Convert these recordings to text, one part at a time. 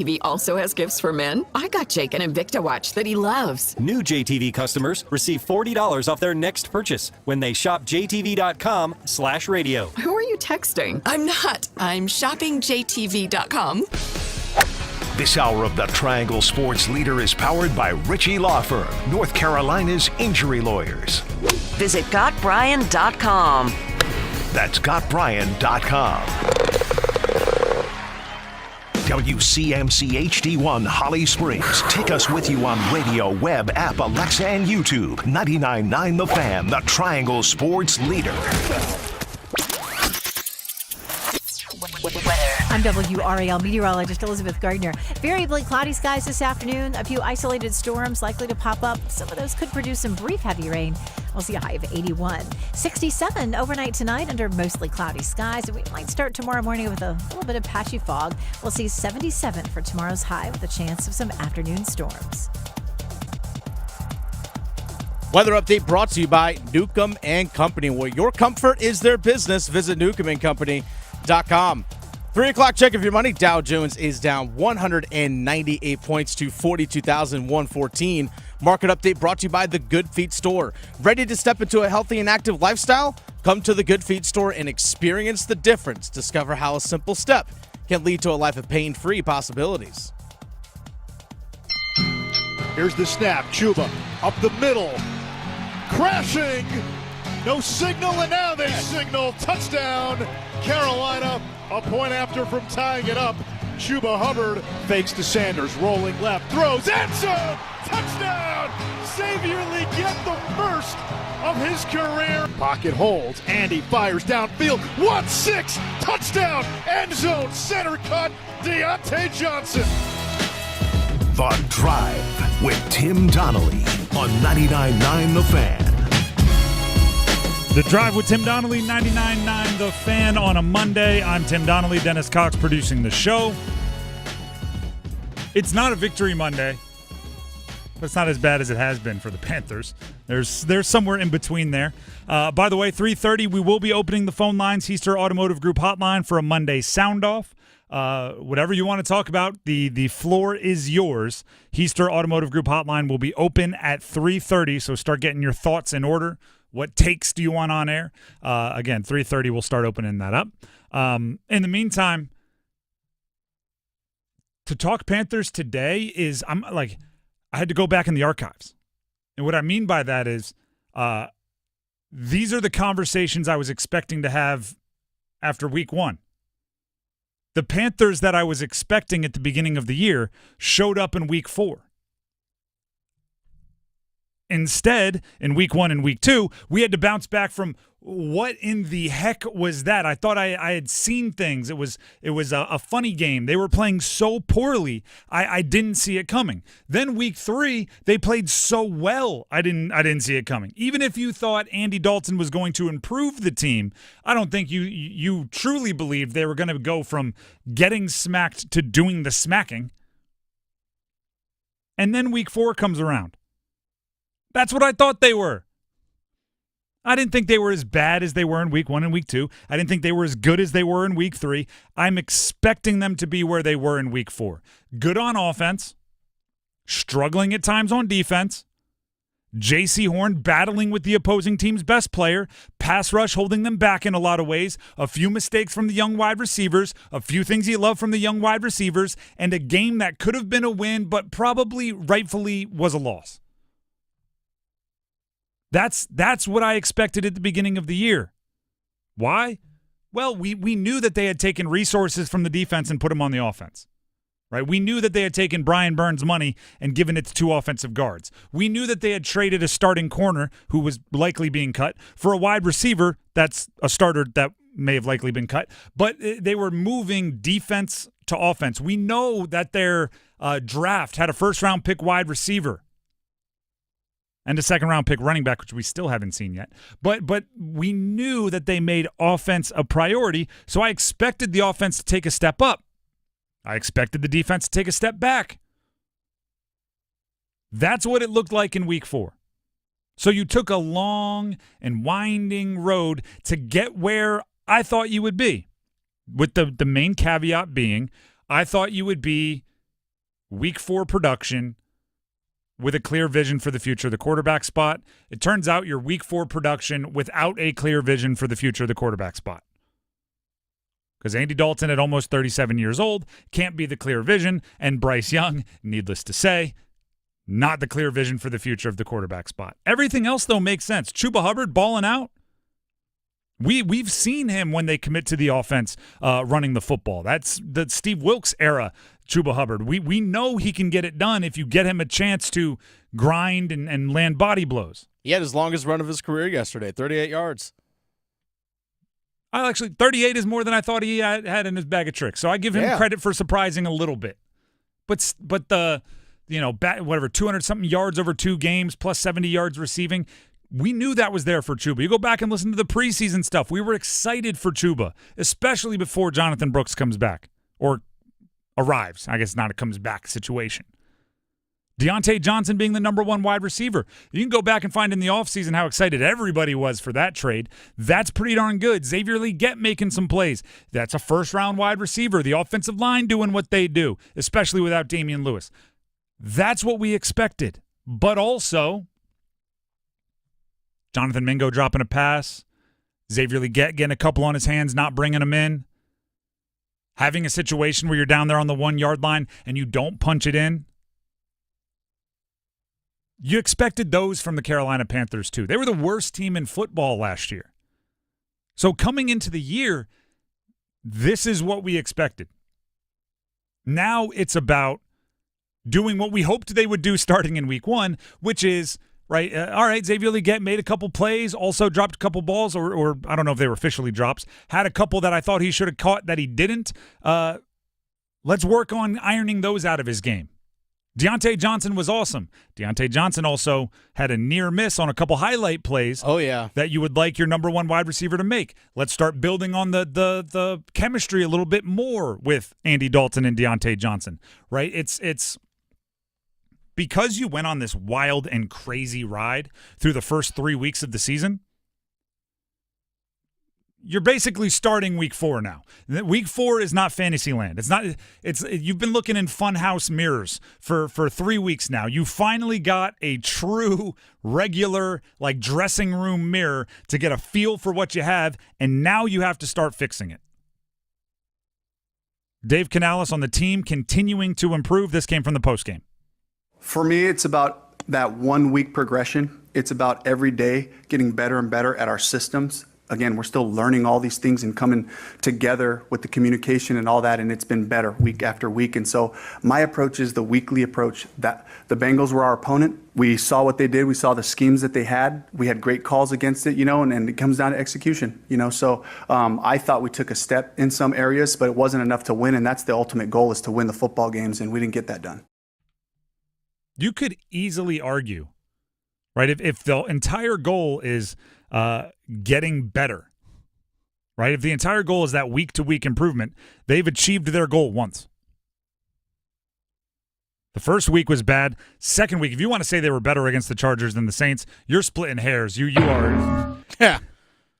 JTV also has gifts for men. I got Jake an Invicta watch that he loves. New JTV customers receive $40 off their next purchase when they shop jtv.com/radio. Who are you texting? I'm not. I'm shopping JTV.com. This hour of the Triangle Sports Leader is powered by Ritchie Law Firm, North Carolina's injury lawyers. Visit GotBrian.com. That's GotBrian.com. WCMC HD1 Holly Springs. Take us with you on radio, web, app, Alexa, and YouTube. 99.9 The Fan, the Triangle Sports Leader. I'm WRAL meteorologist Elizabeth Gardner. Variably cloudy skies this afternoon. A few isolated storms likely to pop up. Some of those could produce some brief heavy rain. We'll see a high of 81. 67 overnight tonight under mostly cloudy skies. We might start tomorrow morning with a little bit of patchy fog. We'll see 77 for tomorrow's high with a chance of some afternoon storms. Weather update brought to you by Newcomb & Company. Where your comfort is their business. Visit newcombandcompany.com. 3 o'clock check of your money. Dow Jones is down 198 points to 42,114. Market update brought to you by the Good Feet Store. Ready to step into a healthy and active lifestyle? Come to the Good Feet Store and experience the difference. Discover how a simple step can lead to a life of pain-free possibilities. Here's the snap. Chuba up the middle. Crashing. No signal, and now they signal touchdown. Carolina, a point after from tying it up. Chuba Hubbard fakes to Sanders, rolling left, throws, end zone, touchdown! Xavier Lee get the first of his career. Pocket holds, Andy fires downfield, 1-6, touchdown, end zone, center cut, Deontay Johnson. The Drive with Tim Donnelly on 99.9 The Fan. The Drive with Tim Donnelly, 99.9 The Fan on a Monday. I'm Tim Donnelly, Dennis Cox producing the show. It's not a victory Monday, but it's not as bad as it has been for the Panthers. There's somewhere in between there. By the way, 3:30, we will be opening the phone lines, Heister Automotive Group hotline for a Monday sound-off. Whatever you want to talk about, the floor is yours. Heister Automotive Group hotline will be open at 3:30, so start getting your thoughts in order. What takes do you want on air? Again, 3:30, we'll start opening that up. In the meantime, to talk Panthers today is I had to go back in the archives. And what I mean by that is these are the conversations I was expecting to have after week one. The Panthers that I was expecting at the beginning of the year showed up in week 4. Instead, in week 1 and week 2, we had to bounce back from what in the heck was that? I thought I had seen things. It was a funny game. They were playing so poorly, I didn't see it coming. Then week 3, they played so well, I didn't see it coming. Even if you thought Andy Dalton was going to improve the team, I don't think you truly believed they were going to go from getting smacked to doing the smacking. And then week 4 comes around. That's what I thought they were. I didn't think they were as bad as they were in week 1 and week 2. I didn't think they were as good as they were in week 3. I'm expecting them to be where they were in week 4. Good on offense, struggling at times on defense, J.C. Horn battling with the opposing team's best player, pass rush holding them back in a lot of ways, a few mistakes from the young wide receivers, a few things you love from the young wide receivers, and a game that could have been a win but probably rightfully was a loss. That's what I expected at the beginning of the year. Why? Well, we knew that they had taken resources from the defense and put them on the offense. Right? We knew that they had taken Brian Burns' money and given it to 2 offensive guards. We knew that they had traded a starting corner who was likely being cut for a wide receiver that's a starter that may have likely been cut. But they were moving defense to offense. We know that their draft had a first-round pick wide receiver and a second-round pick running back, which we still haven't seen yet. But we knew that they made offense a priority, so I expected the offense to take a step up. I expected the defense to take a step back. That's what it looked like in week 4. So you took a long and winding road to get where I thought you would be, with the main caveat being I thought you would be Week 4 production with a clear vision for the future of the quarterback spot. It turns out your Week 4 production without a clear vision for the future of the quarterback spot. Because Andy Dalton, at almost 37 years old, can't be the clear vision, and Bryce Young, needless to say, not the clear vision for the future of the quarterback spot. Everything else, though, makes sense. Chuba Hubbard balling out. We've seen him when they commit to the offense running the football. That's the Steve Wilkes era, Chuba Hubbard. We know he can get it done if you get him a chance to grind and land body blows. He had his longest run of his career yesterday, 38 yards. 38 is more than I thought he had in his bag of tricks. So I give him credit for surprising a little bit. But the 200-something yards over 2 games plus 70 yards receiving, we knew that was there for Chuba. You go back and listen to the preseason stuff. We were excited for Chuba, especially before Jonathan Brooks comes back or arrives. I guess not a comes back situation. Deontay Johnson being the number 1 wide receiver. You can go back and find in the offseason how excited everybody was for that trade. That's pretty darn good. Xavier Legette making some plays. That's a first-round wide receiver. The offensive line doing what they do, especially without Damian Lewis. That's what we expected. But also, Jonathan Mingo dropping a pass, Xavier Legette getting a couple on his hands, not bringing them in, having a situation where you're down there on the 1-yard line and you don't punch it in. You expected those from the Carolina Panthers, too. They were the worst team in football last year. So coming into the year, this is what we expected. Now it's about doing what we hoped they would do starting in week 1, which is, right, all right, Xavier Legette made a couple plays, also dropped a couple balls, or I don't know if they were officially drops, had a couple that I thought he should have caught that he didn't. Let's work on ironing those out of his game. Deontay Johnson was awesome. Deontay Johnson also had a near miss on a couple highlight plays. Oh, yeah. That you would like your number 1 wide receiver to make. Let's start building on the chemistry a little bit more with Andy Dalton and Deontay Johnson, right? It's because you went on this wild and crazy ride through the first 3 weeks of the season. You're basically starting week 4 now. Week 4 is not Fantasyland. You've been looking in funhouse mirrors for 3 weeks now. You finally got a true, regular, like dressing room mirror to get a feel for what you have, and now you have to start fixing it. Dave Canales on the team continuing to improve. This came from the postgame. For me, it's about that 1 week progression. It's about every day getting better and better at our systems. Again, we're still learning all these things and coming together with the communication and all that, and it's been better week after week. And so my approach is the weekly approach. That the Bengals were our opponent. We saw what they did. We saw the schemes that they had. We had great calls against it, and it comes down to execution, So I thought we took a step in some areas, but it wasn't enough to win, and that's the ultimate goal, is to win the football games, and we didn't get that done. You could easily argue, right, if the entire goal is getting better, right? If the entire goal is that week-to-week improvement, they've achieved their goal once. The first week was bad. Second week, if you want to say they were better against the Chargers than the Saints, you're splitting hairs. You are. Yeah.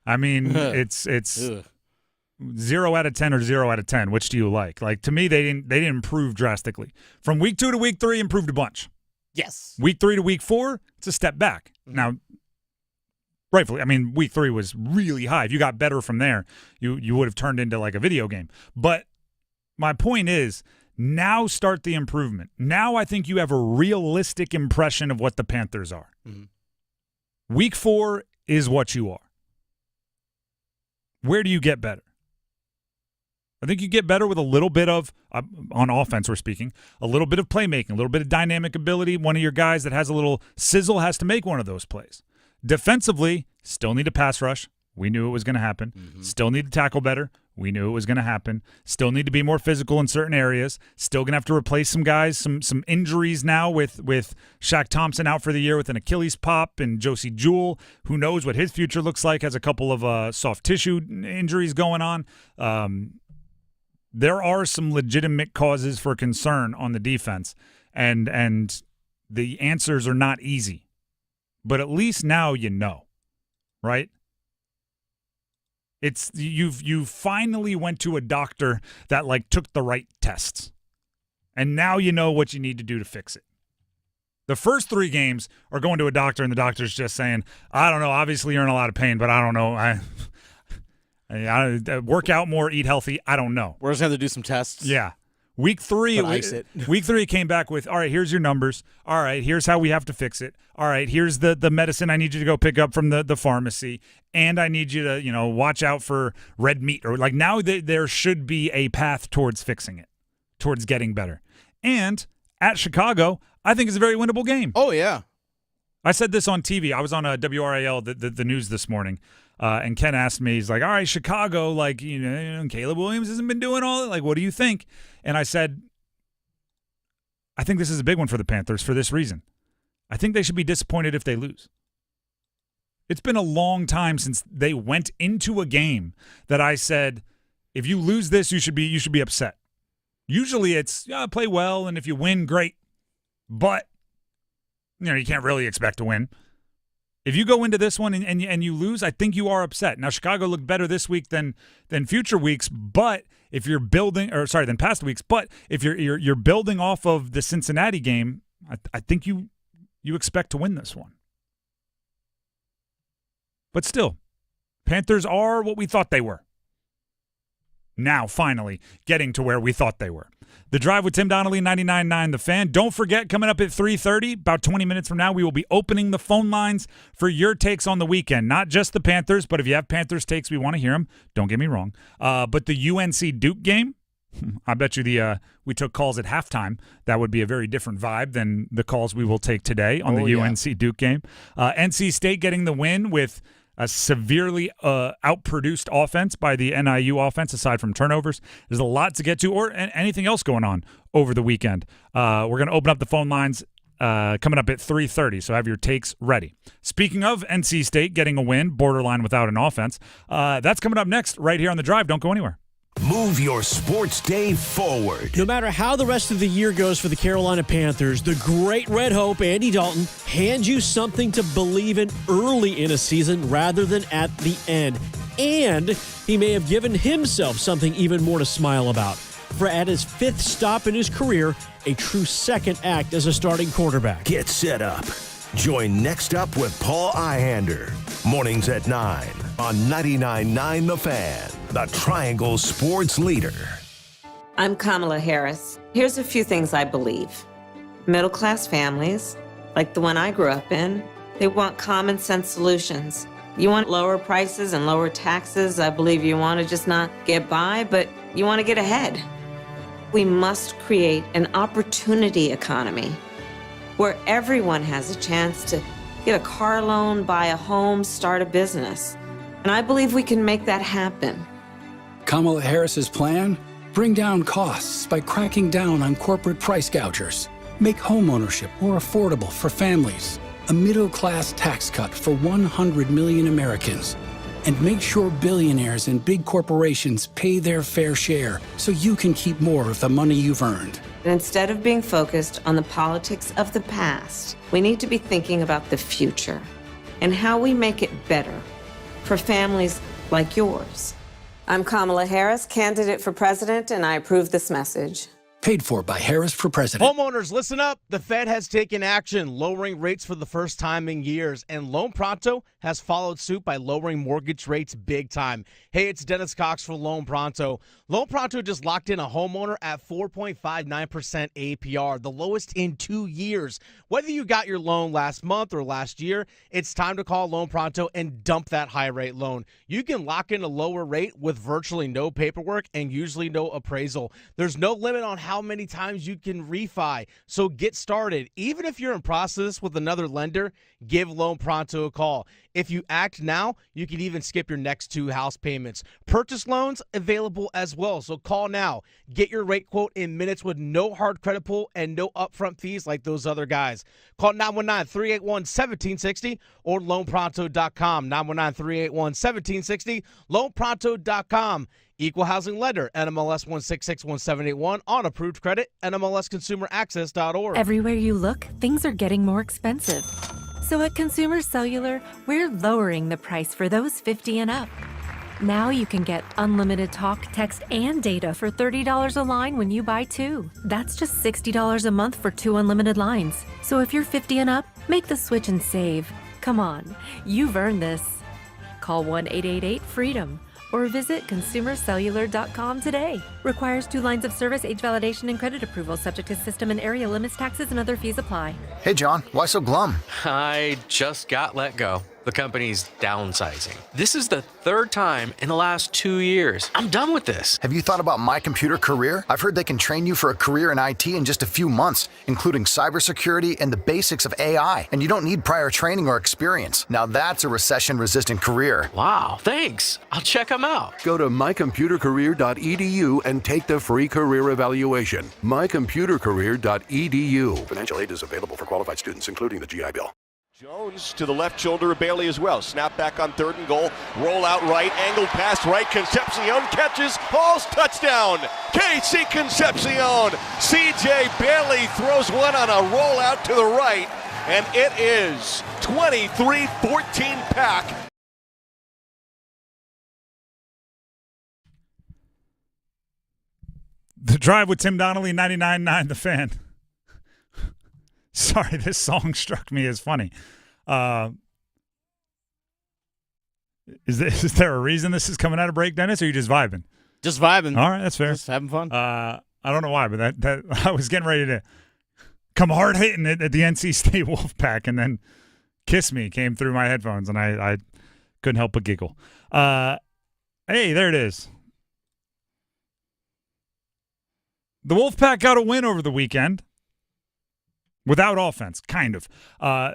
I mean, it's 0 out of 10 or 0 out of 10. Which do you like? Like, to me, they didn't improve drastically. From week 2 to week 3, improved a bunch. Yes. Week 3 to week 4, it's a step back. Mm-hmm. Now, rightfully, I mean, week 3 was really high. If you got better from there, you would have turned into like a video game. But my point is, now start the improvement. Now I think you have a realistic impression of what the Panthers are. Mm-hmm. Week 4 is what you are. Where do you get better? I think you get better with a little bit of, on offense we're speaking, a little bit of playmaking, a little bit of dynamic ability. One of your guys that has a little sizzle has to make one of those plays. Defensively, still need a pass rush. We knew it was going to happen. Mm-hmm. Still need to tackle better. We knew it was going to happen. Still need to be more physical in certain areas. Still going to have to replace some guys, some injuries now with Shaq Thompson out for the year with an Achilles pop, and Josie Jewell, who knows what his future looks like, has a couple of soft tissue injuries going on. There are some legitimate causes for concern on the defense, and the answers are not easy. But at least now you know, right? You finally went to a doctor that took the right tests. And now you know what you need to do to fix it. The first 3 games are going to a doctor, and the doctor's just saying, I don't know, obviously you're in a lot of pain, but I don't know. I work out more, eat healthy. I don't know. We're just going to have to do some tests. Yeah. Week 3, week 3 came back with, all right, here's your numbers. All right, here's how we have to fix it. All right, here's the medicine I need you to go pick up from the pharmacy, and I need you to, watch out for red meat. Or like now there should be a path towards fixing it, towards getting better. And at Chicago, I think it's a very winnable game. Oh, yeah. I said this on TV. I was on WRAL, the news this morning, and Ken asked me, he's like, all right, Chicago, Caleb Williams hasn't been doing all that. Like, what do you think? And I said, I think this is a big one for the Panthers for this reason. I think they should be disappointed if they lose. It's been a long time since they went into a game that I said, if you lose this, you should be upset. Usually it's, play well, and if you win, great. But, you can't really expect to win. If you go into this one and you lose, I think you are upset. Now, Chicago looked better this week than future weeks, but if you're than past weeks, but if you're building off of the Cincinnati game, I think you expect to win this one. But still, Panthers are what we thought they were. Now, finally, getting to where we thought they were. The Drive with Tim Donnelly, 99.9 The Fan. Don't forget, coming up at 3:30, about 20 minutes from now, we will be opening the phone lines for your takes on the weekend. Not just the Panthers, but if you have Panthers takes, we want to hear them. Don't get me wrong. But the UNC Duke game, I bet you we took calls at halftime. That would be a very different vibe than the calls we will take today on the UNC Duke game. NC State getting the win with a severely outproduced offense by the NIU offense, aside from turnovers. There's a lot to get to, or anything else going on over the weekend. We're going to open up the phone lines coming up at 3:30, so have your takes ready. Speaking of NC State getting a win, borderline without an offense, that's coming up next right here on The Drive. Don't go anywhere. Move your sports day forward. No matter how the rest of the year goes for the Carolina Panthers, the great Red Hope, Andy Dalton, hands you something to believe in early in a season rather than at the end. And he may have given himself something even more to smile about. For at his 5th stop in his career, a true second act as a starting quarterback. Get set up. Join Next Up with Paul Ihander. Mornings at 9 on 99.9 The Fan, the Triangle Sports Leader. I'm Kamala Harris. Here's a few things I believe. Middle-class families, like the one I grew up in, they want common sense solutions. You want lower prices and lower taxes. I believe you want to just not get by, but you want to get ahead. We must create an opportunity economy where everyone has a chance to get a car loan, buy a home, start a business. And I believe we can make that happen. Kamala Harris's plan? Bring down costs by cracking down on corporate price gougers. Make homeownership more affordable for families. A middle-class tax cut for 100 million Americans. And make sure billionaires and big corporations pay their fair share so you can keep more of the money you've earned. And instead of being focused on the politics of the past, we need to be thinking about the future and how we make it better for families like yours. I'm Kamala Harris, candidate for president, and I approve this message. Paid for by Harris for President. Homeowners, listen up. The Fed has taken action, lowering rates for the first time in years, and Loan Pronto has followed suit by lowering mortgage rates big time. Hey, it's Dennis Cox for Loan Pronto. Loan Pronto just locked in a homeowner at 4.59% APR, the lowest in 2 years. Whether you got your loan last month or last year, it's time to call Loan Pronto and dump that high-rate loan. You can lock in a lower rate with virtually no paperwork and usually no appraisal. There's no limit on how many times you can refi, so get started. Even if you're in process with another lender, give Loan Pronto a call. If you act now, you can even skip your next 2 house payments. Purchase loans available as well, so call now. Get your rate quote in minutes with no hard credit pull and no upfront fees like those other guys. Call 919-381-1760 or loanpronto.com. 919-381-1760, loanpronto.com. Equal housing lender, NMLS 166171, on approved credit, NMLSconsumeraccess.org. Everywhere you look, things are getting more expensive. So at Consumer Cellular, we're lowering the price for those 50 and up. Now you can get unlimited talk, text, and data for $30 a line when you buy 2. That's just $60 a month for 2 unlimited lines. So if you're 50 and up, make the switch and save. Come on, you've earned this. Call 1-888-FREEDOM or visit consumercellular.com today. Requires 2 lines of service, age validation, and credit approval, subject to system and area limits, taxes, and other fees apply. Hey, John, why so glum? I just got let go. The company's downsizing. This is the 3rd time in the last 2 years. I'm done with this. Have you thought about My Computer Career? I've heard they can train you for a career in IT in just a few months, including cybersecurity and the basics of AI. And you don't need prior training or experience. Now that's a recession-resistant career. Wow, thanks. I'll check them out. Go to mycomputercareer.edu and take the free career evaluation. mycomputercareer.edu. Financial aid is available for qualified students, including the GI Bill. Jones to the left shoulder of Bailey as well. Snap back on 3rd and goal. Roll out right. Angled pass right. Concepcion catches. Hall's touchdown. KC Concepcion. CJ Bailey throws one on a roll out to the right. And it is 23-14 Pack. The Drive with Tim Donnelly, 99.9 The Fan. Sorry, this song struck me as funny. Is there a reason this is coming out of break, Dennis, or are you just vibing? Just vibing. All right, that's fair. Just having fun. I don't know why, but that I was getting ready to come hard hitting it at the NC State Wolfpack, and then Kiss Me came through my headphones, and I couldn't help but giggle. Hey, there it is. The Wolfpack got a win over the weekend. Without offense, kind of.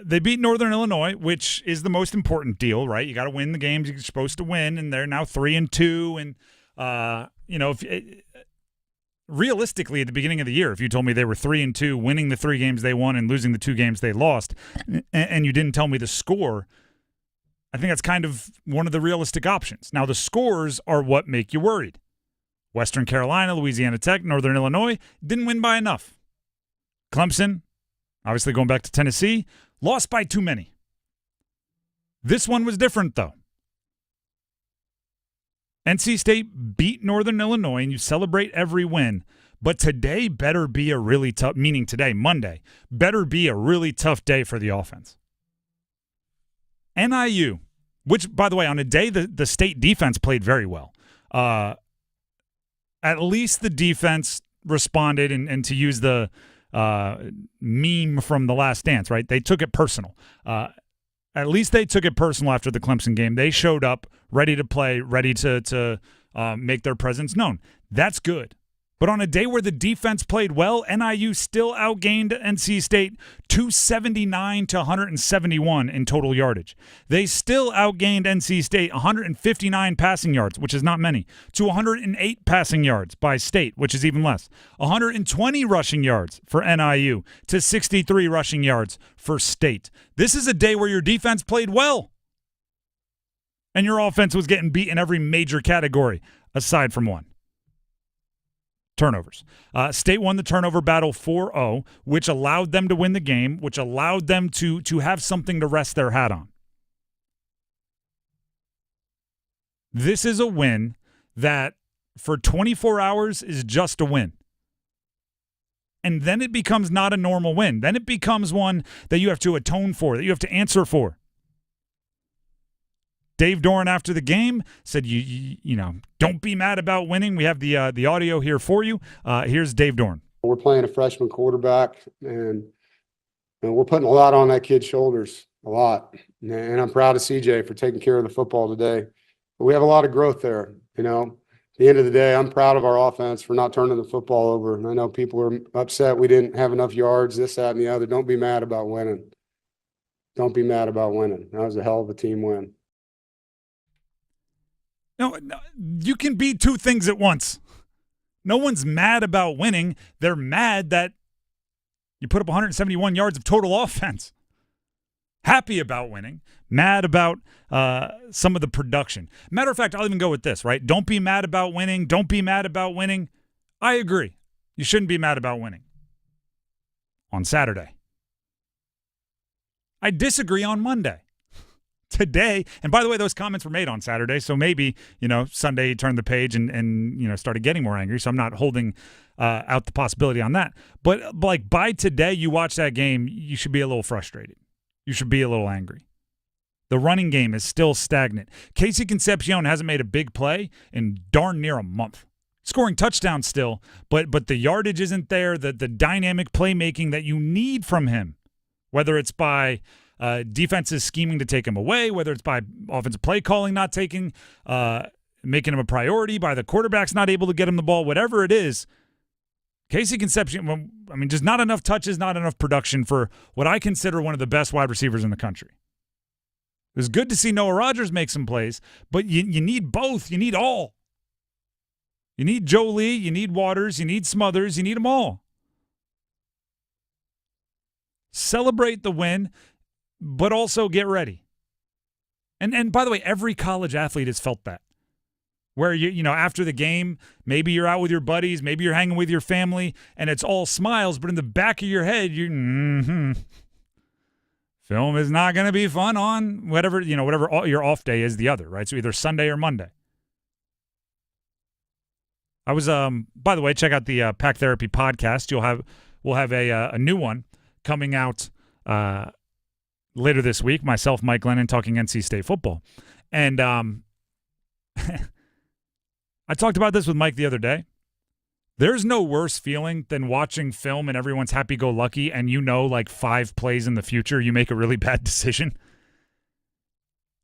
They beat Northern Illinois, which is the most important deal, right? You got to win the games you're supposed to win, and they're now 3-2. And realistically, at the beginning of the year, if you told me they were 3-2, winning the 3 games they won and losing the 2 games they lost, and you didn't tell me the score, I think that's kind of one of the realistic options. Now, the scores are what make you worried. Western Carolina, Louisiana Tech, Northern Illinois didn't win by enough. Clemson, obviously going back to Tennessee, lost by too many. This one was different, though. NC State beat Northern Illinois, and you celebrate every win. But today better be a really tough, meaning today, Monday, better be a really tough day for the offense. NIU, which, by the way, on a day the state defense played very well. At least the defense responded, and to use the meme from The Last Dance, right? They took it personal. At least they took it personal after the Clemson game. They showed up ready to play, ready to make their presence known. That's good. But on a day where the defense played well, NIU still outgained NC State 279 to 171 in total yardage. They still outgained NC State 159 passing yards, which is not many, to 108 passing yards by State, which is even less. 120 rushing yards for NIU to 63 rushing yards for State. This is a day where your defense played well, and your offense was getting beat in every major category, aside from one. Turnovers. State won the turnover battle 4-0, which allowed them to win the game, which allowed them to have something to rest their hat on. This is a win that for 24 hours is just a win. And then it becomes not a normal win. Then it becomes one that you have to atone for, that you have to answer for. Dave Doran after the game said, you know, don't be mad about winning. We have the audio here for you. Here's Dave Doran. We're playing a freshman quarterback, and we're putting a lot on that kid's shoulders, a lot. And I'm proud of CJ for taking care of the football today. But we have a lot of growth there, you know. At the end of the day, I'm proud of our offense for not turning the football over. And I know people are upset we didn't have enough yards, this, that, and the other. Don't be mad about winning. Don't be mad about winning. That was a hell of a team win. No, you can be two things at once. No one's mad about winning. They're mad that you put up 171 yards of total offense. Happy about winning. Mad about some of the production. Matter of fact, I'll even go with this, right? Don't be mad about winning. Don't be mad about winning. I agree. You shouldn't be mad about winning on Saturday. I disagree on Monday. today. And by the way, those comments were made on Saturday, so maybe, Sunday he turned the page and started getting more angry. So I'm not holding out the possibility on that. But like by today, you watch that game, you should be a little frustrated. You should be a little angry. The running game is still stagnant. Casey Concepcion hasn't made a big play in darn near a month. Scoring touchdowns still, but the yardage isn't there, the dynamic playmaking that you need from him, whether it's by defenses scheming to take him away, whether it's by offensive play calling not taking, making him a priority, by the quarterbacks not able to get him the ball, whatever it is. Casey Concepcion, just not enough touches, not enough production for what I consider one of the best wide receivers in the country. It was good to see Noah Rogers make some plays, but you need both. You need all. You need Joe Lee, you need Waters, you need Smothers, you need them all. Celebrate the win, but also get ready. And by the way, every college athlete has felt that. Where after the game, maybe you're out with your buddies, maybe you're hanging with your family, and it's all smiles, but in the back of your head, film is not going to be fun on whatever your off day is the other, right? So either Sunday or Monday. I was, by the way, check out the Pack Therapy podcast. We'll have a new one coming out later this week. Myself, Mike Glennon, talking NC State football. And I talked about this with Mike the other day. There's no worse feeling than watching film and everyone's happy-go-lucky and like 5 plays in the future you make a really bad decision.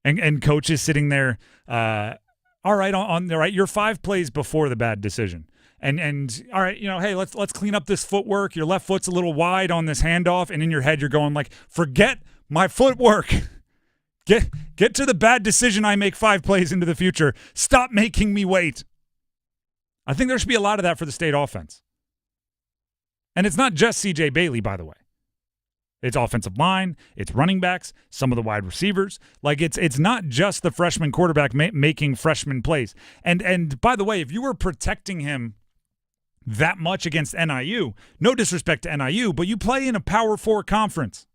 And coaches sitting there, all right, you're 5 plays before the bad decision. And all right, hey, let's clean up this footwork. Your left foot's a little wide on this handoff, and in your head you're going like, forget my footwork. Get to the bad decision I make 5 plays into the future. Stop making me wait. I think there should be a lot of that for the state offense. And it's not just C.J. Bailey, by the way. It's offensive line, it's running backs, some of the wide receivers. Like it's not just the freshman quarterback making freshman plays. And by the way, if you were protecting him that much against NIU, no disrespect to NIU, but you play in a Power 4 conference.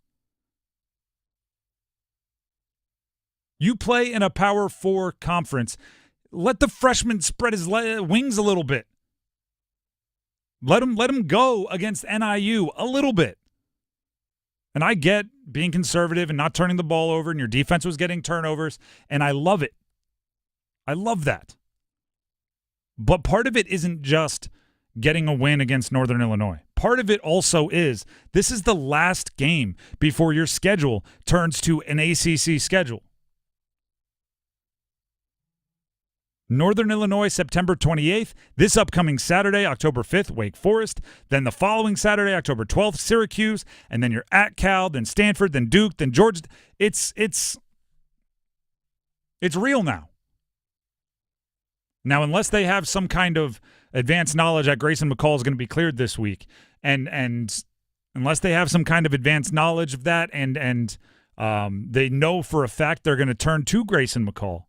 You play in a Power 4 conference. Let the freshman spread his wings a little bit. Let him go against NIU a little bit. And I get being conservative and not turning the ball over, and your defense was getting turnovers, and I love it. I love that. But part of it isn't just getting a win against Northern Illinois. Part of it also is this is the last game before your schedule turns to an ACC schedule. Northern Illinois, September 28th. This upcoming Saturday, October 5th, Wake Forest. Then the following Saturday, October 12th, Syracuse. And then you're at Cal, then Stanford, then Duke, then Georgia. It's real now. Now, unless they have some kind of advanced knowledge that Grayson McCall is going to be cleared this week, and unless they have some kind of advanced knowledge of that, and they know for a fact they're going to turn to Grayson McCall.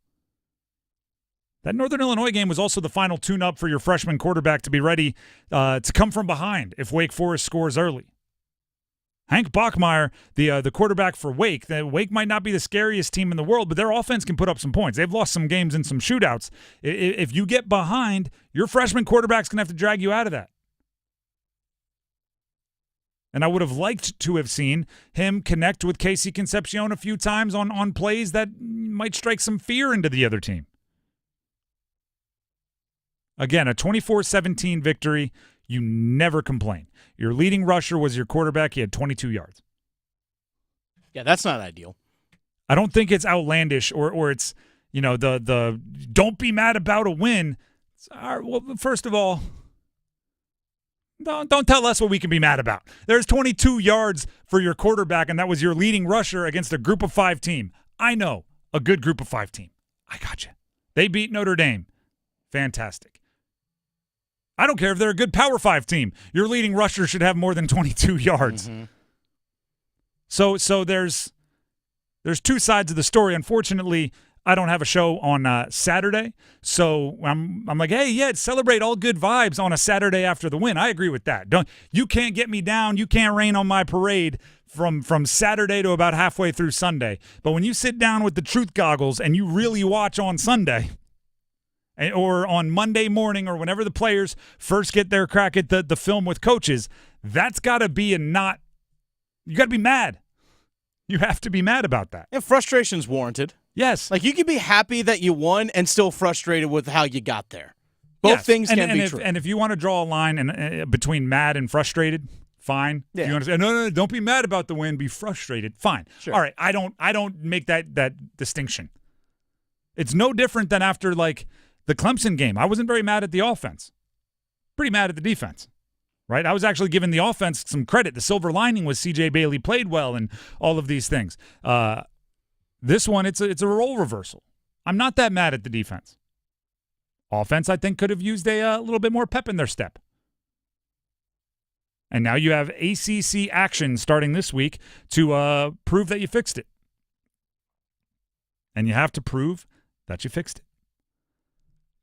That Northern Illinois game was also the final tune-up for your freshman quarterback to be ready to come from behind if Wake Forest scores early. Hank Bachmeier, the quarterback for Wake, Wake might not be the scariest team in the world, but their offense can put up some points. They've lost some games in some shootouts. If you get behind, your freshman quarterback's going to have to drag you out of that. And I would have liked to have seen him connect with Casey Concepcion a few times on plays that might strike some fear into the other team. Again, a 24-17 victory. You never complain. Your leading rusher was your quarterback. He had 22 yards. Yeah, that's not ideal. I don't think it's outlandish or it's, the don't be mad about a win. Well, first of all, don't tell us what we can be mad about. There's 22 yards for your quarterback, and that was your leading rusher against a group of 5 team. I know, a good group of 5 team. I got you. They beat Notre Dame. Fantastic. I don't care if they're a good Power 5 team. Your leading rusher should have more than 22 yards. Mm-hmm. So there's 2 sides of the story. Unfortunately, I don't have a show on Saturday, so I'm like, hey, yeah, celebrate all good vibes on a Saturday after the win. I agree with that. You can't get me down. You can't rain on my parade from Saturday to about halfway through Sunday. But when you sit down with the truth goggles and you really watch on Sunday or on Monday morning or whenever the players first get their crack at the film with coaches, that's got to be you got to be mad. You have to be mad about that. And frustration's warranted. Yes. Like, you can be happy that you won and still frustrated with how you got there. Both things can be true. And if you want to draw a line between mad and frustrated, fine. Yeah. If you want to say, no, don't be mad about the win, be frustrated, fine. Sure. All right, I don't make that distinction. It's no different than after, like, the Clemson game. I wasn't very mad at the offense. Pretty mad at the defense. Right? I was actually giving the offense some credit. The silver lining was C.J. Bailey played well and all of these things. This one, it's a role reversal. I'm not that mad at the defense. Offense, I think, could have used a little bit more pep in their step. And now you have ACC action starting this week to prove that you fixed it. And you have to prove that you fixed it.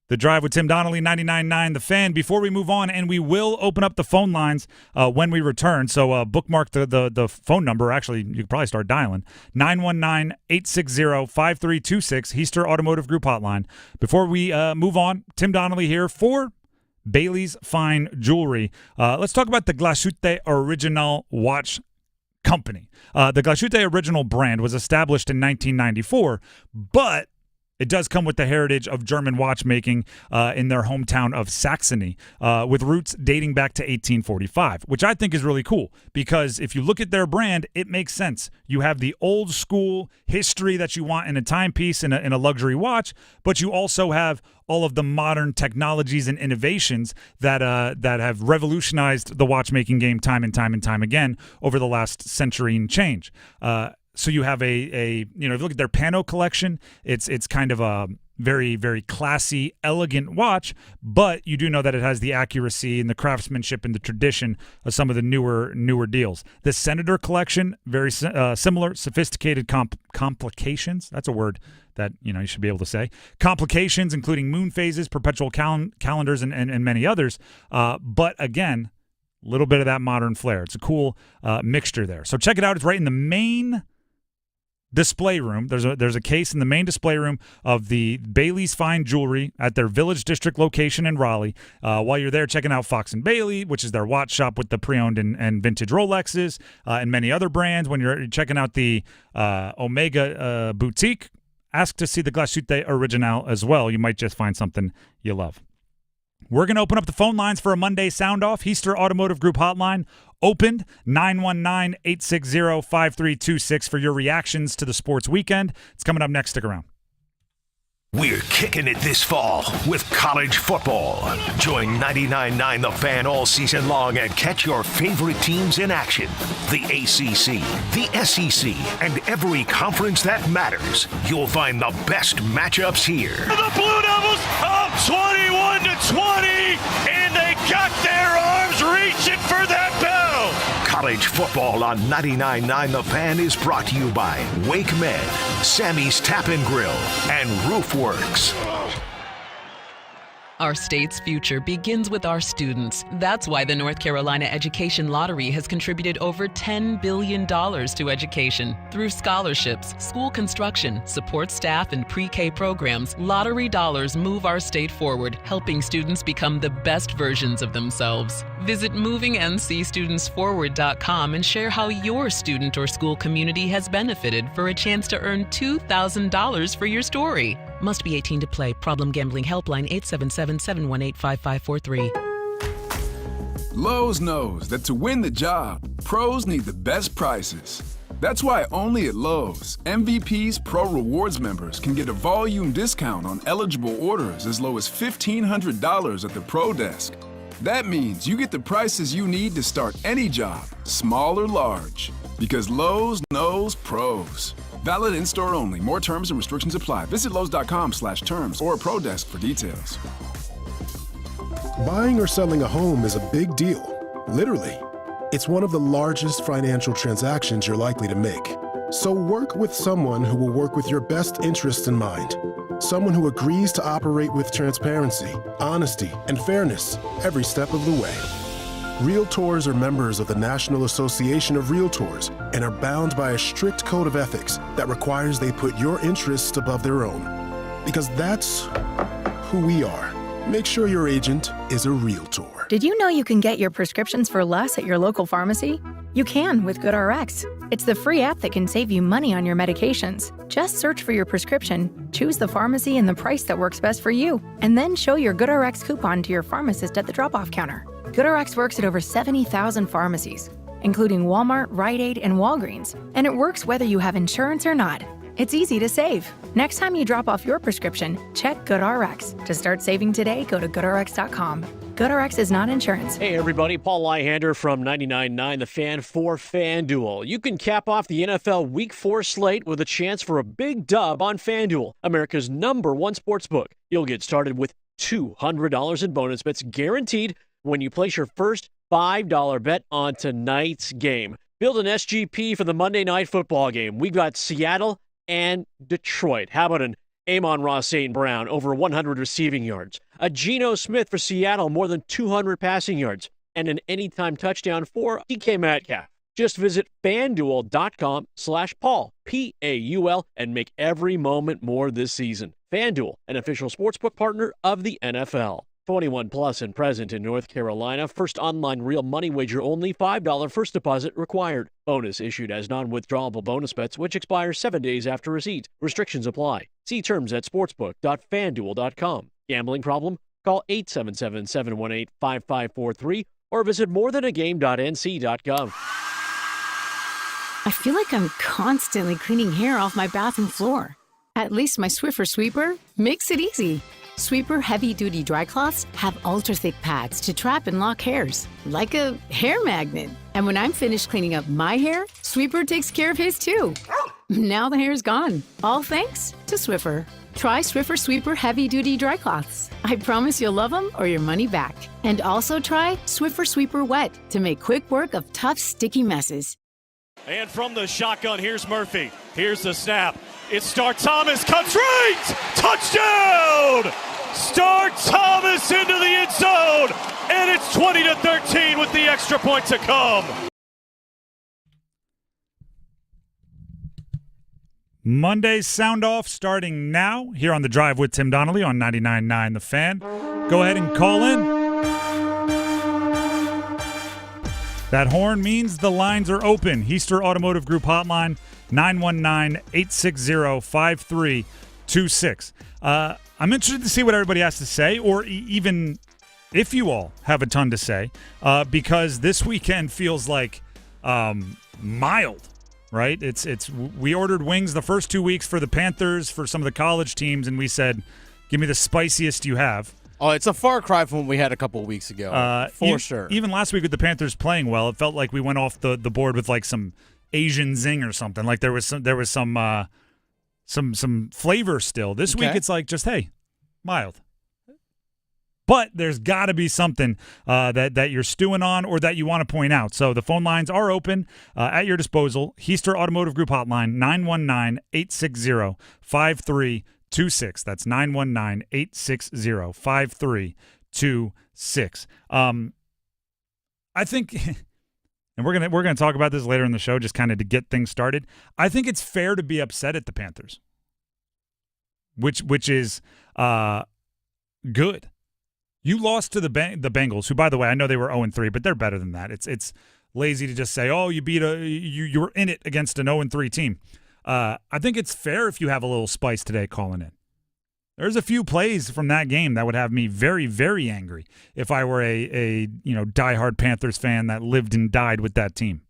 The Drive with Tim Donnelly, 99.9 The Fan. Before we move on, and we will open up the phone lines when we return, so bookmark the phone number. Actually, you could probably start dialing. 919-860-5326, Heister Automotive Group Hotline. Before we move on, Tim Donnelly here for Bailey's Fine Jewelry. Let's talk about the Glashütte Original Watch Company. The Glashütte Original brand was established in 1994, but it does come with the heritage of German watchmaking in their hometown of Saxony, with roots dating back to 1845, which I think is really cool because if you look at their brand, it makes sense. You have the old school history that you want in a timepiece in a luxury watch, but you also have all of the modern technologies and innovations that have revolutionized the watchmaking game time and time again over the last century and change. So you have if you look at their Pano collection, it's kind of a very, very classy, elegant watch, but you do know that it has the accuracy and the craftsmanship and the tradition of some of the newer deals. The Senator collection, very similar, sophisticated complications. That's a word that you should be able to say. Complications, including moon phases, perpetual calendars, and many others. But again, a little bit of that modern flair. It's a cool mixture there. So check it out. It's right in the main display room. There's a case in the main display room of the Bailey's Fine Jewelry at their Village District location in Raleigh. While you're there checking out Fox & Bailey, which is their watch shop with the pre-owned and vintage Rolexes and many other brands. When you're checking out the Omega boutique, ask to see the Glashütte Original as well. You might just find something you love. We're going to open up the phone lines for a Monday Sound Off. Heister Automotive Group Hotline opened, 919-860-5326 for your reactions to the sports weekend. It's coming up next. Stick around. We're kicking it this fall with college football. Join 99.9 The Fan all season long and catch your favorite teams in action. The ACC, the SEC, and every conference that matters. You'll find the best matchups here. The Blue Devils up 21-20, and they got their arms reaching for that bell. College football on 99.9 The Fan is brought to you by Wake Med, Sammy's Tap and Grill, and Roofworks. Our state's future begins with our students. That's why the North Carolina Education Lottery has contributed over $10 billion to education. Through scholarships, school construction, support staff, and pre-K programs, lottery dollars move our state forward, helping students become the best versions of themselves. Visit movingncstudentsforward.com and share how your student or school community has benefited for a chance to earn $2,000 for your story. Must be 18 to play. Problem Gambling Helpline 877-718-5543. Lowe's knows that to win the job, pros need the best prices. That's why only at Lowe's, MVP's Pro Rewards members can get a volume discount on eligible orders as low as $1,500 at the Pro Desk. That means you get the prices you need to start any job, small or large. Because Lowe's knows pros. Valid in-store only. More terms and restrictions apply. Visit Lowe's.com/terms or a Pro Desk for details. Buying or selling a home is a big deal. Literally. It's one of the largest financial transactions you're likely to make. So work with someone who will work with your best interests in mind. Someone who agrees to operate with transparency, honesty, and fairness every step of the way. Realtors are members of the National Association of Realtors and are bound by a strict code of ethics that requires they put your interests above their own. Because that's who we are. Make sure your agent is a Realtor. Did you know you can get your prescriptions for less at your local pharmacy? You can with GoodRx. It's the free app that can save you money on your medications. Just search for your prescription, choose the pharmacy and the price that works best for you, and then show your GoodRx coupon to your pharmacist at the drop-off counter. GoodRx works at over 70,000 pharmacies, including Walmart, Rite Aid, and Walgreens, and it works whether you have insurance or not. It's easy to save. Next time you drop off your prescription, check GoodRx. To start saving today, go to GoodRx.com. GoodRx is not insurance. Hey everybody, Paul Lyhander from 99.9 The Fan for FanDuel. You can cap off the NFL Week 4 slate with a chance for a big dub on FanDuel, America's #1 sportsbook. You'll get started with $200 in bonus bets guaranteed when you place your first $5 bet on tonight's game. Build an SGP for the Monday Night Football game. We've got Seattle and Detroit. How about an Amon-Ra St. Brown over 100 receiving yards? A Geno Smith for Seattle, more than 200 passing yards. And an anytime touchdown for DK Metcalf. Just visit FanDuel.com/Paul, P-A-U-L, and make every moment more this season. FanDuel, an official sportsbook partner of the NFL. 21 plus and present in North Carolina. First online real money wager only. $5 first deposit required. Bonus issued as non-withdrawable bonus bets, which expire 7 days after receipt. Restrictions apply. See terms at sportsbook.fanduel.com. Gambling problem? Call 877-718-5543 or visit morethanagame.nc.gov. I feel like I'm constantly cleaning hair off my bathroom floor. At least my Swiffer Sweeper makes it easy. Sweeper heavy-duty dry cloths have ultra-thick pads to trap and lock hairs, like a hair magnet. And when I'm finished cleaning up my hair, Sweeper takes care of his too. Now the hair's gone, all thanks to Swiffer. Try Swiffer Sweeper heavy-duty dry cloths. I promise you'll love them or your money back. And also try Swiffer Sweeper Wet to make quick work of tough, sticky messes. And from the shotgun, here's Murphy. Here's the snap. It's Star Thomas, cuts right! Touchdown! Star Thomas into the end zone! And it's 20-13 with the extra point to come. Monday's sound off starting now here on The Drive with Tim Donnelly on 99.9 The Fan. Go ahead and call in. That horn means the lines are open. Heister Automotive Group hotline, 919-860-5326. I'm interested to see what everybody has to say, or even if you all have a ton to say, because this weekend feels like mild, right? We ordered wings the first 2 weeks for the Panthers, for some of the college teams, and we said, give me the spiciest you have. Oh, it's a far cry from what we had a couple of weeks ago, for sure. Even last week with the Panthers playing well, it felt like we went off the board with like some Asian zing or something. Like there was some flavor still. This week it's like just, hey, mild. But there's got to be something that you're stewing on or that you want to point out. So the phone lines are open at your disposal. Heister Automotive Group hotline, 919-860-5326. That's 919-860-5326. I think, and we're gonna talk about this later in the show, just kind of to get things started. I think it's fair to be upset at the Panthers, which is good. You lost to the Bengals, who, by the way, I know they were 0-3, but they're better than that. It's lazy to just say, oh, you beat you were in it against an 0-3 team. I think it's fair if you have a little spice today calling in. There's a few plays from that game that would have me very, very angry if I were a diehard Panthers fan that lived and died with that team.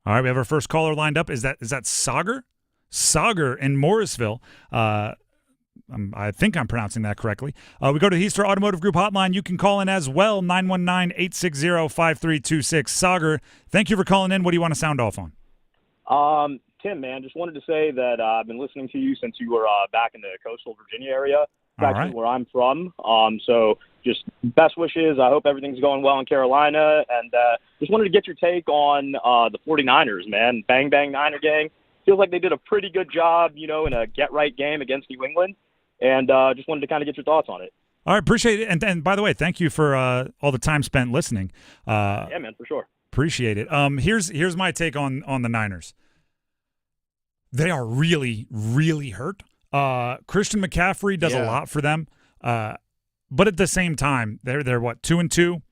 All right, we have our first caller lined up. Is that Sagar? Sagar in Morrisville. I think I'm pronouncing that correctly. We go to Heister Automotive Group hotline. You can call in as well, 919-860-5326. Sagar, thank you for calling in. What do you want to sound off on? Tim, man, just wanted to say that I've been listening to you since you were back in the coastal Virginia area. All actually right. where I'm from. So just best wishes. I hope everything's going well in Carolina. And just wanted to get your take on the 49ers, man. Bang, bang, Niner gang. Feels like they did a pretty good job, in a get-right game against New England. And just wanted to kind of get your thoughts on it. All right, appreciate it. And by the way, thank you for all the time spent listening. Yeah, man, for sure. Appreciate it. Here's my take on the Niners. They are really, really hurt. Christian McCaffrey does a lot for them. But at the same time, they're what, 2-2?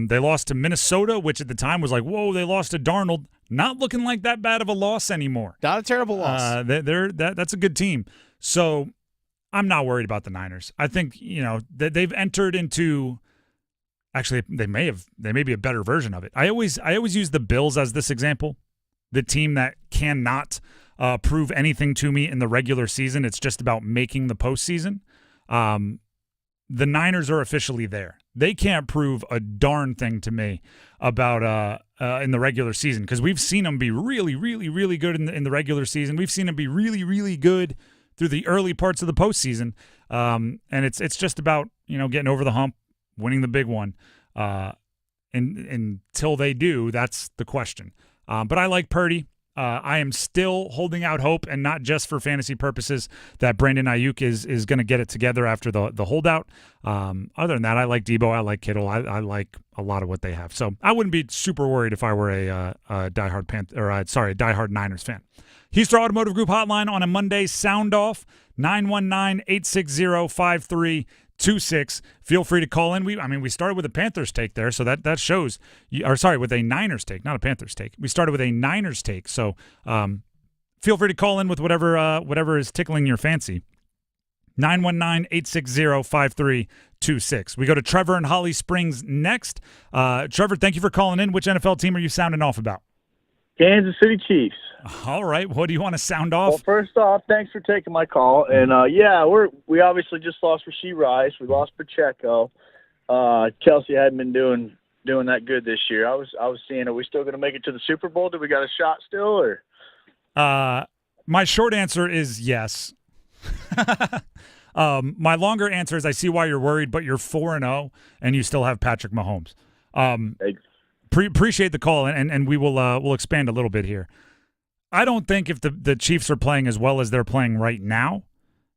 They lost to Minnesota, which at the time was like, whoa, they lost to Darnold. Not looking like that bad of a loss anymore. Not a terrible loss. That's a good team. So I'm not worried about the Niners. I think, they've entered into – actually, they may be a better version of it. I always use the Bills as this example, the team that cannot prove anything to me in the regular season. It's just about making the postseason. The Niners are officially there. They can't prove a darn thing to me about in the regular season because we've seen them be really, really, really good in the regular season. We've seen them be really, really good through the early parts of the postseason, and it's just about getting over the hump, winning the big one. And until they do, that's the question. But I like Purdy. I am still holding out hope, and not just for fantasy purposes, that Brandon Ayuk is going to get it together after the holdout. Other than that, I like Debo. I like Kittle. I like a lot of what they have. So I wouldn't be super worried if I were a diehard Niners fan. Heaster Automotive Group hotline on a Monday. Sound off 919-860-5326. Feel free to call in. We started with a Panthers take there, so that shows. With a Niners take, not a Panthers take. We started with a Niners take, so feel free to call in with whatever is tickling your fancy. 919-860-5326. We go to Trevor in Holly Springs next. Trevor, thank you for calling in. Which NFL team are you sounding off about? Kansas City Chiefs. All right. What do you want to sound off? Well, first off, thanks for taking my call. And, we obviously just lost Rashee Rice. We lost Pacheco. Kelsey hadn't been doing that good this year. I was seeing, are we still going to make it to the Super Bowl? Do we got a shot still? Or my short answer is yes. My longer answer is I see why you're worried, but you're 4-0 and you still have Patrick Mahomes. Appreciate the call, and we will we'll expand a little bit here. I don't think if the Chiefs are playing as well as they're playing right now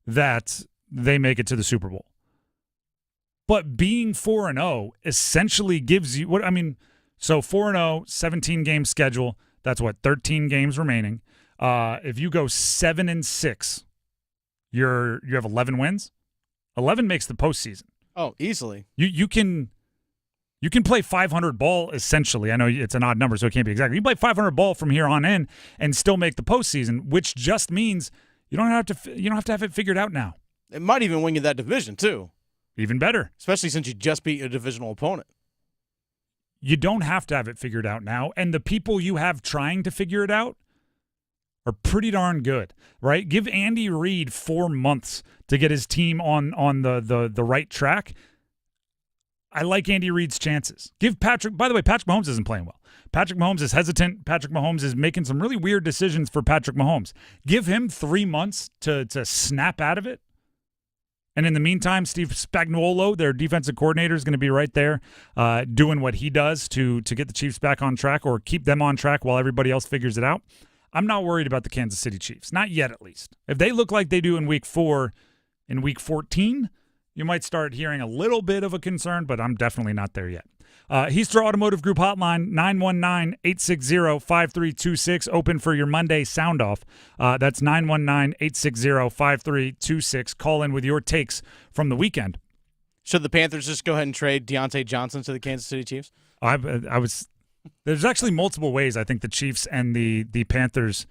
that they make it to the Super Bowl. But being 4-0 essentially gives you so 4-0, 17-game schedule, that's 13 games remaining. If you go 7-6, you have 11 wins. 11 makes the postseason. Oh, easily. You can play 500 ball, essentially. I know it's an odd number, so it can't be exact. You can play 500 ball from here on in and still make the postseason, which just means you don't have to have it figured out now. It might even win you that division, too. Even better. Especially since you just beat a divisional opponent. You don't have to have it figured out now, and the people you have trying to figure it out are pretty darn good, right? Give Andy Reid 4 months to get his team on the right track. I like Andy Reid's chances. By the way, Patrick Mahomes isn't playing well. Patrick Mahomes is hesitant. Patrick Mahomes is making some really weird decisions for Patrick Mahomes. Give him 3 months to snap out of it. And in the meantime, Steve Spagnuolo, their defensive coordinator, is going to be right there doing what he does to get the Chiefs back on track or keep them on track while everybody else figures it out. I'm not worried about the Kansas City Chiefs. Not yet, at least. If they look like they do in Week 4, in Week 14, you might start hearing a little bit of a concern, but I'm definitely not there yet. Heaster Automotive Group hotline, 919-860-5326, open for your Monday sound-off. That's 919-860-5326. Call in with your takes from the weekend. Should the Panthers just go ahead and trade Deontay Johnson to the Kansas City Chiefs? There's actually multiple ways I think the Chiefs and the Panthers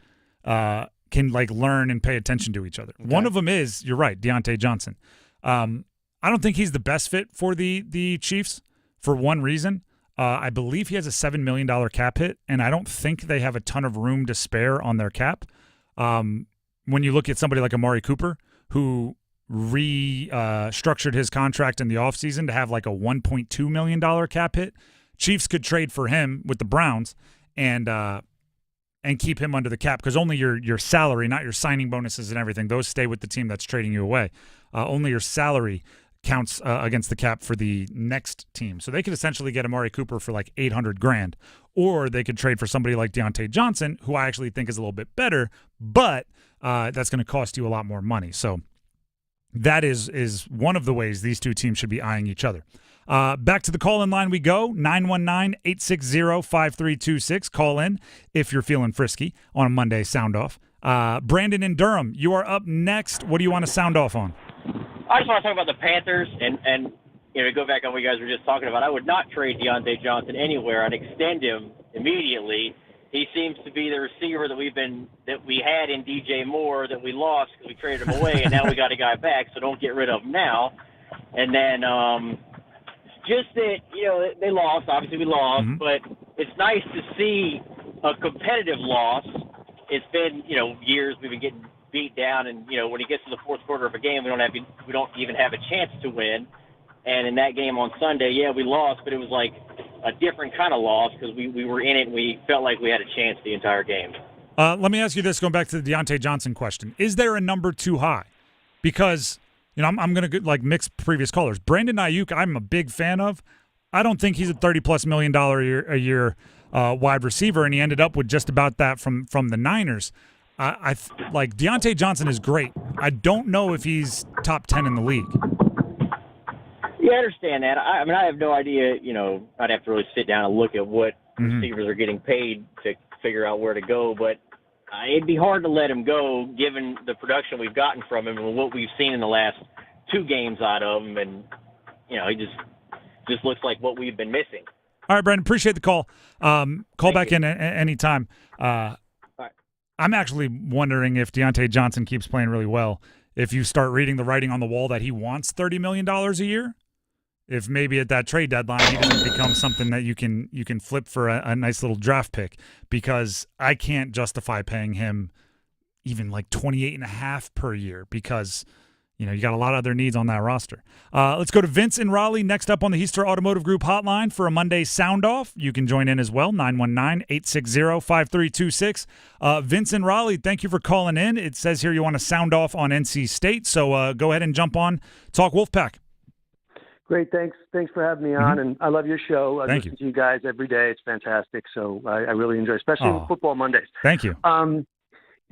can learn and pay attention to each other. Okay. One of them is, you're right, Deontay Johnson. I don't think he's the best fit for the Chiefs for one reason. I believe he has a $7 million cap hit, and I don't think they have a ton of room to spare on their cap. When you look at somebody like Amari Cooper, who restructured his contract in the offseason to have a $1.2 million cap hit, Chiefs could trade for him with the Browns and and keep him under the cap, because only your salary, not your signing bonuses and everything, those stay with the team that's trading you away. Only your salary counts against the cap for the next team. So they could essentially get Amari Cooper for like $800,000, or they could trade for somebody like Deontay Johnson, who I actually think is a little bit better, but that's going to cost you a lot more money. So that is one of the ways these two teams should be eyeing each other. Back to the call-in line we go, 919-860-5326. Call in if you're feeling frisky on a Monday sound off. Brandon in Durham, you are up next. What do you want to sound off on? I just want to talk about the Panthers and go back on what you guys were just talking about. I would not trade Deontay Johnson anywhere. I'd extend him immediately. He seems to be the receiver that we had in DJ Moore that we lost because we traded him away, and now we got a guy back. So don't get rid of him now. And then just that they lost. Obviously we lost, but it's nice to see a competitive loss. It's been years we've been getting beat down, and when he gets to the fourth quarter of a game, we don't even have a chance to win. And in that game on Sunday, we lost, but it was like a different kind of loss because we were in it and we felt like we had a chance the entire game. Let me ask you this, going back to the Deontay Johnson question: is there a number too high? Because I'm going to mix previous callers. Brandon Ayuk, I'm a big fan of. I don't think he's a $30+ million a year wide receiver, and he ended up with just about that from the Niners. Like Deontay Johnson is great. I don't know if he's top 10 in the league. Yeah, I understand that. I mean, I have no idea. I'd have to really sit down and look at what receivers are getting paid to figure out where to go. But it'd be hard to let him go given the production we've gotten from him and what we've seen in the last 2 games out of him. And he just looks like what we've been missing. All right, Brandon, appreciate the call. Call back in anytime. I'm actually wondering if Deontay Johnson keeps playing really well, if you start reading the writing on the wall that he wants $30 million a year, if maybe at that trade deadline he doesn't become something that you can flip for a nice little draft pick, because I can't justify paying him even like $28.5 per year because you got a lot of other needs on that roster. Let's go to Vince in Raleigh next up on the Heister Automotive Group hotline for a Monday sound off. You can join in as well, 919-860-5326. Vince in Raleigh, thank you for calling in. It says here you want to sound off on NC State, so go ahead and jump on Talk Wolfpack. Great, thanks for having me on, and I love your show. I listen to you guys every day. It's fantastic, so I really enjoy it, especially Football Mondays. Thank you.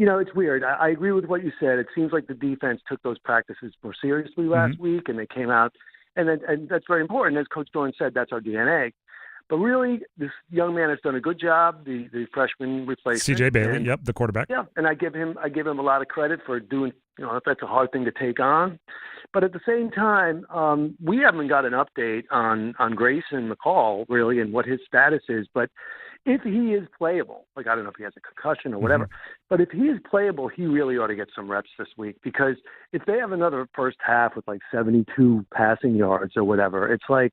It's weird. I agree with what you said. It seems like the defense took those practices more seriously last week, and they came out, and that's very important. As Coach Dorn said, that's our DNA. But really, this young man has done a good job. The freshman replacement, CJ Bailey, the quarterback. Yeah, and I give him a lot of credit for doing. That's a hard thing to take on. But at the same time, we haven't got an update on Grayson McCall really and what his status is. But if he is playable, I don't know if he has a concussion or whatever, but if he is playable, he really ought to get some reps this week, because if they have another first half with 72 passing yards or whatever, it's like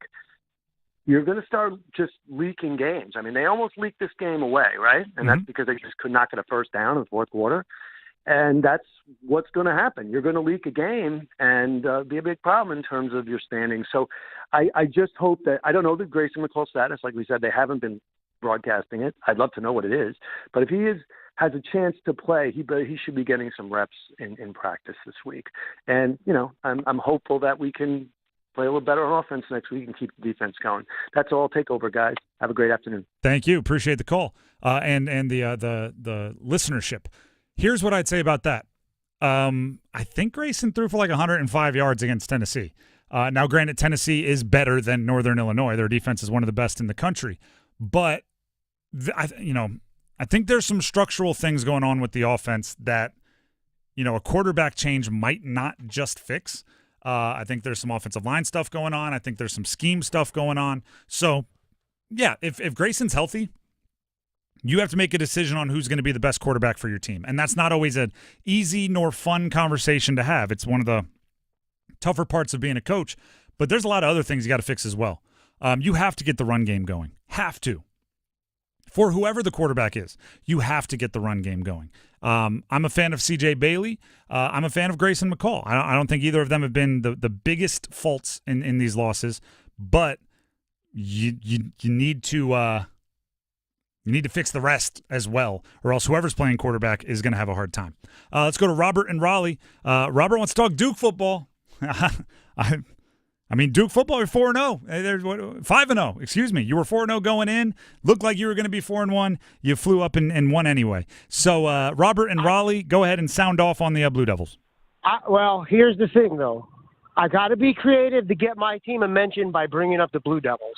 you're going to start just leaking games. I mean, they almost leaked this game away, right? And that's because they just could not get a first down in the fourth quarter. And that's what's going to happen. You're going to leak a game and be a big problem in terms of your standing. So I just hope that – I don't know the Grayson McCall status. Like we said, they haven't been broadcasting it. I'd love to know what it is. But if he has a chance to play, he should be getting some reps in practice this week. And, I'm hopeful that we can play a little better on offense next week and keep the defense going. That's all. Take over, guys. Have a great afternoon. Thank you. Appreciate the call and the listenership. Here's what I'd say about that. I think Grayson threw for 105 yards against Tennessee. Now, granted, Tennessee is better than Northern Illinois. Their defense is one of the best in the country. But, I think there's some structural things going on with the offense that, a quarterback change might not just fix. I think there's some offensive line stuff going on. I think there's some scheme stuff going on. So, yeah, if Grayson's healthy, you have to make a decision on who's going to be the best quarterback for your team. And that's not always an easy nor fun conversation to have. It's one of the tougher parts of being a coach. But there's a lot of other things you got to fix as well. You have to get the run game going. Have to. For whoever the quarterback is, you have to get the run game going. I'm a fan of CJ Bailey. I'm a fan of Grayson McCall. I don't think either of them have been the biggest faults in these losses. But you need to You need to fix the rest as well, or else whoever's playing quarterback is going to have a hard time. Let's go to Robert in Raleigh. Robert wants to talk Duke football. I mean, Duke football, you're 4-0. There's 5-0, excuse me. You were 4-0 going in. Looked like you were going to be 4-1. You flew up and won anyway. So, Robert and Raleigh, go ahead and sound off on the Blue Devils. Well, here's the thing, though. I got to be creative to get my team a mention by bringing up the Blue Devils.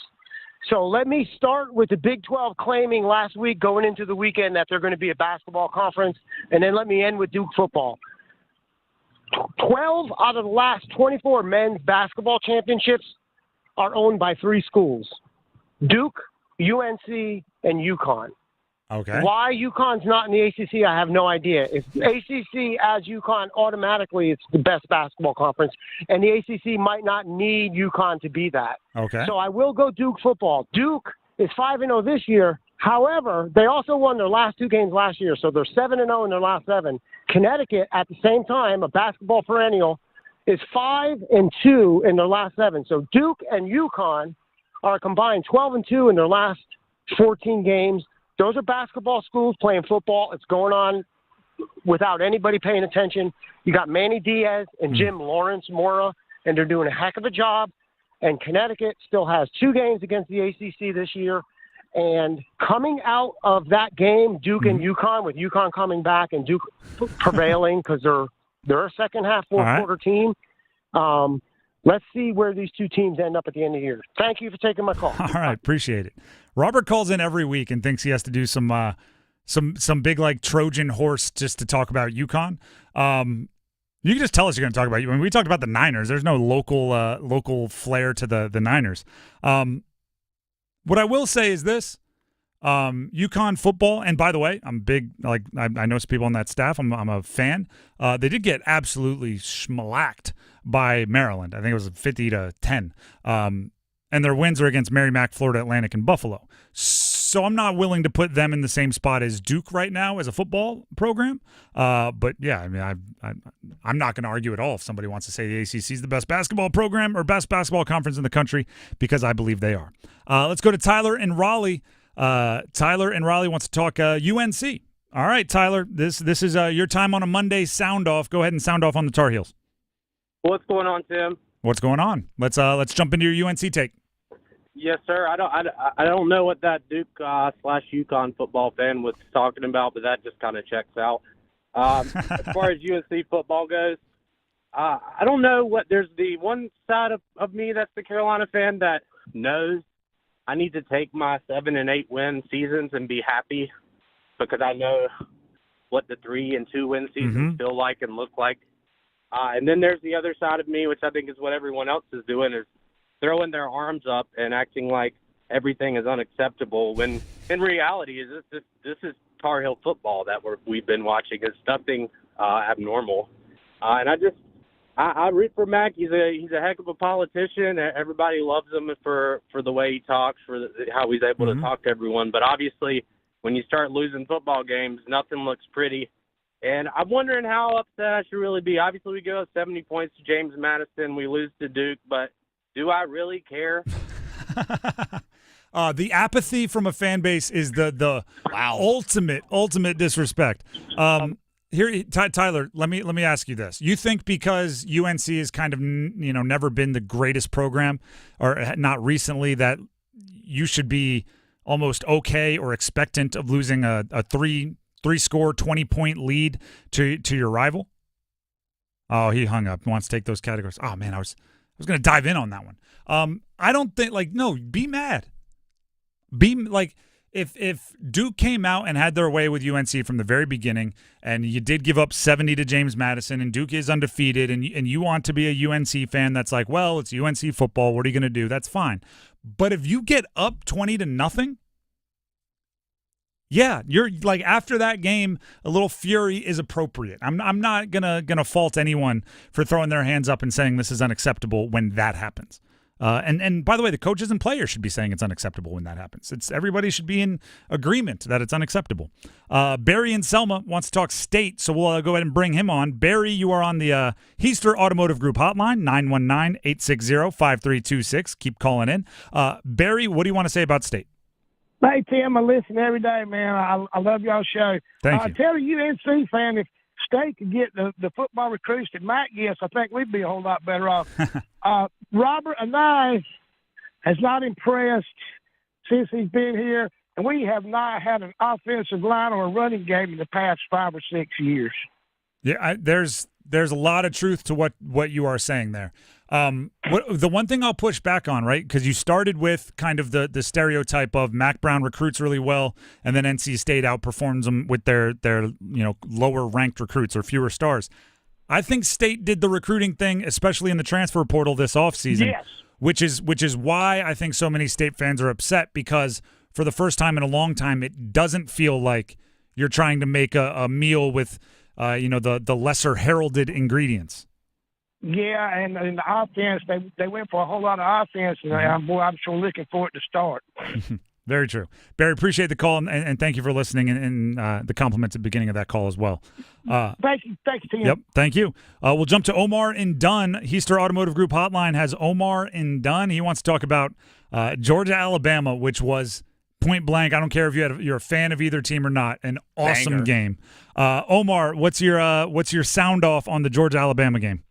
So let me start with the Big 12 claiming last week going into the weekend that they're going to be a basketball conference, and then let me end with Duke football. 12 out of the last 24 men's basketball championships are owned by 3 schools: Duke, UNC, and UConn. Okay. Why UConn's not in the ACC, I have no idea. If ACC adds UConn, automatically it's the best basketball conference, and the ACC might not need UConn to be that. Okay. So I will go Duke football. Duke is 5-0 this year. However, they also won their last 2 games last year, so they're 7-0 in their last 7. Connecticut, at the same time, a basketball perennial, is 5-2 in their last 7. So Duke and UConn are combined 12-2 in their last 14 games. Those are basketball schools playing football. It's going on without anybody paying attention. You got Manny Diaz and Jim Lawrence Mora, and they're doing a heck of a job. And Connecticut still has 2 games against the ACC this year. And coming out of that game, Duke and UConn, with UConn coming back and Duke prevailing because they're a second half, fourth quarter team. Let's see where these 2 teams end up at the end of the year. Thank you for taking my call. All right, appreciate it. Robert calls in every week and thinks he has to do some big like Trojan horse just to talk about UConn. You can just tell us you're going to talk about. When we talked about the Niners, there's no local flair to the Niners. What I will say is this: UConn football, and by the way, I'm big. Like I know some people on that staff. I'm a fan. They did get absolutely schmalacked by Maryland. I think it was 50-10. And their wins are against Merrimack, Florida Atlantic, and Buffalo. So I'm not willing to put them in the same spot as Duke right now as a football program. But yeah, I mean, I'm not going to argue at all if somebody wants to say the ACC is the best basketball program or best basketball conference in the country, because I believe they are. Let's go to Tyler in Raleigh. Tyler in Raleigh wants to talk UNC. All right, Tyler, this is your time on a Monday sound off. Go ahead and sound off on the Tar Heels. What's going on, Tim? What's going on? Let's jump into your UNC take. Yes, sir. I don't know what that Duke / UConn football fan was talking about, but that just kind of checks out. As far as UNC football goes, I don't know what. There's the one side of me that's the Carolina fan that knows I need to take my 7 and 8 win seasons and be happy, because I know what the 3 and 2 win seasons feel like and look like. And then there's the other side of me, which I think is what everyone else is doing, is throwing their arms up and acting like everything is unacceptable, when in reality this is Tar Heel football that we've been watching. It's nothing abnormal. And I root for Mac. He's a heck of a politician. Everybody loves him for the way he talks, for how he's able to talk to everyone. But obviously, when you start losing football games, nothing looks pretty. And I'm wondering how upset I should really be. Obviously, we go 70 points to James Madison. We lose to Duke, but do I really care? The apathy from a fan base is the ultimate disrespect. Here, Tyler, let me ask you this: you think because UNC has kind of never been the greatest program, or not recently, that you should be almost okay or expectant of losing a three-score 20-point lead to your rival? Oh, he hung up. He wants to take those categories. Oh man, I was going to dive in on that one. I don't think be mad. Be like, if Duke came out and had their way with UNC from the very beginning, and you did give up 70 to James Madison, and Duke is undefeated, and you want to be a UNC fan that's like, well, it's UNC football. What are you going to do? That's fine. But if you get up 20-0, yeah, you're like, after that game, a little fury is appropriate. I'm not gonna fault anyone for throwing their hands up and saying this is unacceptable when that happens. And by the way, the coaches and players should be saying it's unacceptable when that happens. Everybody should be in agreement that it's unacceptable. Barry in Selma wants to talk state, so we'll go ahead and bring him on. Barry, you are on the Heister Automotive Group hotline, 919-860-5326. Keep calling in. Barry, what do you want to say about state? Hey, Tim, I listen every day, man. I love y'all's show. Thank you. Tell a UNC fan, if State could get the football recruits that Matt gets, I think we'd be a whole lot better off. Robert Anai has not impressed since he's been here, and we have not had an offensive line or a running game in the past 5 or 6 years. Yeah, there's a lot of truth to what you are saying there. The one thing I'll push back on, right, because you started with kind of the stereotype of Mac Brown recruits really well, and then NC State outperforms them with their lower ranked recruits or fewer stars. I think State did the recruiting thing, especially in the transfer portal this offseason, yes. which is why I think so many State fans are upset, because for the first time in a long time, it doesn't feel like you're trying to make a meal with the lesser heralded ingredients. Yeah, and the offense, they went for a whole lot of offense, and I'm sure looking for it to start. Very true. Barry, appreciate the call, and thank you for listening and the compliments at the beginning of that call as well. Thank you, Tim. Yep, thank you. We'll jump to Omar in Dunn. Heister Automotive Group Hotline has Omar in Dunn. He wants to talk about Georgia, Alabama, which was point blank. I don't care if you're a fan of either team or not. An awesome game. Omar, what's your sound off on the Georgia Alabama game?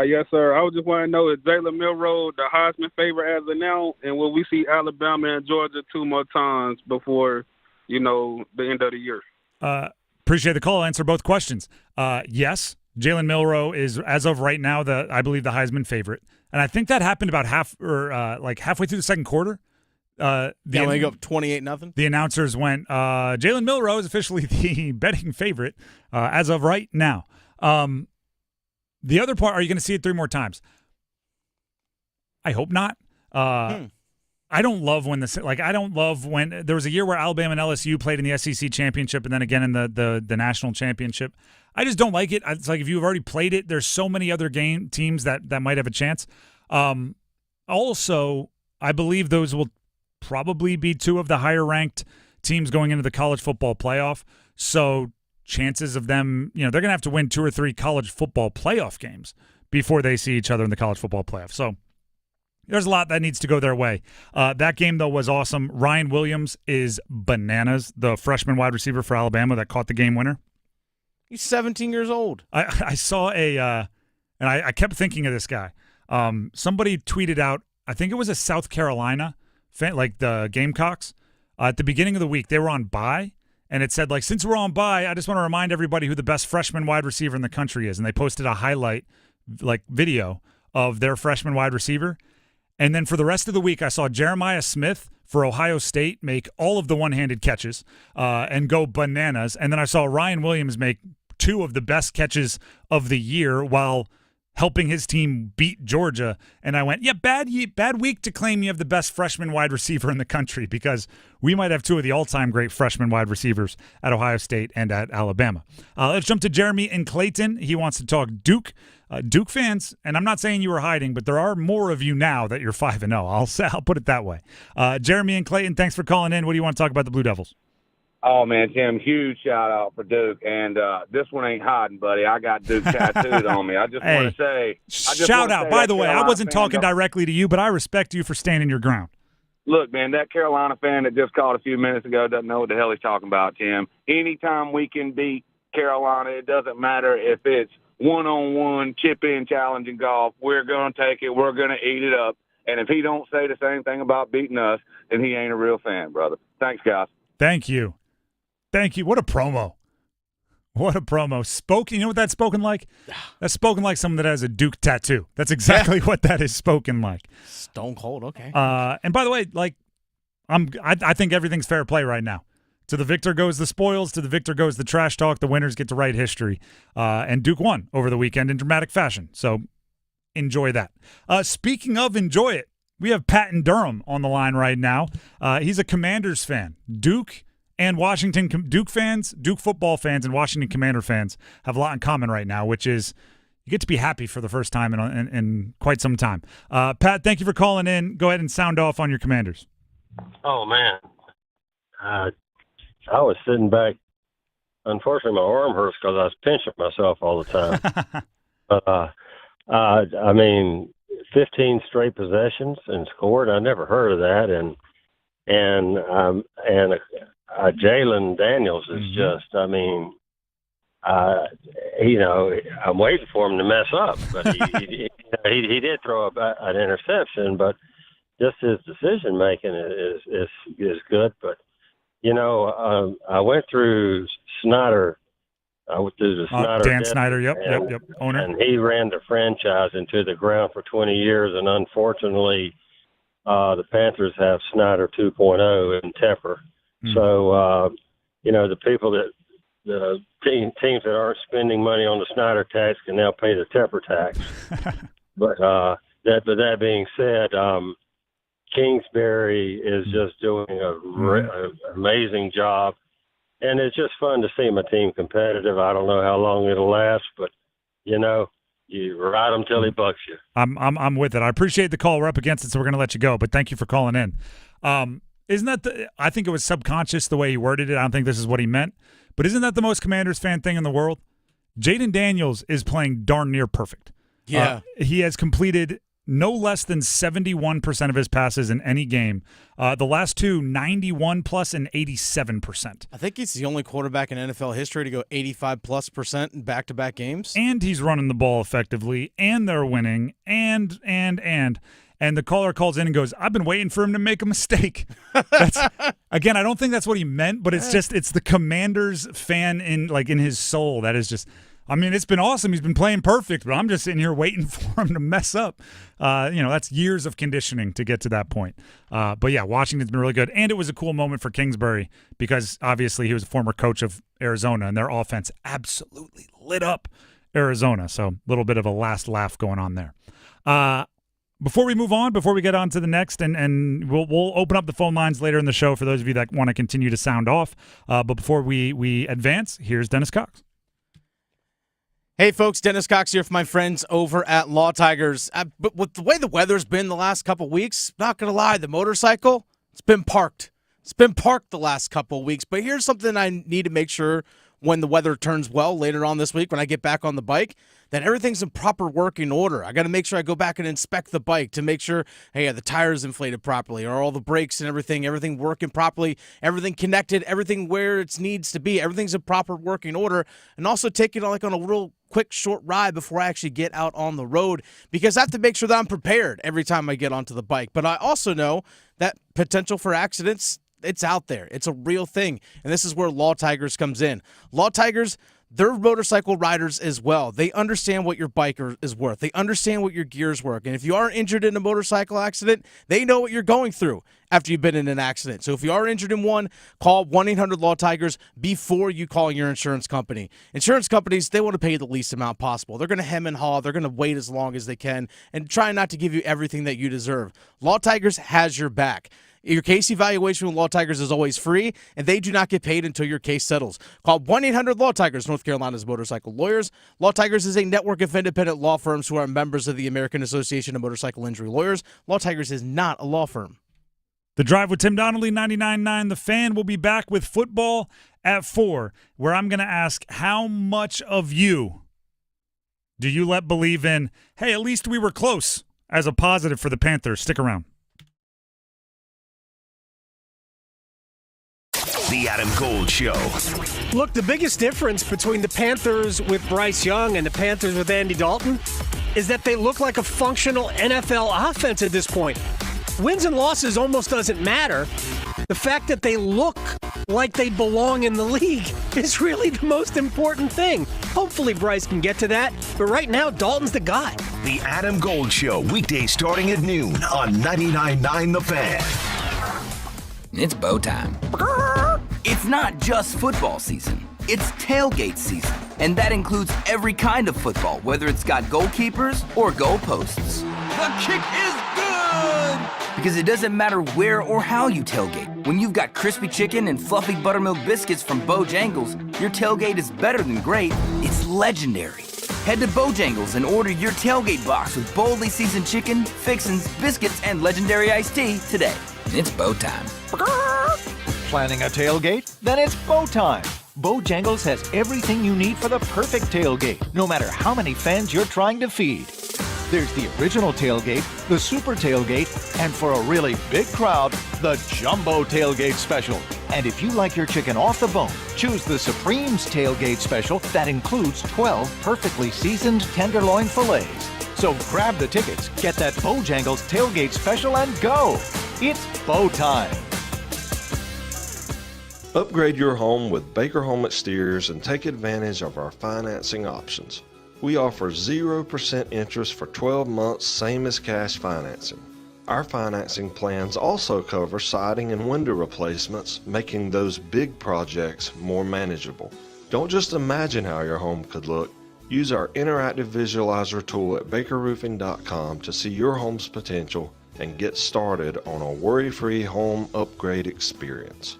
Yes, sir. I was just wanting to know, is Jalen Milroe the Heisman favorite as of now, and will we see Alabama and Georgia 2 more times before, the end of the year? Appreciate the call. I'll answer both questions. Yes, Jalen Milroe is, as of right now, I believe the Heisman favorite, and I think that happened about halfway through the second quarter. They go up 28-0. The announcers went, Jalen Milroe is officially the betting favorite as of right now. The other part, are you going to see it 3 more times? I hope not. I don't love when there was a year where Alabama and LSU played in the SEC championship and then again in the national championship. I just don't like it. It's like if you've already played it, there's so many other teams that might have a chance. Also, I believe those will probably be 2 of the higher ranked teams going into the college football playoff. So chances of them, they're going to have to win 2 or 3 college football playoff games before they see each other in the college football playoff. So there's a lot that needs to go their way. That game, though, was awesome. Ryan Williams is bananas, the freshman wide receiver for Alabama that caught the game winner. He's 17 years old. I saw and I kept thinking of this guy. Somebody tweeted out, I think it was a South Carolina fan, like the Gamecocks. At the beginning of the week, they were on bye. And it said, since we're on bye, I just want to remind everybody who the best freshman wide receiver in the country is. And they posted a highlight, video of their freshman wide receiver. And then for the rest of the week, I saw Jeremiah Smith for Ohio State make all of the one-handed catches and go bananas. And then I saw Ryan Williams make 2 of the best catches of the year while helping his team beat Georgia. And I went, bad week to claim you have the best freshman wide receiver in the country, because we might have 2 of the all-time great freshman wide receivers at Ohio State and at Alabama. Let's jump to Jeremy in Clayton. He wants to talk Duke. Duke fans, and I'm not saying you were hiding, but there are more of you now that you're 5-0. I'll put it that way. Jeremy in Clayton, thanks for calling in. What do you want to talk about the Blue Devils? Oh, man, Tim, huge shout-out for Duke. And this one ain't hiding, buddy. I got Duke tattooed on me. I just want to say – shout-out. By the way, I wasn't talking directly to you, but I respect you for standing your ground. Look, man, that Carolina fan that just called a few minutes ago doesn't know what the hell he's talking about, Tim. Anytime we can beat Carolina, it doesn't matter if it's one-on-one, chip-in challenge in golf. We're going to take it. We're going to eat it up. And if he don't say the same thing about beating us, then he ain't a real fan, brother. Thanks, guys. Thank you. Thank you. What a promo. What a promo. Spoken. You know what that's spoken like? That's spoken like someone that has a Duke tattoo. That's exactly what that is spoken like. Stone cold. Okay. And by the way, I think everything's fair play right now. To the victor goes the spoils. To the victor goes the trash talk. The winners get to write history. And Duke won over the weekend in dramatic fashion. So enjoy that. Speaking of enjoy it, we have Pat in Durham on the line right now. He's a Commanders fan. Duke and Washington, Duke fans, Duke football fans, and Washington Commander fans have a lot in common right now, which is you get to be happy for the first time in quite some time. Pat, thank you for calling in. Go ahead and sound off on your Commanders. Oh, man. I was sitting back. Unfortunately, my arm hurts because I was pinching myself all the time. I mean, 15 straight possessions and scored. I never heard of that. And And Jalen Daniels is just, I mean, I'm waiting for him to mess up, but he did throw an interception, but just his decision making is good. But I went through Snyder. I went through the Snyder. Dan Snyder, yep, owner. And he ran the franchise into the ground for 20 years, and unfortunately, the Panthers have Snyder 2.0 in Tepper. So, the people the teams that aren't spending money on the Snyder tax can now pay the Tepper tax. But that being said, Kingsbury is just doing an amazing job, and it's just fun to see my team competitive. I don't know how long it'll last, but you ride him till he bucks you. I'm with it. I appreciate the call. We're up against it, so we're going to let you go. But thank you for calling in. Isn't that I think it was subconscious the way he worded it. I don't think this is what he meant. But isn't that the most Commanders fan thing in the world? Jaden Daniels is playing darn near perfect. Yeah. He has completed no less than 71% of his passes in any game. The last two, 91+ and 87%. I think he's the only quarterback in NFL history to go 85+% in back-to-back games. And he's running the ball effectively, and they're winning, and the caller calls in and goes, I've been waiting for him to make a mistake. Again, I don't think that's what he meant, but it's the Commanders fan in his soul. That is just, I mean, it's been awesome. He's been playing perfect, but I'm just sitting here waiting for him to mess up. That's years of conditioning to get to that point. But yeah, Washington's been really good. And it was a cool moment for Kingsbury because obviously he was a former coach of Arizona, and their offense absolutely lit up Arizona. So a little bit of a last laugh going on there. Before we move on, before we get on to the next, and we'll open up the phone lines later in the show for those of you that want to continue to sound off. But before we advance, here's Dennis Cox. Hey, folks, Dennis Cox here for my friends over at Law Tigers. But with the way the weather's been the last couple weeks, not going to lie, the motorcycle, it's been parked. It's been parked the last couple of weeks. But here's something I need to make sure when the weather turns well later on this week when I get back on the bike, that everything's in proper working order. I got to make sure I go back and inspect the bike to make sure, hey, are the tires inflated properly? Are all the brakes and everything working properly? Everything connected, everything where it needs to be. Everything's in proper working order. And also take it on a real quick, short ride before I actually get out on the road because I have to make sure that I'm prepared every time I get onto the bike. But I also know that potential for accidents, it's out there. It's a real thing. And this is where Law Tigers comes in. Law Tigers, they're motorcycle riders as well. They understand what your bike is worth. They understand what your gears work. And if you are injured in a motorcycle accident, they know what you're going through after you've been in an accident. So if you are injured in one, call 1-800-LAW-TIGERS before you call your insurance company. Insurance companies, they want to pay you the least amount possible. They're going to hem and haw. They're going to wait as long as they can and try not to give you everything that you deserve. Law Tigers has your back. Your case evaluation with Law Tigers is always free, and they do not get paid until your case settles. Call 1-800-LAW-TIGERS, North Carolina's motorcycle lawyers. Law Tigers is a network of independent law firms who are members of the American Association of Motorcycle Injury Lawyers. Law Tigers is not a law firm. The Drive with Tim Donnelly, 99.9 The Fan, will be back with football at 4, where I'm going to ask how much of you do you let believe in, hey, at least we were close, as a positive for the Panthers. Stick around. The Adam Gold Show. Look, the biggest difference between the Panthers with Bryce Young and the Panthers with Andy Dalton is that they look like a functional NFL offense at this point. Wins and losses almost doesn't matter. The fact that they look like they belong in the league is really the most important thing. Hopefully Bryce can get to that, but right now Dalton's the guy. The Adam Gold Show, weekdays starting at noon on 99.9 The Fan. It's bow time. It's not just football season. It's tailgate season. And that includes every kind of football, whether it's got goalkeepers or goalposts. The kick is good! Because it doesn't matter where or how you tailgate. When you've got crispy chicken and fluffy buttermilk biscuits from Bojangles, your tailgate is better than great. It's legendary. Head to Bojangles and order your tailgate box with boldly seasoned chicken, fixins, biscuits, and legendary iced tea today. It's bow time. Planning a tailgate? Then it's bow time. Bojangles has everything you need for the perfect tailgate, no matter how many fans you're trying to feed. There's the original tailgate, the super tailgate, and for a really big crowd, the jumbo tailgate special. And if you like your chicken off the bone, choose the Supreme's tailgate special that includes 12 perfectly seasoned tenderloin fillets. So grab the tickets, get that Bojangles tailgate special, and go. It's bow time. Upgrade your home with Baker Home Exteriors and take advantage of our financing options. We offer 0% interest for 12 months, same as cash financing. Our financing plans also cover siding and window replacements, making those big projects more manageable. Don't just imagine how your home could look. Use our interactive visualizer tool at bakerroofing.com to see your home's potential and get started on a worry-free home upgrade experience.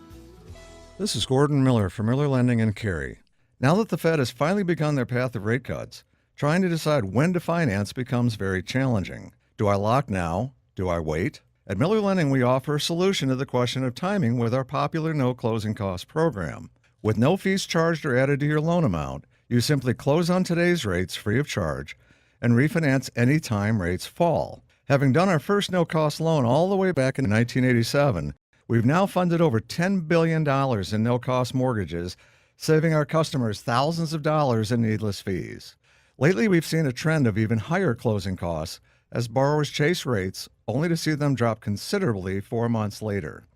This is Gordon Miller from Miller Lending in Cary. Now that the Fed has finally begun their path of rate cuts, trying to decide when to finance becomes very challenging. Do I lock now? Do I wait? At Miller Lending, we offer a solution to the question of timing with our popular no closing cost program. With no fees charged or added to your loan amount, you simply close on today's rates free of charge and refinance any time rates fall. Having done our first no-cost loan all the way back in 1987, we've now funded over $10 billion in no-cost mortgages, saving our customers thousands of dollars in needless fees. Lately, we've seen a trend of even higher closing costs as borrowers chase rates only to see them drop considerably 4 months later.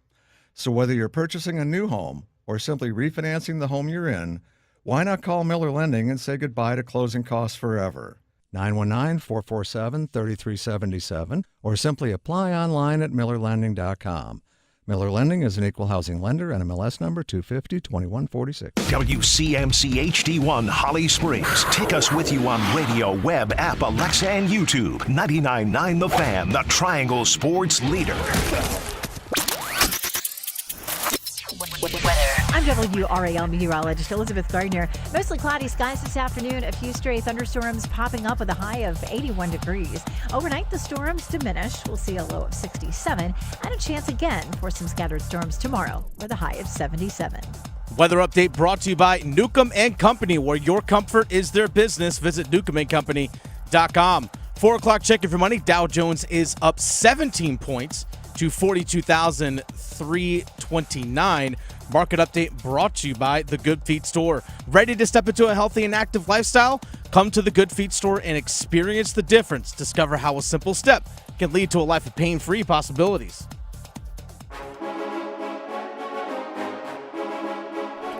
So whether you're purchasing a new home or simply refinancing the home you're in, why not call Miller Lending and say goodbye to closing costs forever? 919-447-3377 or simply apply online at millerlending.com. Miller Lending is an equal housing lender and MLS number 250-2146. WCMC HD1 Holly Springs. Take us with you on radio, web, app, Alexa, and YouTube. 99.9 The Fan, the Triangle Sports leader. I'm WRAL meteorologist Elizabeth Gardner. Mostly cloudy skies this afternoon. A few stray thunderstorms popping up with a high of 81 degrees. Overnight, the storms diminish. We'll see a low of 67 and a chance again for some scattered storms tomorrow with a high of 77. Weather update brought to you by Newcomb & Company, where your comfort is their business. Visit newcombandcompany.com. 4 o'clock check of your money. Dow Jones is up 17 points to 42,329. Market update brought to you by the Good Feet Store. Ready to step into a healthy and active lifestyle? Come to the Good Feet Store and experience the difference. Discover how a simple step can lead to a life of pain-free possibilities.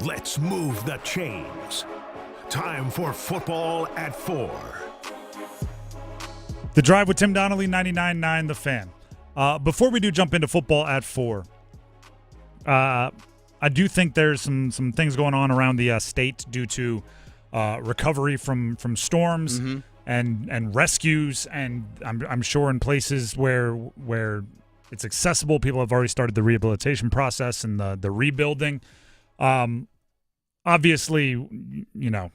Let's move the chains. Time for football at 4. The Drive with Tim Donnelly, 99.9 The Fan. Before we do jump into football at 4, I do think there's some things going on around the state due to recovery from storms and rescues, and I'm sure in places where it's accessible, people have already started the rehabilitation process and the rebuilding. Obviously, you know,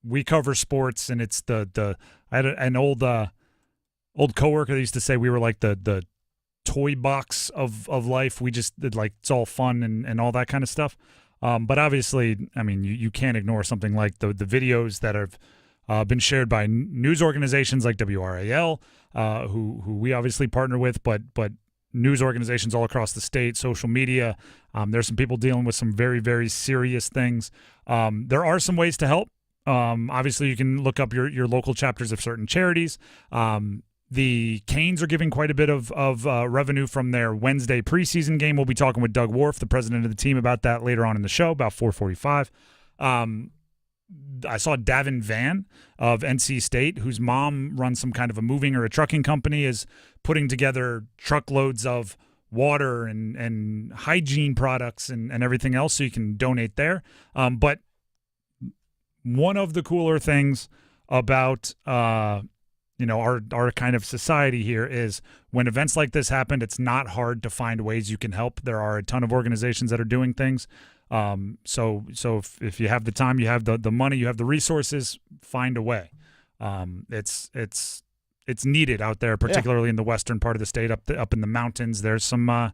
we cover sports, and it's I had an old coworker that used to say we were like the toy box of life. We just did, like, it's all fun and all that kind of stuff. But obviously, I mean, you can't ignore something like the videos that have been shared by news organizations like WRAL, who we obviously partner with, but news organizations all across the state, social media. There's some people dealing with some very, very serious things. There are some ways to help. Obviously, you can look up your local chapters of certain charities. The Canes are giving quite a bit of revenue from their Wednesday preseason game. We'll be talking with Doug Warf, the president of the team, about that later on in the show, about 4:45. I saw Davin Van of NC State, whose mom runs some kind of a moving or a trucking company, is putting together truckloads of water and hygiene products and everything else, so you can donate there. But one of the cooler things about our kind of society here is when events like this happen, it's not hard to find ways you can help. There are a ton of organizations that are doing things. So if you have the time, you have the money, you have the resources, find a way. It's needed out there, particularly in the western part of the state, up in the mountains. There's some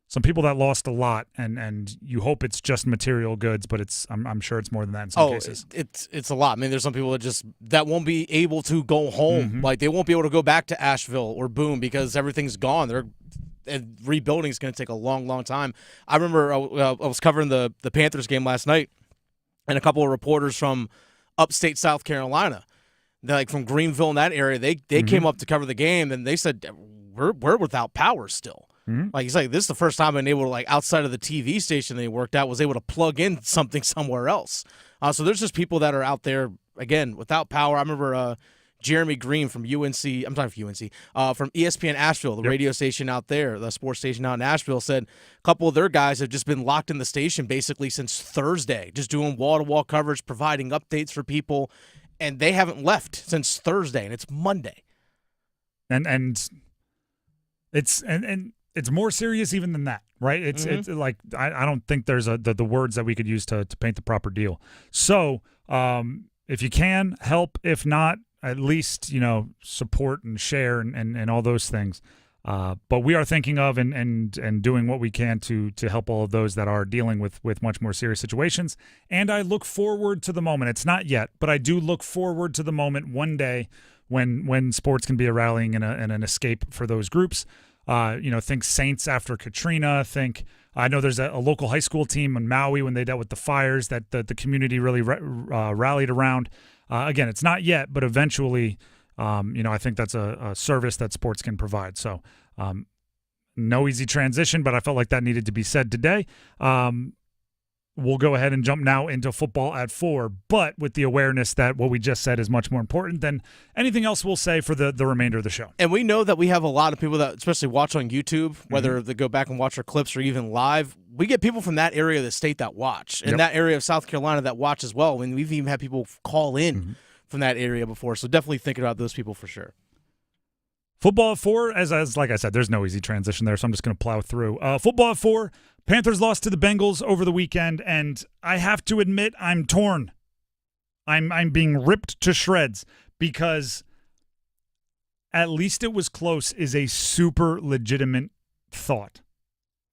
some people that lost a lot, and you hope it's just material goods, but I'm sure it's more than that in some cases. It's a lot. I mean, there's some people that won't be able to go home. Mm-hmm. Like, they won't be able to go back to Asheville or Boone because everything's gone. And rebuilding is going to take a long, long time. I remember I was covering the Panthers game last night, and a couple of reporters from upstate South Carolina, like from Greenville in that area, they came up to cover the game, and they said, we're without power still. Mm-hmm. Like, he's like, this is the first time I've been able to, like, outside of the TV station they worked at, was able to plug in something somewhere else. So there's just people that are out there, again, without power. I remember Jeremy Green from UNC, from ESPN Asheville, the radio station out there, the sports station out in Asheville, said a couple of their guys have just been locked in the station basically since Thursday, just doing wall-to-wall coverage, providing updates for people, and they haven't left since Thursday, and it's Monday. And it's more serious even than that, right? It's like I don't think there's the words that we could use to paint the proper deal. So if you can help, if not, at least support and share and all those things. But we are thinking of and doing what we can to help all of those that are dealing with much more serious situations. And I look forward to the moment. It's not yet, but I do look forward to the moment one day when sports can be a rallying and an escape for those groups. Think Saints after Katrina. I know there's a local high school team in Maui when they dealt with the fires that the community really rallied around. Again, it's not yet, but eventually, I think that's a service that sports can provide. So no easy transition, but I felt like that needed to be said today. We'll go ahead and jump now into football at 4, but with the awareness that what we just said is much more important than anything else we'll say for the remainder of the show. And we know that we have a lot of people that especially watch on YouTube, whether they go back and watch our clips or even live. We get people from that area of the state that watch, and that area of South Carolina that watch as well. And we've even had people call in from that area before, so definitely thinking about those people for sure. Football at 4, as like I said, there's no easy transition there, so I'm just going to plow through. Football at 4, Panthers lost to the Bengals over the weekend, and I have to admit I'm torn. I'm being ripped to shreds because at least it was close is a super legitimate thought.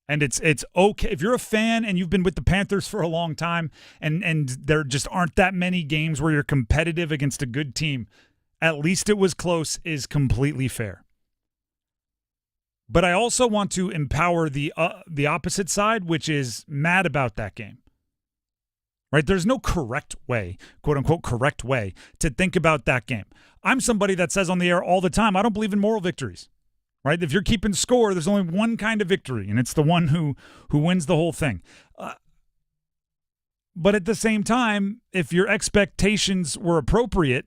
And it's okay. If you're a fan and you've been with the Panthers for a long time and there just aren't that many games where you're competitive against a good team, at least it was close is completely fair. But I also want to empower the opposite side, which is mad about that game. Right? There's no correct way, quote unquote correct way, to think about that game. I'm somebody that says on the air all the time, I don't believe in moral victories. Right? If you're keeping score, there's only one kind of victory, and it's the one who wins the whole thing. But at the same time, if your expectations were appropriate,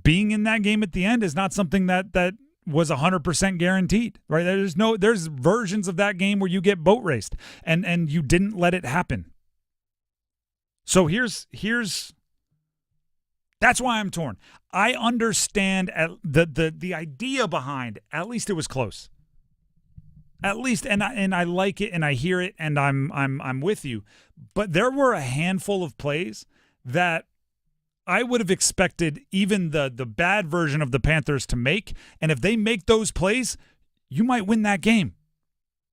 being in that game at the end is not something that was 100% guaranteed, right? There's versions of that game where you get boat raced and you didn't let it happen. So here's that's why I'm torn. I understand the idea behind at least it was close. At least and I like it and I hear it and I'm with you. But there were a handful of plays that I would have expected even the bad version of the Panthers to make, and if they make those plays, you might win that game.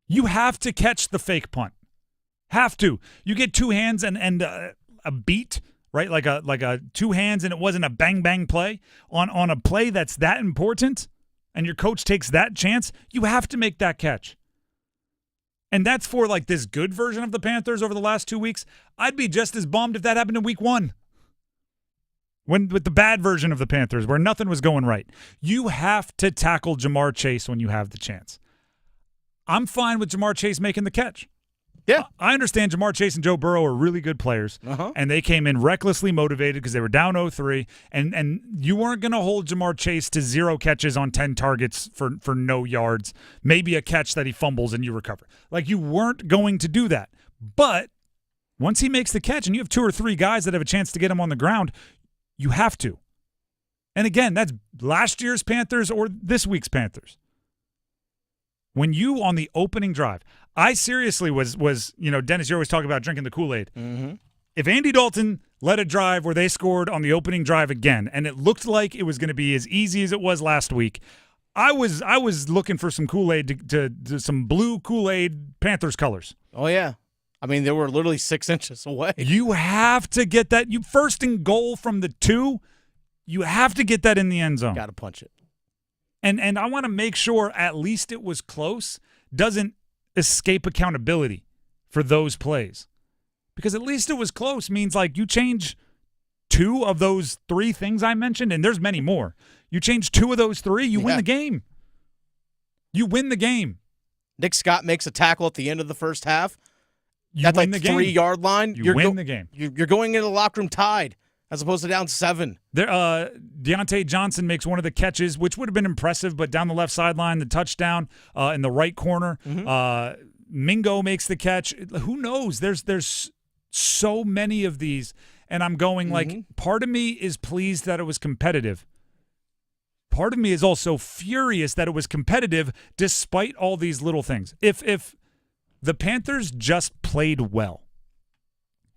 You have to catch the fake punt. Have to. You get two hands and a beat, right? Like a two hands and it wasn't a bang bang play on a play that's that important, and your coach takes that chance. You have to make that catch. And that's for like this good version of the Panthers over the last 2 weeks. I'd be just as bummed if that happened in week 1. With the bad version of the Panthers, where nothing was going right. You have to tackle Jamar Chase when you have the chance. I'm fine with Jamar Chase making the catch. Yeah. I understand Jamar Chase and Joe Burrow are really good players, and they came in recklessly motivated because they were down 0-3, and you weren't going to hold Jamar Chase to 0 catches on 10 targets for no yards, maybe a catch that he fumbles and you recover. Like, you weren't going to do that. But once he makes the catch and you have 2 or 3 guys that have a chance to get him on the ground, you have to. And again, that's last year's Panthers or this week's Panthers. When you, on the opening drive, I seriously was Dennis, you're always talking about drinking the Kool-Aid. Mm-hmm. If Andy Dalton led a drive where they scored on the opening drive again, and it looked like it was going to be as easy as it was last week, I was looking for some Kool-Aid to some blue Kool-Aid Panthers colors. Oh, yeah. I mean, they were literally 6 inches away. You have to get that. You first and goal from the 2, you have to get that in the end zone. Got to punch it. And I want to make sure at least it was close, doesn't escape accountability for those plays. Because at least it was close means like you change 2 of those 3 things I mentioned, and there's many more. You change 2 of those 3, you win the game. You win the game. Nick Scott makes a tackle at the end of the first half. You At win like the game. 3-yard line. You win the game. You're going into the locker room tied as opposed to down 7. There, Deontay Johnson makes one of the catches, which would have been impressive, but down the left sideline, the touchdown in the right corner. Mingo makes the catch. Who knows? There's so many of these, and I'm going like, part of me is pleased that it was competitive. Part of me is also furious that it was competitive despite all these little things. If the Panthers just played well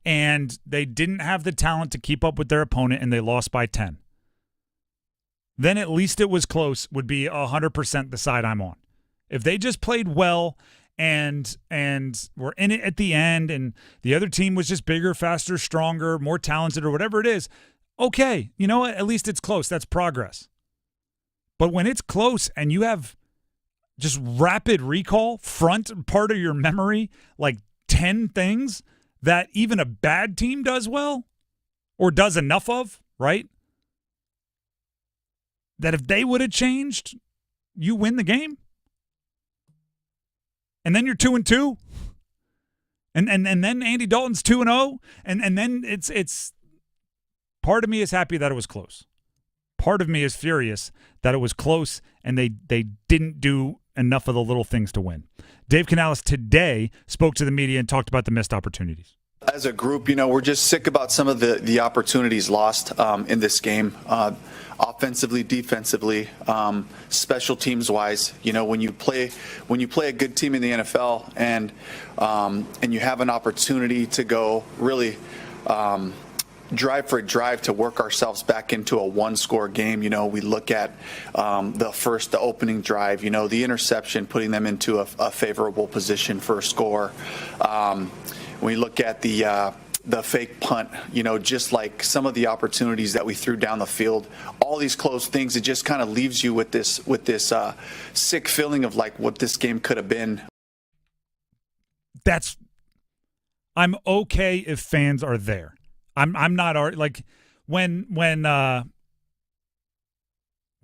and they didn't have the talent to keep up with their opponent and they lost by 10, then at least it was close would be 100% the side I'm on. If they just played well and were in it at the end and the other team was just bigger, faster, stronger, more talented or whatever it is, okay, you know what? At least it's close. That's progress. But when it's close and you have just rapid recall, front part of your memory, like 10 things that even a bad team does well or does enough of, right? That if they would have changed, you win the game. And then you're 2-2. And then Andy Dalton's 2-0. And then it's part of me is happy that it was close. Part of me is furious that it was close and they didn't do enough of the little things to win. Dave Canales today spoke to the media and talked about the missed opportunities. As a group, we're just sick about some of the opportunities lost in this game, offensively, defensively, special teams wise. When you play a good team in the NFL and you have an opportunity to go really drive for a drive to work ourselves back into a 1-score game. We look at the opening drive, the interception, putting them into a favorable position for a score. We look at the fake punt, just like some of the opportunities that we threw down the field, all these close things, it just kind of leaves you with this sick feeling of like what this game could have been. I'm okay if fans are there. I'm not like when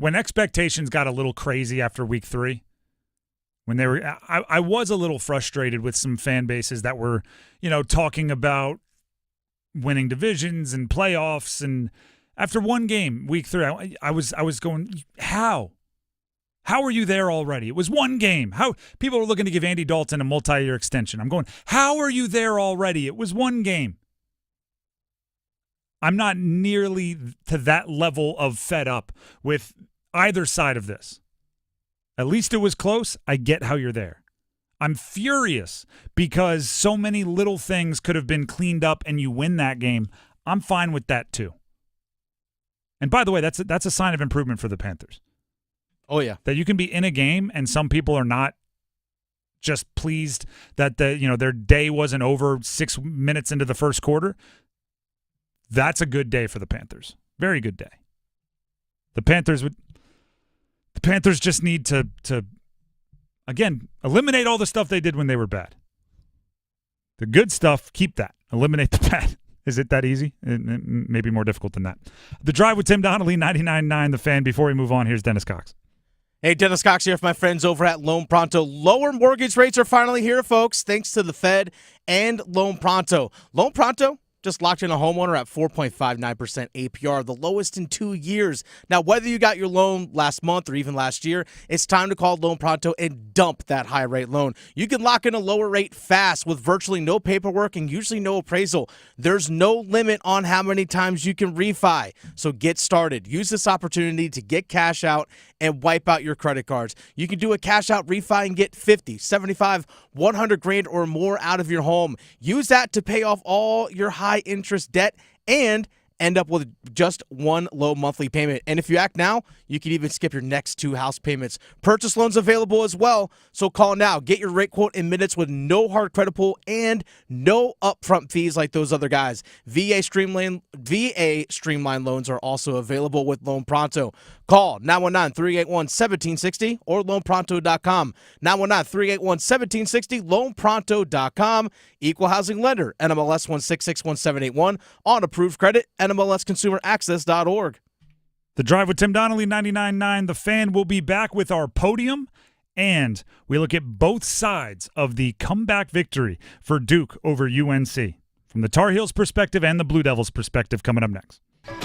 expectations got a little crazy after week 3, when they were, I was a little frustrated with some fan bases that were, talking about winning divisions and playoffs, and after one game, week 3, I was going, how are you there already? It was one game. How people are looking to give Andy Dalton a multi-year extension. I'm going, how are you there already? It was one game. I'm not nearly to that level of fed up with either side of this. At least it was close. I get how you're there. I'm furious because so many little things could have been cleaned up and you win that game. I'm fine with that too. And by the way, that's a sign of improvement for the Panthers. Oh, yeah. That you can be in a game and some people are not just pleased that their day wasn't over 6 minutes into the first quarter. That's a good day for the Panthers. Very good day. The Panthers just need to again, eliminate all the stuff they did when they were bad. The good stuff, keep that. Eliminate the bad. Is it that easy? Maybe more difficult than that. The Drive with Tim Donnelly, 99.9 The Fan. Before we move on, here's Dennis Cox. Hey, Dennis Cox here for my friends over at Loan Pronto. Lower mortgage rates are finally here, folks, thanks to the Fed and Loan Pronto. Loan Pronto just locked in a homeowner at 4.59% APR, the lowest in 2 years. Now, whether you got your loan last month or even last year, it's time to call Loan Pronto and dump that high-rate loan. You can lock in a lower rate fast with virtually no paperwork and usually no appraisal. There's no limit on how many times you can refi. So get started. Use this opportunity to get cash out and wipe out your credit cards. You can do a cash out refi and get 50, 75, 100 grand or more out of your home. Use that to pay off all your high interest debt and end up with just one low monthly payment. And if you act now, you can even skip your next 2 house payments. Purchase loans available as well, so call now. Get your rate quote in minutes with no hard credit pull and no upfront fees like those other guys. VA Streamline loans are also available with Loan Pronto. Call 919-381-1760 or loanpronto.com. 919-381-1760, loanpronto.com. Equal housing lender, NMLS 1661781. On approved credit, NMLSconsumeraccess.org. The Drive with Tim Donnelly, 99.9 The Fan, will be back with our podium, and we look at both sides of the comeback victory for Duke over UNC, from the Tar Heels perspective and the Blue Devils perspective, coming up next.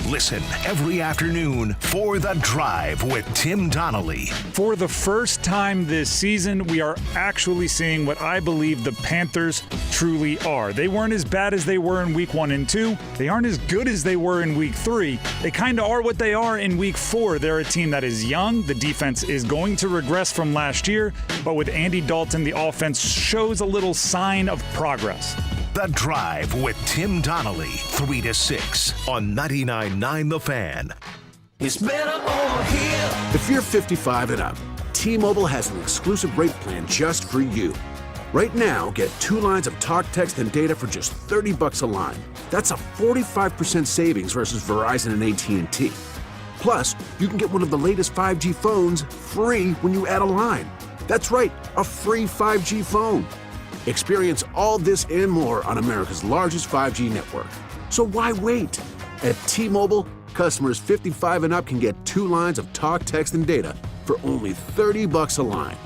Listen every afternoon for The Drive with Tim Donnelly. For the first time this season, we are actually seeing what I believe the Panthers truly are. They weren't as bad as they were in week 1 and 2. They aren't as good as they were in week 3. They kind of are what they are in week 4. They're a team that is young. The defense is going to regress from last year, but with Andy Dalton, the offense shows a little sign of progress. The Drive with Tim Donnelly, 3 to 6 on 99.9 The Fan. It's better over here. If you're 55 and up, T-Mobile has an exclusive rate plan just for you. Right now, get 2 lines of talk, text, and data for just $30 a line. That's a 45% savings versus Verizon and AT&T. Plus, you can get one of the latest 5G phones free when you add a line. That's right, a free 5G phone. Experience all this and more on America's largest 5G network. So why wait? At T-Mobile, customers 55 and up can get 2 lines of talk, text, and data for only $30 a line.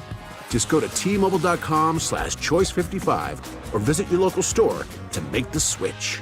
Just go to T-Mobile.com/choice55 or visit your local store to make the switch.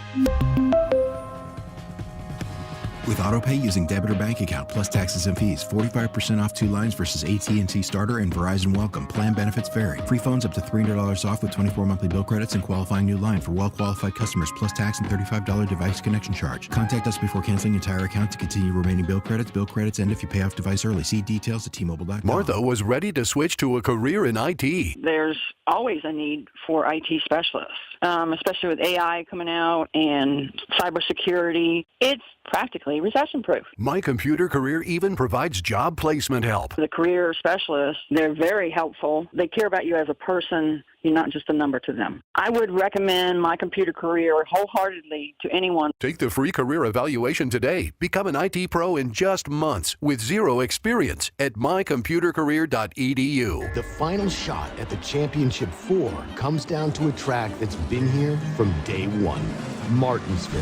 With AutoPay using debit or bank account plus taxes and fees, 45% off 2 lines versus AT&T Starter and Verizon Welcome. Plan benefits vary. Free phones up to $300 off with 24 monthly bill credits and qualifying new line for well-qualified customers plus tax and $35 device connection charge. Contact us before canceling entire account to continue remaining bill credits. Bill credits end if you pay off device early. See details at T-Mobile.com. Martha was ready to switch to a career in IT. There's always a need for IT specialists, especially with AI coming out and cybersecurity. It's practically recession-proof. My Computer Career even provides job placement help. The career specialists, they're very helpful. They care about you as a person. You're not just a number to them. I would recommend My Computer Career wholeheartedly to anyone. Take the free career evaluation today. Become an IT pro in just months with 0 experience at mycomputercareer.edu. The final shot at the Championship 4 comes down to a track that's been here from day one. Martinsville.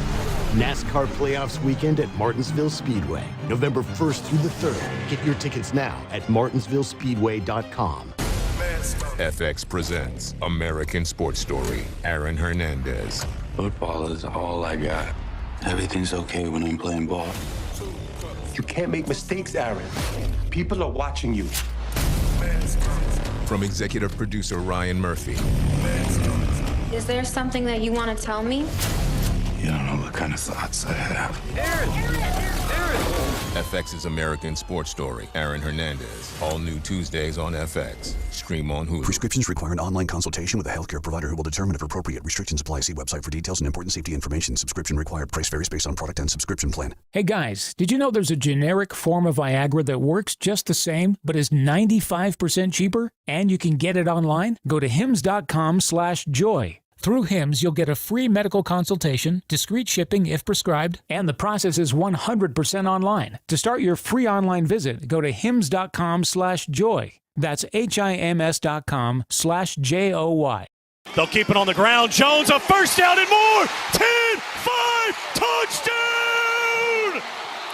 NASCAR playoffs weekend at Martinsville Speedway. November 1st through the 3rd. Get your tickets now at martinsvillespeedway.com. FX presents American Sports Story, Aaron Hernandez. Football is all I got. Everything's okay when I'm playing ball. You can't make mistakes, Aaron. People are watching you. From executive producer Ryan Murphy. Is there something that you want to tell me? You don't know what kind of thoughts I have. Aaron! FX's American Sports Story, Aaron Hernandez. All new Tuesdays on FX. Stream on Hulu. Prescriptions require an online consultation with a healthcare provider who will determine if appropriate. Restrictions apply. See website for details and important safety information. Subscription required. Price varies based on product and subscription plan. Hey guys, did you know there's a generic form of Viagra that works just the same, but is 95% cheaper? And you can get it online? Go to hims.com/joy. Through HIMS, you'll get a free medical consultation, discreet shipping if prescribed, and the process is 100% online. To start your free online visit, go to hims.com/joy. That's HIMS.com/JOY. They'll keep it on the ground. Jones, a first down and more. 10-5, touchdown!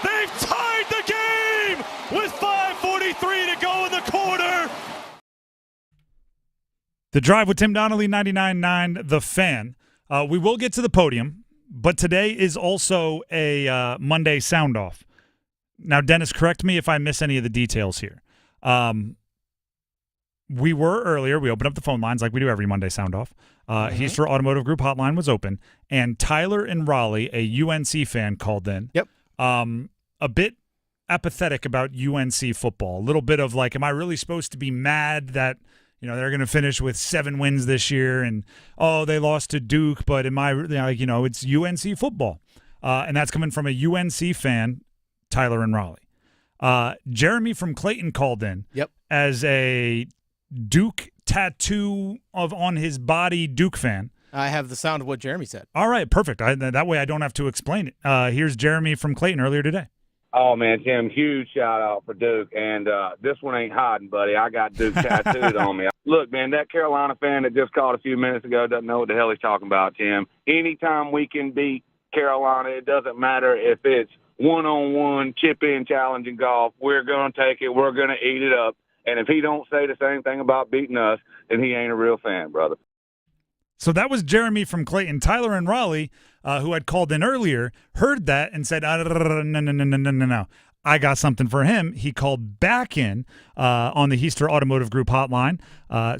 They've tied the game with 5:43 to go in the quarter. The Drive with Tim Donnelly, 99.9 The Fan. We will get to the podium, but today is also a Monday sound-off. Now, Dennis, correct me if I miss any of the details here. We were earlier, we opened up the phone lines like we do every Monday sound-off. Heaster Automotive Group hotline was open, and Tyler in Raleigh, a UNC fan, called in. Yep. A bit apathetic about UNC football. A little bit of like, am I really supposed to be mad that they're going to finish with 7 wins this year, and they lost to Duke, but am I, it's UNC football. and that's coming from a UNC fan, Tyler in Raleigh. Jeremy from Clayton called in as a Duke tattoo on his body Duke fan. I have the sound of what Jeremy said. All right, perfect. That way I don't have to explain it. Here's Jeremy from Clayton earlier today. Oh, man, Tim, huge shout-out for Duke. And this one ain't hiding, buddy. I got Duke tattooed on me. Look, man, that Carolina fan that just called a few minutes ago doesn't know what the hell he's talking about, Tim. Anytime we can beat Carolina, it doesn't matter if it's one-on-one, chip-in challenge in golf. We're going to take it. We're going to eat it up. And if he don't say the same thing about beating us, then he ain't a real fan, brother. So that was Jeremy from Clayton. Tyler in Raleigh, who had called in earlier, heard that and said, no. I got something for him. He called back in on the Heister Automotive Group hotline.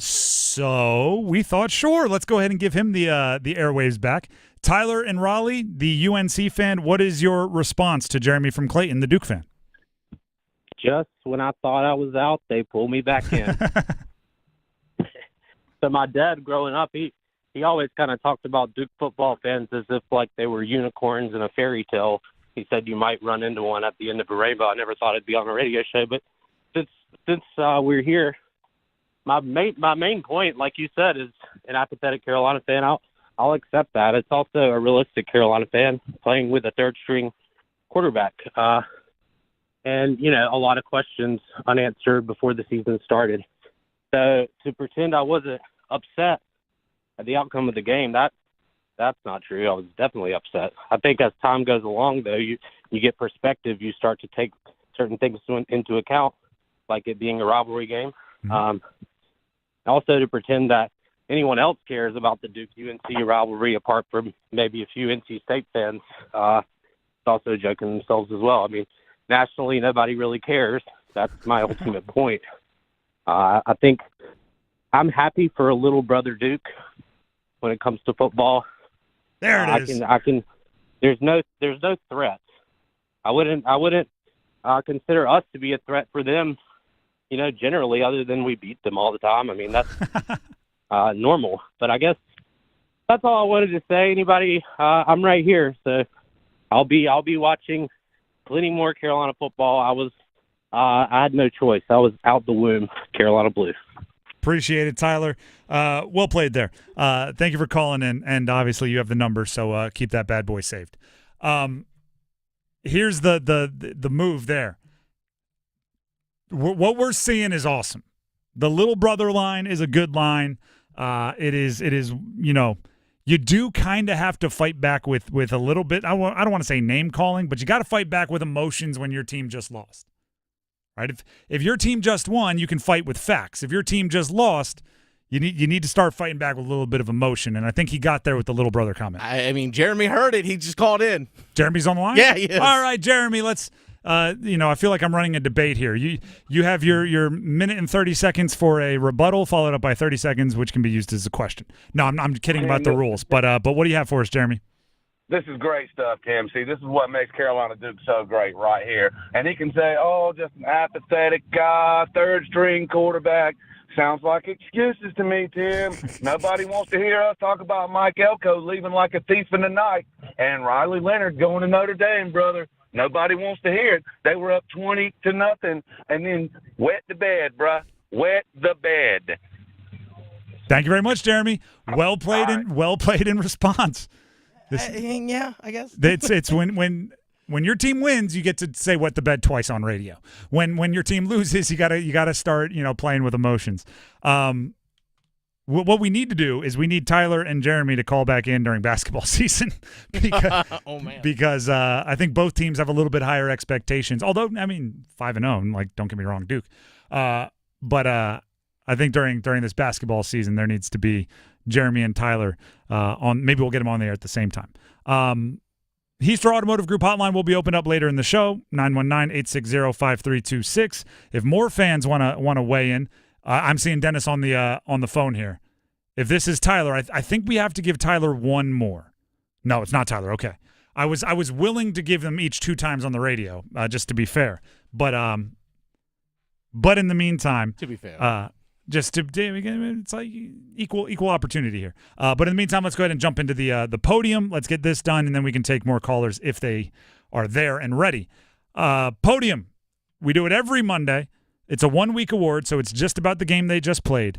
So we thought, sure, let's go ahead and give him the airwaves back. Tyler in Raleigh, the UNC fan, what is your response to Jeremy from Clayton, the Duke fan? Just when I thought I was out, they pulled me back in. So my dad, growing up, he always kind of talked about Duke football fans as if like they were unicorns in a fairy tale. He said you might run into one at the end of a rainbow. I never thought it'd be on a radio show, but since we're here, my main point, like you said, is an apathetic Carolina fan. I'll accept that. It's also a realistic Carolina fan playing with a third-string quarterback. And, a lot of questions unanswered before the season started. So to pretend I wasn't upset at the outcome of the game, that's not true. I was definitely upset. I think as time goes along, though, you get perspective. You start to take certain things into account, like it being a rivalry game. Mm-hmm. Also to pretend that anyone else cares about the Duke-UNC rivalry apart from maybe a few NC State fans, it's also joking themselves as well. I mean, nationally, nobody really cares. That's my ultimate point. I think I'm happy for a little brother Duke when it comes to football. There it is. I can. There's no threat. I wouldn't consider us to be a threat for them. Generally, other than we beat them all the time. I mean, that's normal. But I guess that's all I wanted to say. Anybody? I'm right here, so I'll be watching plenty more Carolina football. I had no choice. I was out the womb, Carolina Blue. Appreciate it, Tyler. Well played there. Thank you for calling in, and obviously you have the number, so keep that bad boy saved. Here's the move there. What we're seeing is awesome. The little brother line is a good line. It is. You do kind of have to fight back with a little bit. I don't want to say name calling, but you got to fight back with emotions when your team just lost. Right? If your team just won, you can fight with facts. If your team just lost, you need to start fighting back with a little bit of emotion. And I think he got there with the little brother comment. I mean, Jeremy heard it. He just called in. Jeremy's on the line? Yeah, he is. All right, Jeremy, let's I feel like I'm running a debate here. You have your minute and 30 seconds for a rebuttal, followed up by 30 seconds, which can be used as a question. No, I'm kidding about the rules. But what do you have for us, Jeremy? This is great stuff, Tim. See, this is what makes Carolina Duke so great right here. And he can say, just an apathetic guy, third-string quarterback. Sounds like excuses to me, Tim. Nobody wants to hear us talk about Mike Elko leaving like a thief in the night and Riley Leonard going to Notre Dame, brother. Nobody wants to hear it. They were up 20-0, and then wet the bed, bruh. Wet the bed. Thank you very much, Jeremy. Well played in response. Yeah, I guess. It's when your team wins, you get to say "wet the bed" twice on radio. When your team loses, you gotta start playing with emotions. What we need to do is we need Tyler and Jeremy to call back in during basketball season because I think both teams have a little bit higher expectations. Although 5-0, like don't get me wrong, Duke. But I think during this basketball season there needs to be Jeremy and Tyler on. Maybe we'll get them on there at the same time. Heister Automotive Group hotline will be opened up later in the show, 919-860-5326. If more fans want to weigh in, I'm seeing Dennis on the phone here. If this is Tyler, I think we have to give Tyler one more. No, it's not Tyler. Okay, I was willing to give them each 2 times on the radio, just to be fair. But in the meantime, to be fair, It's like equal opportunity here. But in the meantime, let's go ahead and jump into the podium. Let's get this done, and then we can take more callers if they are there and ready. Podium, we do it every Monday. It's a 1-week award, so it's just about the game they just played.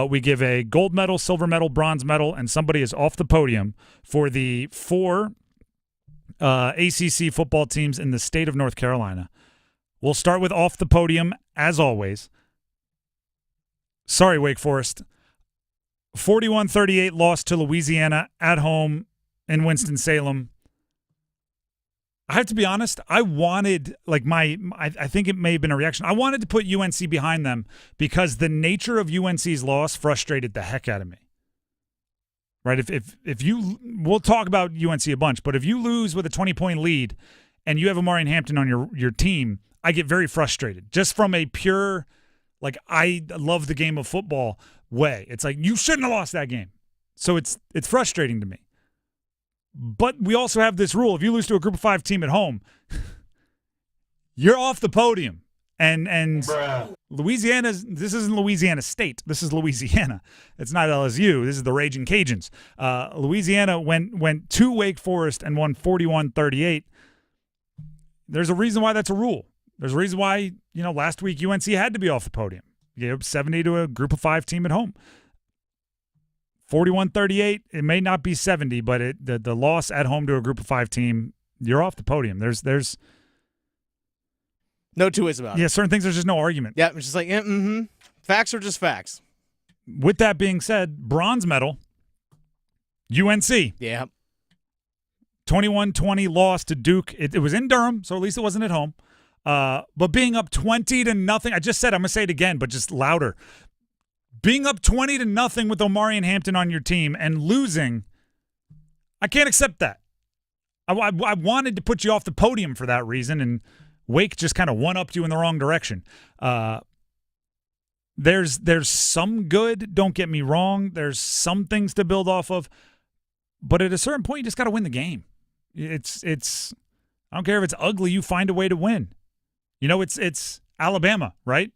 We give a gold medal, silver medal, bronze medal, and somebody is off the podium for the 4 ACC football teams in the state of North Carolina. We'll start with off the podium, as always. Sorry, Wake Forest. 41-38 loss to Louisiana at home in Winston-Salem. I have to be honest, I wanted, I think it may have been a reaction. I wanted to put UNC behind them because the nature of UNC's loss frustrated the heck out of me. Right? If you, we'll talk about UNC a bunch, but if you lose with a 20-point lead and you have Amari Hampton on your team, I get very frustrated just from a pure, I love the game of football way. It's like, you shouldn't have lost that game. So it's frustrating to me. But we also have this rule. If you lose to a group of 5 team at home, you're off the podium. And Louisiana's, this isn't Louisiana State. This is Louisiana. It's not LSU. This is the Raging Cajuns. Louisiana went to Wake Forest and won 41-38. There's a reason why that's a rule. There's a reason why, last week UNC had to be off the podium. You gave up 70 to a group of 5 team at home. 41-38, it may not be 70, but the loss at home to a group of 5 team, you're off the podium. There's no two ways about it. Yeah, certain things there's just no argument. Yeah, it's just like, facts are just facts. With that being said, bronze medal, UNC. Yeah. 21-20 loss to Duke. It was in Durham, so at least it wasn't at home. But being up 20-0, I just said, I'm going to say it again, but just louder. Being up 20-0 with Omari and Hampton on your team and losing, I can't accept that. I wanted to put you off the podium for that reason, and Wake just kind of one-upped you in the wrong direction. There's some good, don't get me wrong. There's some things to build off of, but at a certain point, you just got to win the game. It's I don't care if it's ugly, you find a way to win. It's Alabama, right?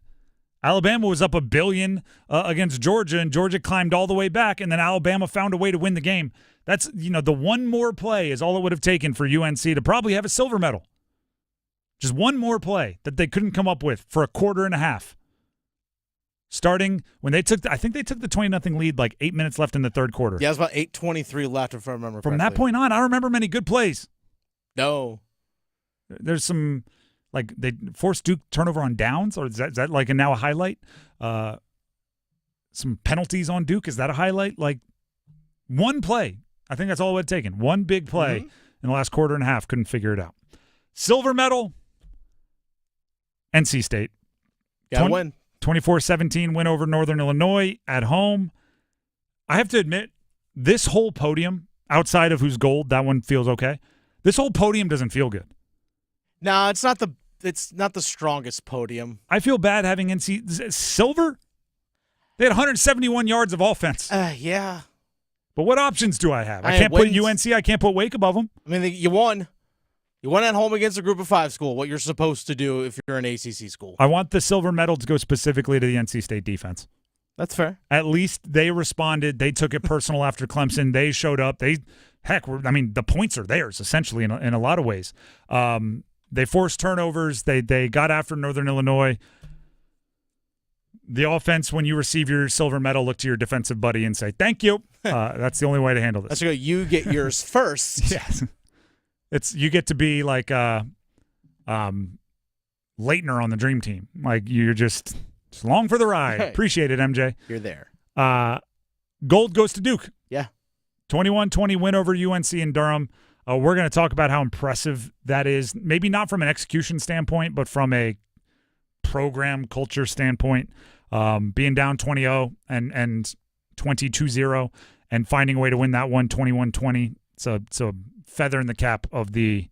Alabama was up $1 billion against Georgia, and Georgia climbed all the way back, and then Alabama found a way to win the game. That's, the one more play is all it would have taken for UNC to probably have a silver medal. Just one more play that they couldn't come up with for a quarter and a half. Starting when I think they took the 20-0 lead 8 minutes left in the third quarter. Yeah, it was about 8:23 left, if I remember correctly. From that point on, I don't remember many good plays. No. There's some, they forced Duke turnover on downs, or is that now a highlight? Some penalties on Duke, is that a highlight? One play. I think that's all it would have taken. One big play in the last quarter and a half. Couldn't figure it out. Silver medal, NC State. Got to win. 24-17 win over Northern Illinois at home. I have to admit, this whole podium, outside of who's gold, that one feels okay. This whole podium doesn't feel good. No, it's not the strongest podium. I feel bad having NC silver. They had 171 yards of offense. Yeah. But what options do I have? I can't put UNC. I can't put Wake above them. I mean, you won. You won at home against a group of 5 school, what you're supposed to do if you're an ACC school. I want the silver medal to go specifically to the NC State defense. That's fair. At least they responded. They took it personal after Clemson. They showed up. The points are theirs, essentially, in a lot of ways. They forced turnovers. They got after Northern Illinois. The offense, when you receive your silver medal, look to your defensive buddy and say, thank you. That's the only way to handle this. That's okay. You get yours first. Yes. You get to be like Leitner on the Dream Team. You're just along for the ride. Right. Appreciate it, MJ. You're there. Gold goes to Duke. Yeah. 21-20 win over UNC in Durham. We're going to talk about how impressive that is. Maybe not from an execution standpoint, but from a program culture standpoint. Being down 20-0 and 22-0 and finding a way to win that one 21-20. It's a feather in the cap of the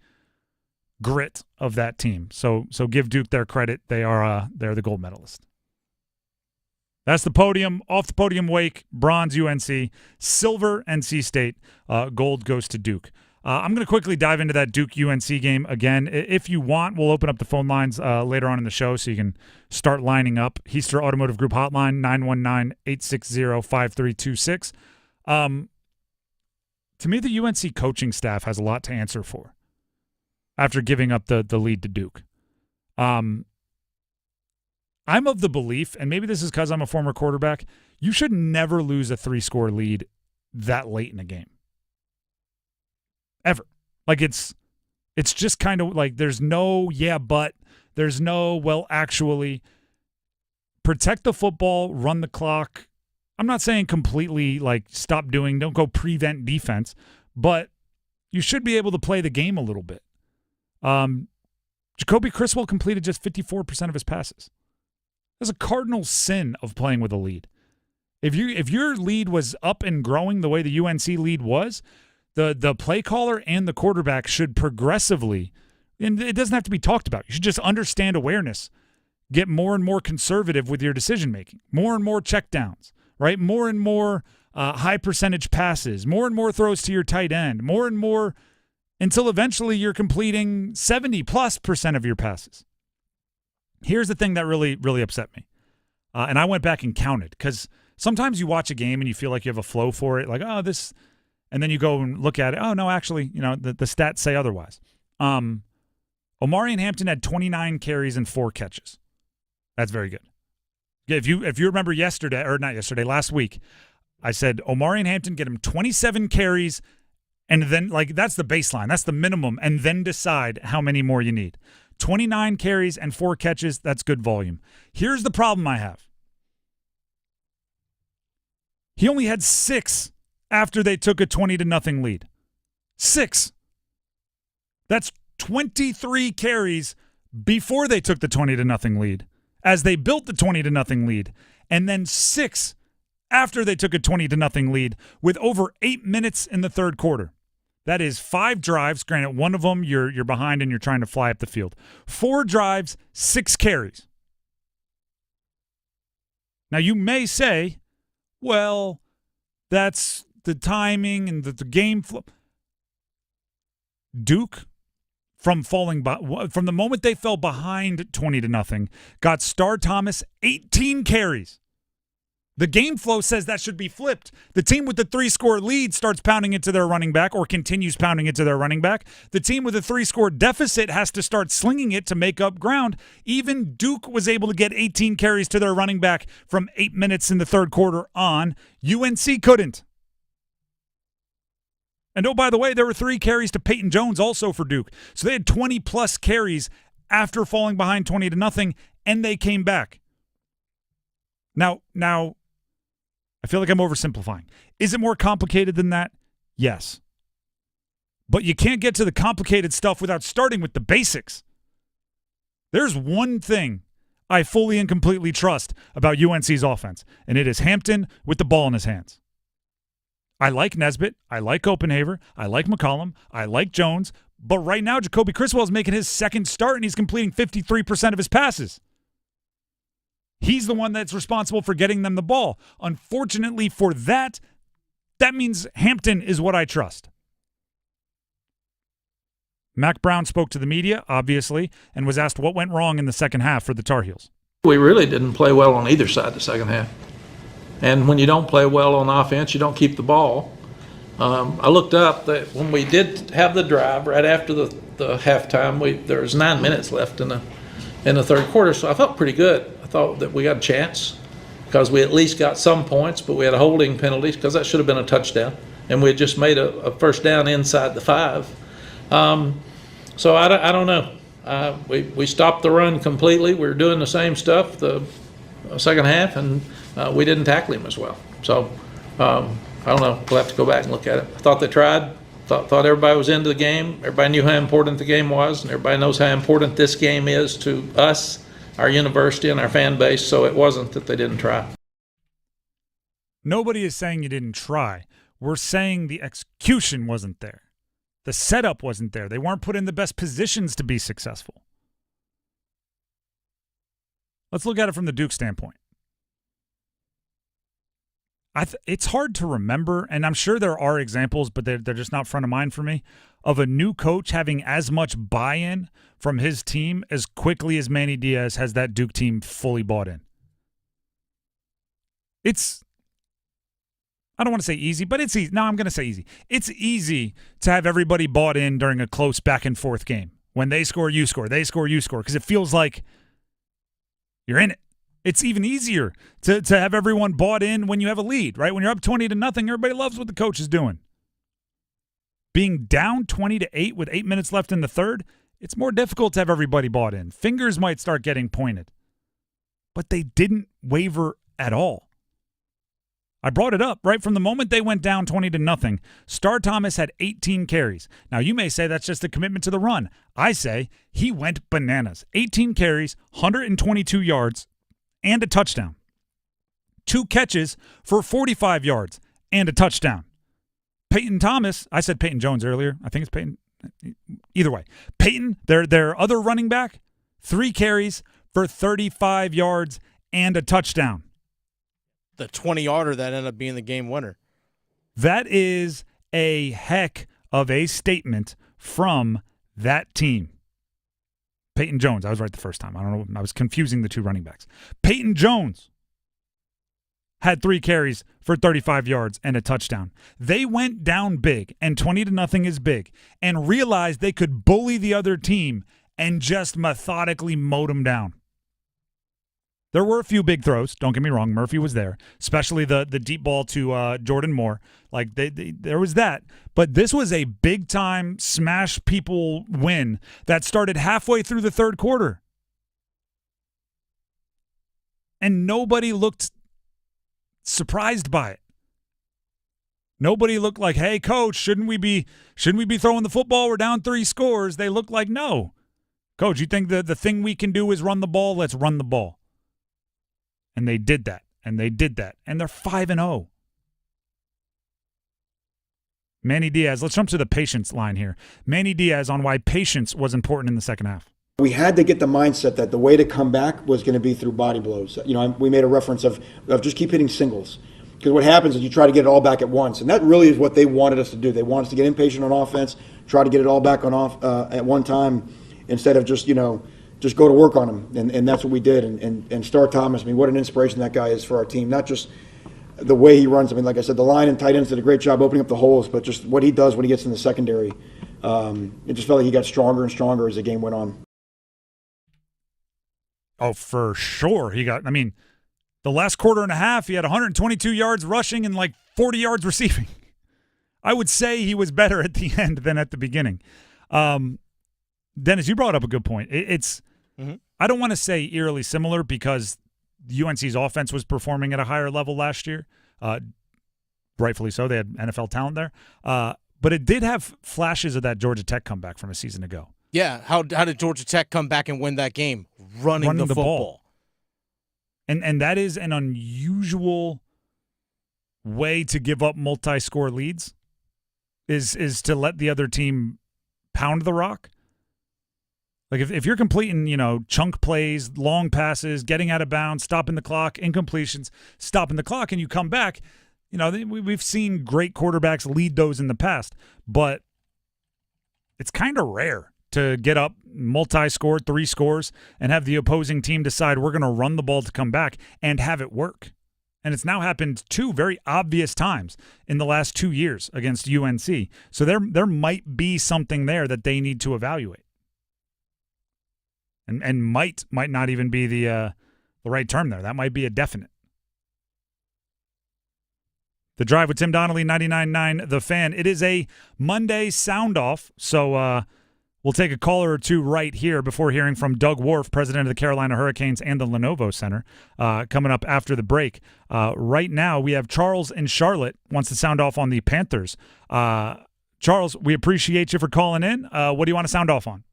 grit of that team. So give Duke their credit. They're the gold medalist. That's the podium. Off the podium, Wake, bronze UNC, silver NC State, gold goes to Duke. I'm going to quickly dive into that Duke-UNC game again. If you want, we'll open up the phone lines later on in the show so you can start lining up. Heister Automotive Group hotline, 919-860-5326. To me, the UNC coaching staff has a lot to answer for after giving up the lead to Duke. I'm of the belief, and maybe this is because I'm a former quarterback, you should never lose a 3-score lead that late in a game. Ever. Like, it's just kind of like there's no but, there's no well actually. Protect the football, run the clock. I'm not saying completely like don't go prevent defense, but you should be able to play the game a little bit. Jacoby Criswell completed just 54% of his passes. That's a cardinal sin of playing with a lead. If your lead was up and growing the way the UNC lead was, the play caller and the quarterback should progressively, and it doesn't have to be talked about, you should just understand awareness, get more and more conservative with your decision-making, more and more checkdowns, right? More and more high percentage passes, more and more throws to your tight end, more and more until eventually you're completing 70+% of your passes. Here's the thing that really, really upset me. And I went back and counted because sometimes you watch a game and you feel like you have a flow for it, like, oh, this – and then you go and look at it. Oh, no, actually, the stats say otherwise. Omarion Hampton had 29 carries and 4 catches. That's very good. If you remember last week, I said Omarion Hampton, get him 27 carries, and then, that's the baseline. That's the minimum, and then decide how many more you need. 29 carries and 4 catches, that's good volume. Here's the problem I have. He only had 6 after they took a 20-0 lead. 6. That's 23 carries before they took the 20-0 lead, as they built the 20-0 lead, and then 6 after they took a 20-0 lead with over 8 minutes in the third quarter. That is 5 drives. Granted, one of them you're behind and you're trying to fly up the field. 4 drives, 6 carries. Now you may say, well, that's the timing and the game flow. Duke, from the moment they fell behind 20-0, got Star Thomas 18 carries. The game flow says that should be flipped. The team with the 3-score lead starts pounding it to their running back or continues pounding it to their running back. The team with a 3-score deficit has to start slinging it to make up ground. Even Duke was able to get 18 carries to their running back from 8 minutes in the third quarter on. UNC couldn't. And oh, by the way, there were 3 carries to Peyton Jones also for Duke. So they had 20-plus carries after falling behind 20-0, and they came back. Now, I feel like I'm oversimplifying. Is it more complicated than that? Yes. But you can't get to the complicated stuff without starting with the basics. There's one thing I fully and completely trust about UNC's offense, and it is Hampton with the ball in his hands. I like Nesbitt. I like Copenhaver. I like McCollum. I like Jones. But right now, Jacoby Criswell is making his second start, and he's completing 53% of his passes. He's the one that's responsible for getting them the ball. Unfortunately for that means Hampton is what I trust. Mac Brown spoke to the media, obviously, and was asked what went wrong in the second half for the Tar Heels. We really didn't play well on either side the second half. And when you don't play well on offense, you don't keep the ball. I looked up that when we did have the drive right after the halftime, there was 9 minutes left in the third quarter, so I felt pretty good. I thought that we got a chance because we at least got some points, but we had a holding penalty because that should have been a touchdown, and we had just made a first down inside the 5. So I don't know. We stopped the run completely. We were doing the same stuff the second half, and we didn't tackle him as well. So I don't know. We'll have to go back and look at it. I thought they tried. Thought everybody was into the game. Everybody knew how important the game was, and everybody knows how important this game is to us, our university, and our fan base, so it wasn't that they didn't try. Nobody is saying you didn't try. We're saying the execution wasn't there. The setup wasn't there. They weren't put in the best positions to be successful. Let's look at it from the Duke standpoint. It's hard to remember, and I'm sure there are examples, but they're just not front of mind for me, of a new coach having as much buy-in from his team as quickly as Manny Diaz has that Duke team fully bought in. I don't want to say easy, but it's easy. No, I'm going to say easy. It's easy to have everybody bought in during a close back-and-forth game. When they score, you score. They score, you score. Because it feels like you're in it. It's even easier to have everyone bought in when you have a lead, right? When you're up 20-0, everybody loves what the coach is doing. Being down 20-8 with 8 minutes left in the third, it's more difficult to have everybody bought in. Fingers might start getting pointed. But they didn't waver at all. I brought it up right from the moment they went down 20-0. Star Thomas had 18 carries. Now, you may say that's just a commitment to the run. I say he went bananas. 18 carries, 122 yards, and a touchdown. 2 catches for 45 yards and a touchdown. Peyton Thomas, I said Peyton Jones earlier. I think it's Peyton. Either way. Peyton, their other running back, 3 carries for 35 yards and a touchdown. The 20-yarder that ended up being the game winner. That is a heck of a statement from that team. Peyton Jones. I was right the first time. I don't know. I was confusing the 2 running backs. Peyton Jones had 3 carries for 35 yards and a touchdown. They went down big, and 20-0 is big, and realized they could bully the other team and just methodically mowed them down. There were a few big throws. Don't get me wrong. Murphy was there, especially the deep ball to Jordan Moore. Like there was that. But this was a big-time smash people win that started halfway through the third quarter. And nobody looked surprised by it. Nobody looked like, hey, coach, shouldn't we be throwing the football? We're down 3 scores. They looked like, no. Coach, you think the thing we can do is run the ball? Let's run the ball. And they did that, and they did that, and they're 5-0. Manny Diaz, let's jump to the patience line here. Manny Diaz on why patience was important in the second half. We had to get the mindset that the way to come back was going to be through body blows. You know, we made a reference of just keep hitting singles. Because what happens is you try to get it all back at once, and that really is what they wanted us to do. They wanted us to get impatient on offense, try to get it all back on at one time instead of just go to work on him, and that's what we did. And Star Thomas, I mean, what an inspiration that guy is for our team. Not just the way he runs. I mean, like I said, the line and tight ends did a great job opening up the holes, but just what he does when he gets in the secondary. It just felt like he got stronger and stronger as the game went on. Oh, for sure. The last quarter and a half, he had 122 yards rushing and like 40 yards receiving. I would say he was better at the end than at the beginning. Dennis, you brought up a good point. I don't want to say eerily similar because UNC's offense was performing at a higher level last year. Rightfully so. They had NFL talent there. But it did have flashes of that Georgia Tech comeback from a season ago. Yeah, how did Georgia Tech come back and win that game? Running the football. Ball. And that is an unusual way to give up multi-score leads, is to let the other team pound the rock. Like if you're completing, chunk plays, long passes, getting out of bounds, stopping the clock, incompletions, stopping the clock, and you come back, we've seen great quarterbacks lead those in the past, but it's kind of rare to get up multi-score, 3 scores, and have the opposing team decide we're going to run the ball to come back and have it work. And it's now happened 2 very obvious times in the last 2 years against UNC. So there might be something there that they need to evaluate. And might not even be the right term there. That might be a definite. The Drive with Tim Donnelly, 99.9 The Fan. It is a Monday sound off, so we'll take a caller or 2 right here before hearing from Doug Warf, president of the Carolina Hurricanes and the Lenovo Center, coming up after the break. Right now, we have Charles in Charlotte wants to sound off on the Panthers. Charles, we appreciate you for calling in. What do you want to sound off on?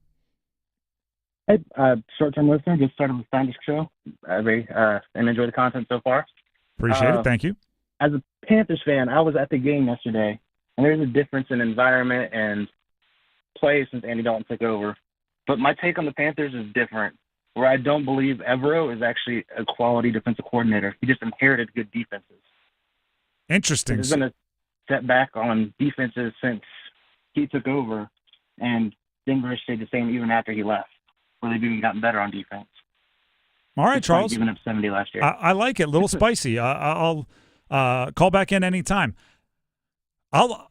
Hey, short-term listener, just started with Spanish show. And enjoy the content so far. Appreciate it. Thank you. As a Panthers fan, I was at the game yesterday, and there's a difference in environment and play since Andy Dalton took over. But my take on the Panthers is different, where I don't believe Evero is actually a quality defensive coordinator. He just inherited good defenses. Interesting. There's been a setback on defenses since he took over. And Denver stayed the same even after he left, where they've even gotten better on defense. All right, Charles. Giving up 70 last year. I like it. A little spicy. I'll call back in anytime. I'll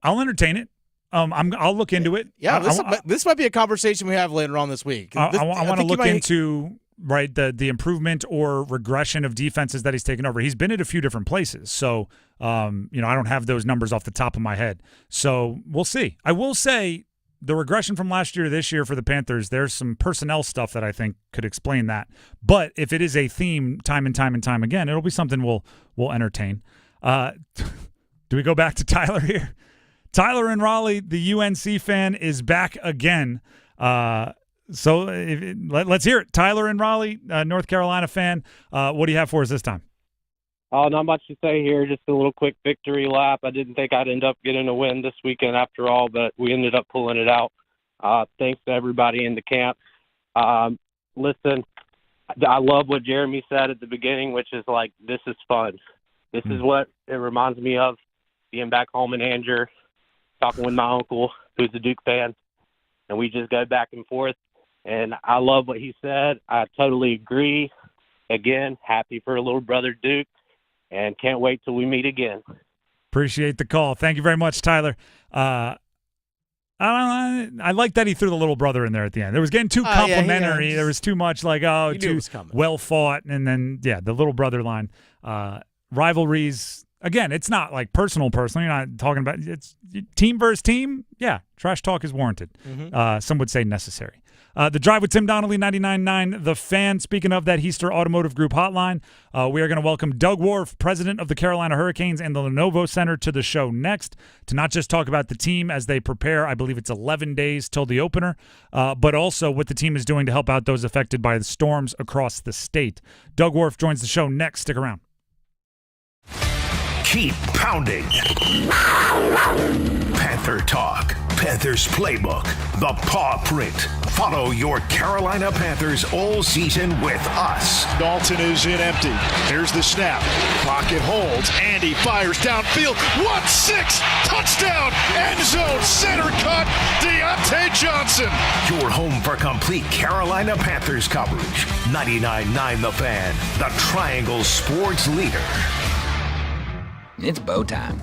entertain it. I'll look into it. Yeah, this might be a conversation we have later on this week. I want to look into the improvement or regression of defenses that he's taken over. He's been at a few different places, so I don't have those numbers off the top of my head. So we'll see. I will say the regression from last year to this year for the Panthers, there's some personnel stuff that I think could explain that. But if it is a theme time and time and time again, it'll be something we'll entertain. Do we go back to Tyler here? Tyler in Raleigh, the UNC fan, is back again. So let's hear it. Tyler in Raleigh, North Carolina fan. What do you have for us this time? Oh, not much to say here. Just a little quick victory lap. I didn't think I'd end up getting a win this weekend after all, but we ended up pulling it out. Thanks to everybody in the camp. Listen, I love what Jeremy said at the beginning, which is like, this is fun. This is what it reminds me of, being back home in Anger, talking with my uncle, who's a Duke fan, and we just go back and forth. And I love what he said. I totally agree. Again, happy for little brother Duke, and can't wait till we meet again. Appreciate the call. Thank you very much, Tyler. I like that he threw the little brother in there at the end. It was getting too complimentary. Yeah. There was too much too well fought, and then the little brother line. Rivalries. Again, it's not like personal. You're not talking about it's team versus team. Yeah, trash talk is warranted. Some would say necessary. The Drive with Tim Donnelly, 99.9 The Fan. Speaking of that Heister Automotive Group hotline, we are going to welcome Doug Warf, president of the Carolina Hurricanes and the Lenovo Center, to the show next to not just talk about the team as they prepare. I believe it's 11 days till the opener, but also what the team is doing to help out those affected by the storms across the state. Doug Warf joins the show next. Stick around. Keep pounding. Panther Talk, Panthers Playbook, the Paw Print. Follow your Carolina Panthers all season with us. Dalton is in empty. Here's the snap. Pocket holds. Andy fires downfield. 1-6. Touchdown. End zone. Center cut. Deontay Johnson. Your home for complete Carolina Panthers coverage. 99.9 The Fan, the Triangle Sports leader. It's bow time.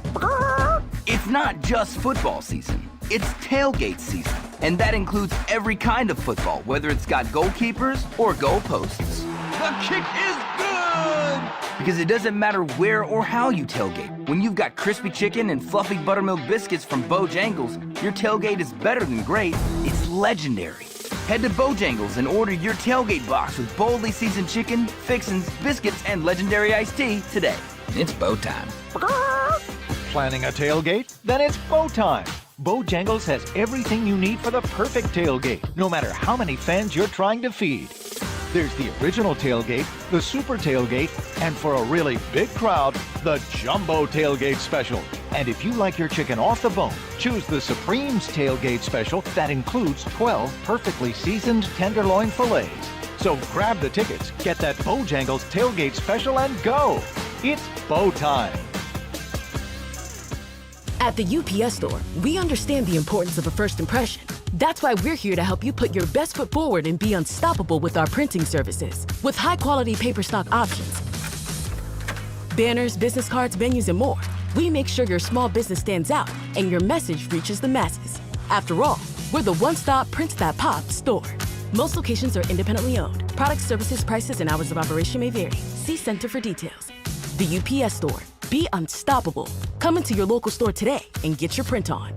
It's not just football season. It's tailgate season. And that includes every kind of football, whether it's got goalkeepers or goalposts. The kick is good! Because it doesn't matter where or how you tailgate. When you've got crispy chicken and fluffy buttermilk biscuits from Bojangles, your tailgate is better than great. It's legendary. Head to Bojangles and order your tailgate box with boldly seasoned chicken, fixins, biscuits, and legendary iced tea today. It's bow time. Planning a tailgate? Then it's bow time. Bojangles has everything you need for the perfect tailgate, no matter how many fans you're trying to feed. There's the original tailgate, the super tailgate, and for a really big crowd, the jumbo tailgate special. And if you like your chicken off the bone, choose the Supreme's tailgate special that includes 12 perfectly seasoned tenderloin fillets. So grab the tickets, get that Bojangles tailgate special, and go. It's bow time. At the UPS Store, we understand the importance of a first impression. That's why we're here to help you put your best foot forward and be unstoppable with our printing services. With high-quality paper stock options, banners, business cards, menus, and more, we make sure your small business stands out and your message reaches the masses. After all, we're the one-stop prints that pop store. Most locations are independently owned. Products, services, prices, and hours of operation may vary. See Center for details. The UPS Store. Be unstoppable. Come into your local store today and get your print on.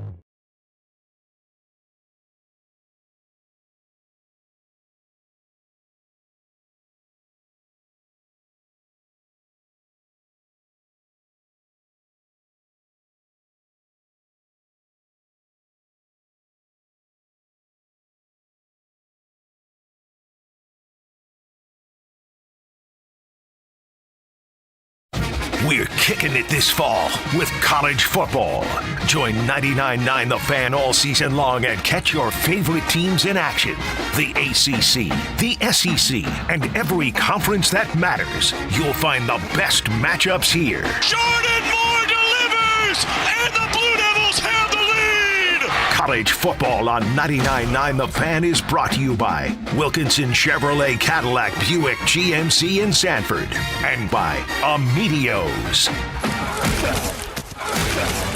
We're kicking it this fall with college football. Join 99.9 The Fan all season long and catch your favorite teams in action. The ACC, the SEC, and every conference that matters. You'll find the best matchups here. Jordan Moore delivers, and the Blue Devils have the lead! College football on 99.9 The Fan is brought to you by Wilkinson Chevrolet Cadillac Buick GMC in Sanford and by Amedios.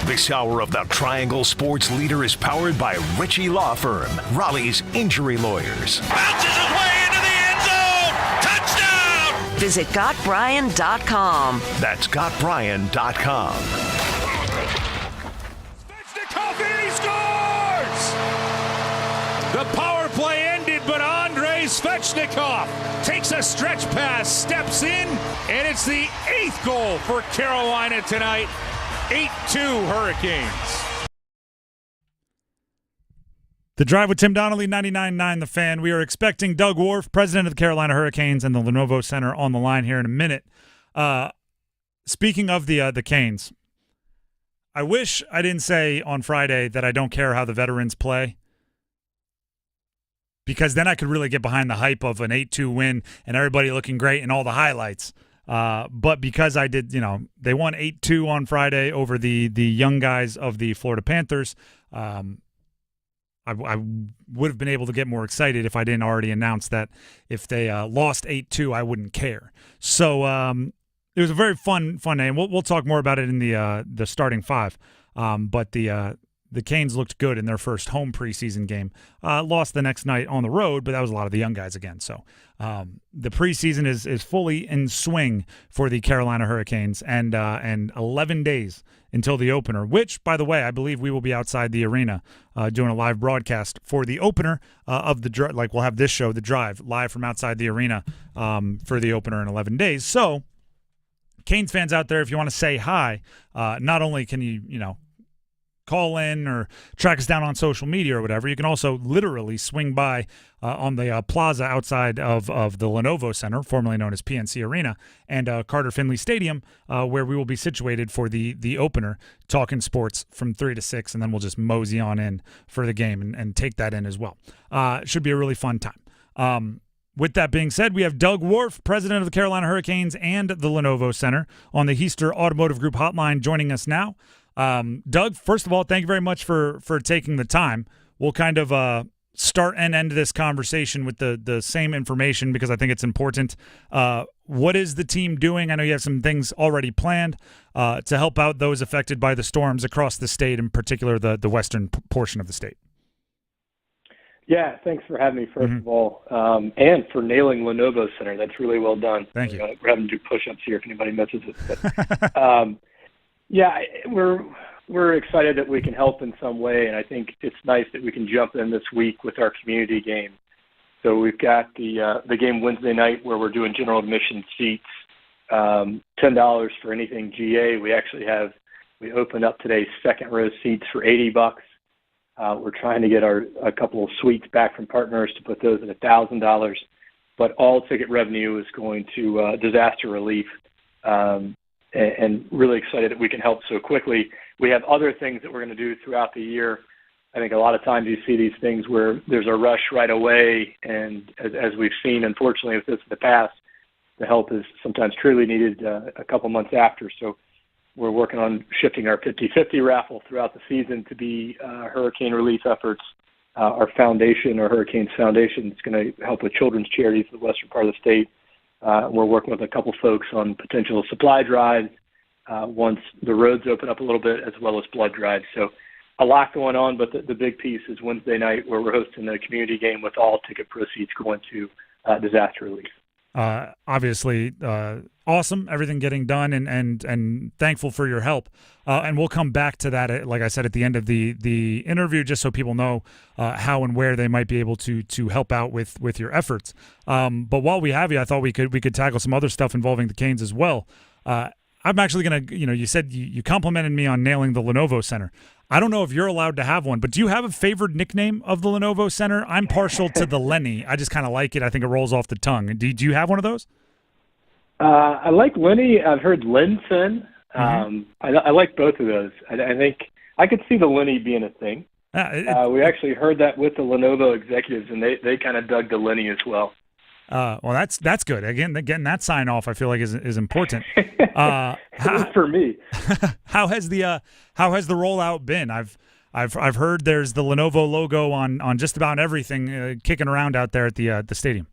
This hour of the Triangle Sports Leader is powered by Ritchie Law Firm, Raleigh's injury lawyers. Bounces his way into the end zone. Touchdown! Visit GotBrian.com. That's GotBrian.com. He scores! The power play ended, but Andrei Svechnikov takes a stretch pass, steps in, and it's the 8th goal for Carolina tonight. 8-2 Hurricanes. The Drive with Tim Donnelly, 99.9 The Fan. We are expecting Doug Warf, president of the Carolina Hurricanes, and the Lenovo Center on the line here in a minute. Speaking of the Canes, I wish I didn't say on Friday that I don't care how the veterans play, because then I could really get behind the hype of an 8-2 win and everybody looking great and all the highlights. But because I did, they won 8-2 on Friday over the young guys of the Florida Panthers. I would have been able to get more excited if I didn't already announce that if they lost 8-2, I wouldn't care. So it was a very fun day, and we'll talk more about it in the starting five. But the Canes looked good in their first home preseason game. Lost the next night on the road, but that was a lot of the young guys again. So the preseason is fully in swing for the Carolina Hurricanes, and 11 days until the opener, which, by the way, I believe we will be outside the arena doing a live broadcast for the opener of the like we'll have this show, The Drive, live from outside the arena for the opener in 11 days. So Canes fans out there, if you want to say hi, not only can you call in or track us down on social media or whatever, you can also literally swing by on the plaza outside of the Lenovo Center, formerly known as PNC Arena, and Carter Finley Stadium, where we will be situated for the opener, talking sports from 3 to 6, and then we'll just mosey on in for the game and take that in as well. Should be a really fun time. With that being said, we have Doug Warf, president of the Carolina Hurricanes and the Lenovo Center, on the Heister Automotive Group hotline, joining us now. Doug, first of all, thank you very much for taking the time. We'll kind of start and end this conversation with the same information because I think it's important. What is the team doing? I know you have some things already planned to help out those affected by the storms across the state, in particular the western portion of the state. Yeah, thanks for having me, first of all, and for nailing Lenovo Center. That's really well done. Thank you. We're having to do push-ups here if anybody misses it. But, yeah, we're excited that we can help in some way, and I think it's nice that we can jump in this week with our community game. So we've got the game Wednesday night where we're doing general admission seats, $10 for anything GA. We opened up today second row seats for $80. We're trying to get a couple of suites back from partners to put those at $1,000, but all ticket revenue is going to disaster relief. And really excited that we can help so quickly. We have other things that we're going to do throughout the year. I think a lot of times you see these things where there's a rush right away, and as we've seen, unfortunately, with this in the past, the help is sometimes truly needed a couple months after. So we're working on shifting our 50-50 raffle throughout the season to be hurricane relief efforts. Our foundation, our Hurricanes Foundation, is going to help with children's charities in the western part of the state. We're working with a couple folks on potential supply drives once the roads open up a little bit, as well as blood drives. So a lot going on, but the big piece is Wednesday night where we're hosting a community game with all ticket proceeds going to disaster relief. Obviously, awesome, everything getting done, and thankful for your help. And we'll come back to that, like I said, at the end of the interview, just so people know how and where they might be able to help out with your efforts. But while we have you, I thought we could tackle some other stuff involving the Canes as well. I'm actually going to, you said you complimented me on nailing the Lenovo Center. I don't know if you're allowed to have one, but do you have a favored nickname of the Lenovo Center? I'm partial to the Lenny. I just kind of like it. I think it rolls off the tongue. Do you have one of those? I like Lenny. I've heard Linson. I like both of those. I think I could see the Lenny being a thing. We actually heard that with the Lenovo executives, and they kind of dug the Lenny as well. Well, that's good. Again, getting that sign off, I feel like is important. For me, how has the rollout been? I've I've heard there's the Lenovo logo on just about everything kicking around out there at the stadium.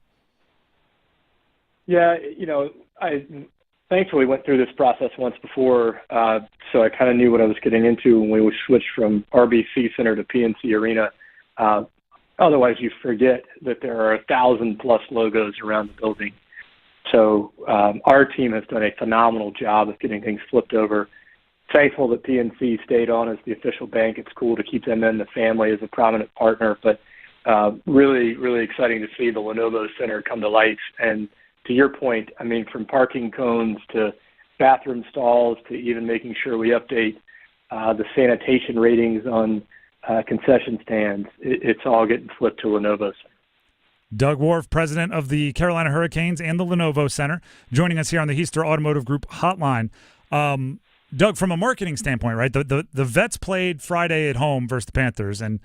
Yeah, I thankfully went through this process once before, so I kind of knew what I was getting into when we switched from RBC Center to PNC Arena. Otherwise, you forget that there are 1,000+ logos around the building. So our team has done a phenomenal job of getting things flipped over. Thankful that PNC stayed on as the official bank. It's cool to keep them in the family as a prominent partner, but really, really exciting to see the Lenovo Center come to life. And to your point, I mean, from parking cones to bathroom stalls to even making sure we update the sanitation ratings on concession stands, it's all getting flipped to Lenovo Center. Doug Warf, president of the Carolina Hurricanes and the Lenovo Center, joining us here on the Heister Automotive Group hotline. Doug, from a marketing standpoint, right, the Vets played Friday at home versus the Panthers, and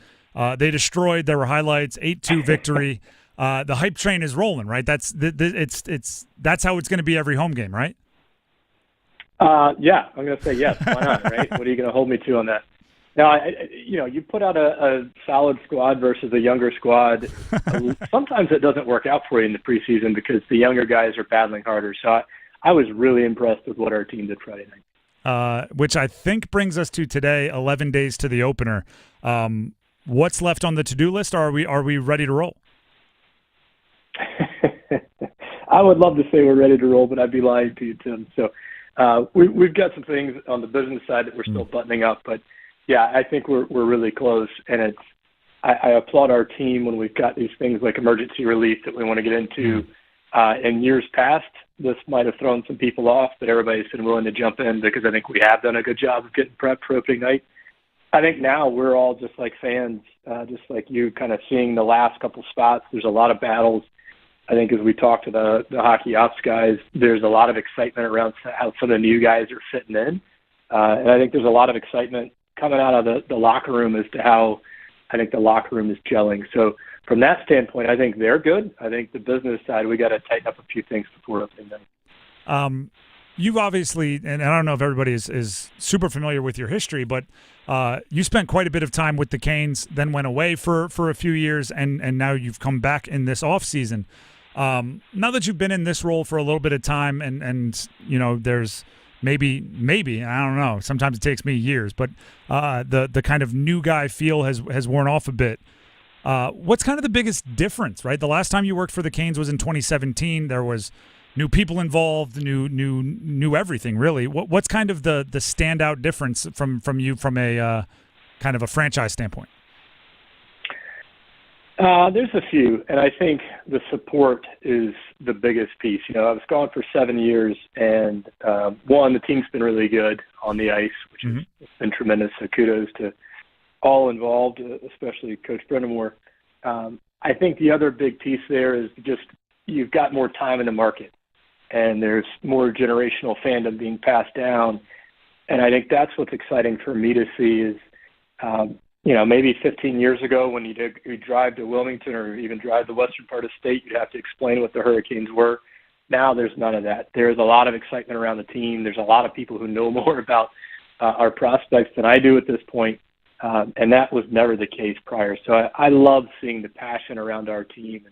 they destroyed. There were highlights, 8-2 victory. The hype train is rolling, right? That's how it's going to be every home game, right? Yeah, I'm going to say yes. Why not, right? What are you going to hold me to on that? Now, you put out a solid squad versus a younger squad. Sometimes it doesn't work out for you in the preseason because the younger guys are battling harder. So I was really impressed with what our team did Friday night. Which I think brings us to today, 11 days to the opener. What's left on the to-do list? Are we ready to roll? I would love to say we're ready to roll, but I'd be lying to you, Tim. So we've got some things on the business side that we're still buttoning up, but yeah, I think we're really close. And I applaud our team when we've got these things like emergency relief that we want to get into. In years past, this might have thrown some people off, but everybody's been willing to jump in because I think we have done a good job of getting prepped for opening night. I think now we're all just like fans, just like you, kind of seeing the last couple spots. There's a lot of battles. I think as we talk to the hockey ops guys, there's a lot of excitement around how some of the new guys are fitting in. And I think there's a lot of excitement coming out of the locker room as to how I think the locker room is gelling. So from that standpoint, I think they're good. I think the business side, we got to tighten up a few things before opening them. You've obviously, and I don't know if everybody is super familiar with your history, but you spent quite a bit of time with the Canes, then went away for a few years, and now you've come back in this offseason. Now that you've been in this role for a little bit of time and there's maybe, I don't know, sometimes it takes me years, but the kind of new guy feel has worn off a bit. What's kind of the biggest difference, right? The last time you worked for the Canes was in 2017. There was new people involved, new everything, really. What's kind of the standout difference from you from a kind of a franchise standpoint? There's a few, and I think the support is the biggest piece. I was gone for 7 years, and one, the team's been really good on the ice, which has been tremendous. So kudos to all involved, especially Coach Brennamore. I think the other big piece there is just you've got more time in the market, and there's more generational fandom being passed down. And I think that's what's exciting for me to see is, maybe 15 years ago when you'd drive to Wilmington or even drive the western part of the state, you'd have to explain what the Hurricanes were. Now there's none of that. There's a lot of excitement around the team. There's a lot of people who know more about our prospects than I do at this point. And that was never the case prior. So I love seeing the passion around our team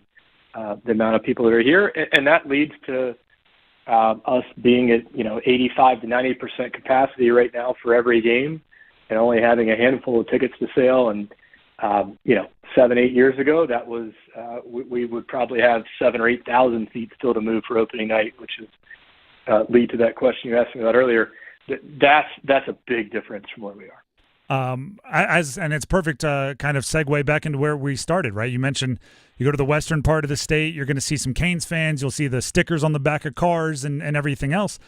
and the amount of people that are here. And that leads to us being at, 85 to 90% capacity right now for every game and only having a handful of tickets to sale. And, 7-8 years ago, that was we would probably have 7,000 or 8,000 seats still to move for opening night, which is lead to that question you asked me about earlier. That's a big difference from where we are. And it's perfect kind of segue back into where we started, right? You mentioned you go to the western part of the state, you're going to see some Canes fans, you'll see the stickers on the back of cars and everything else.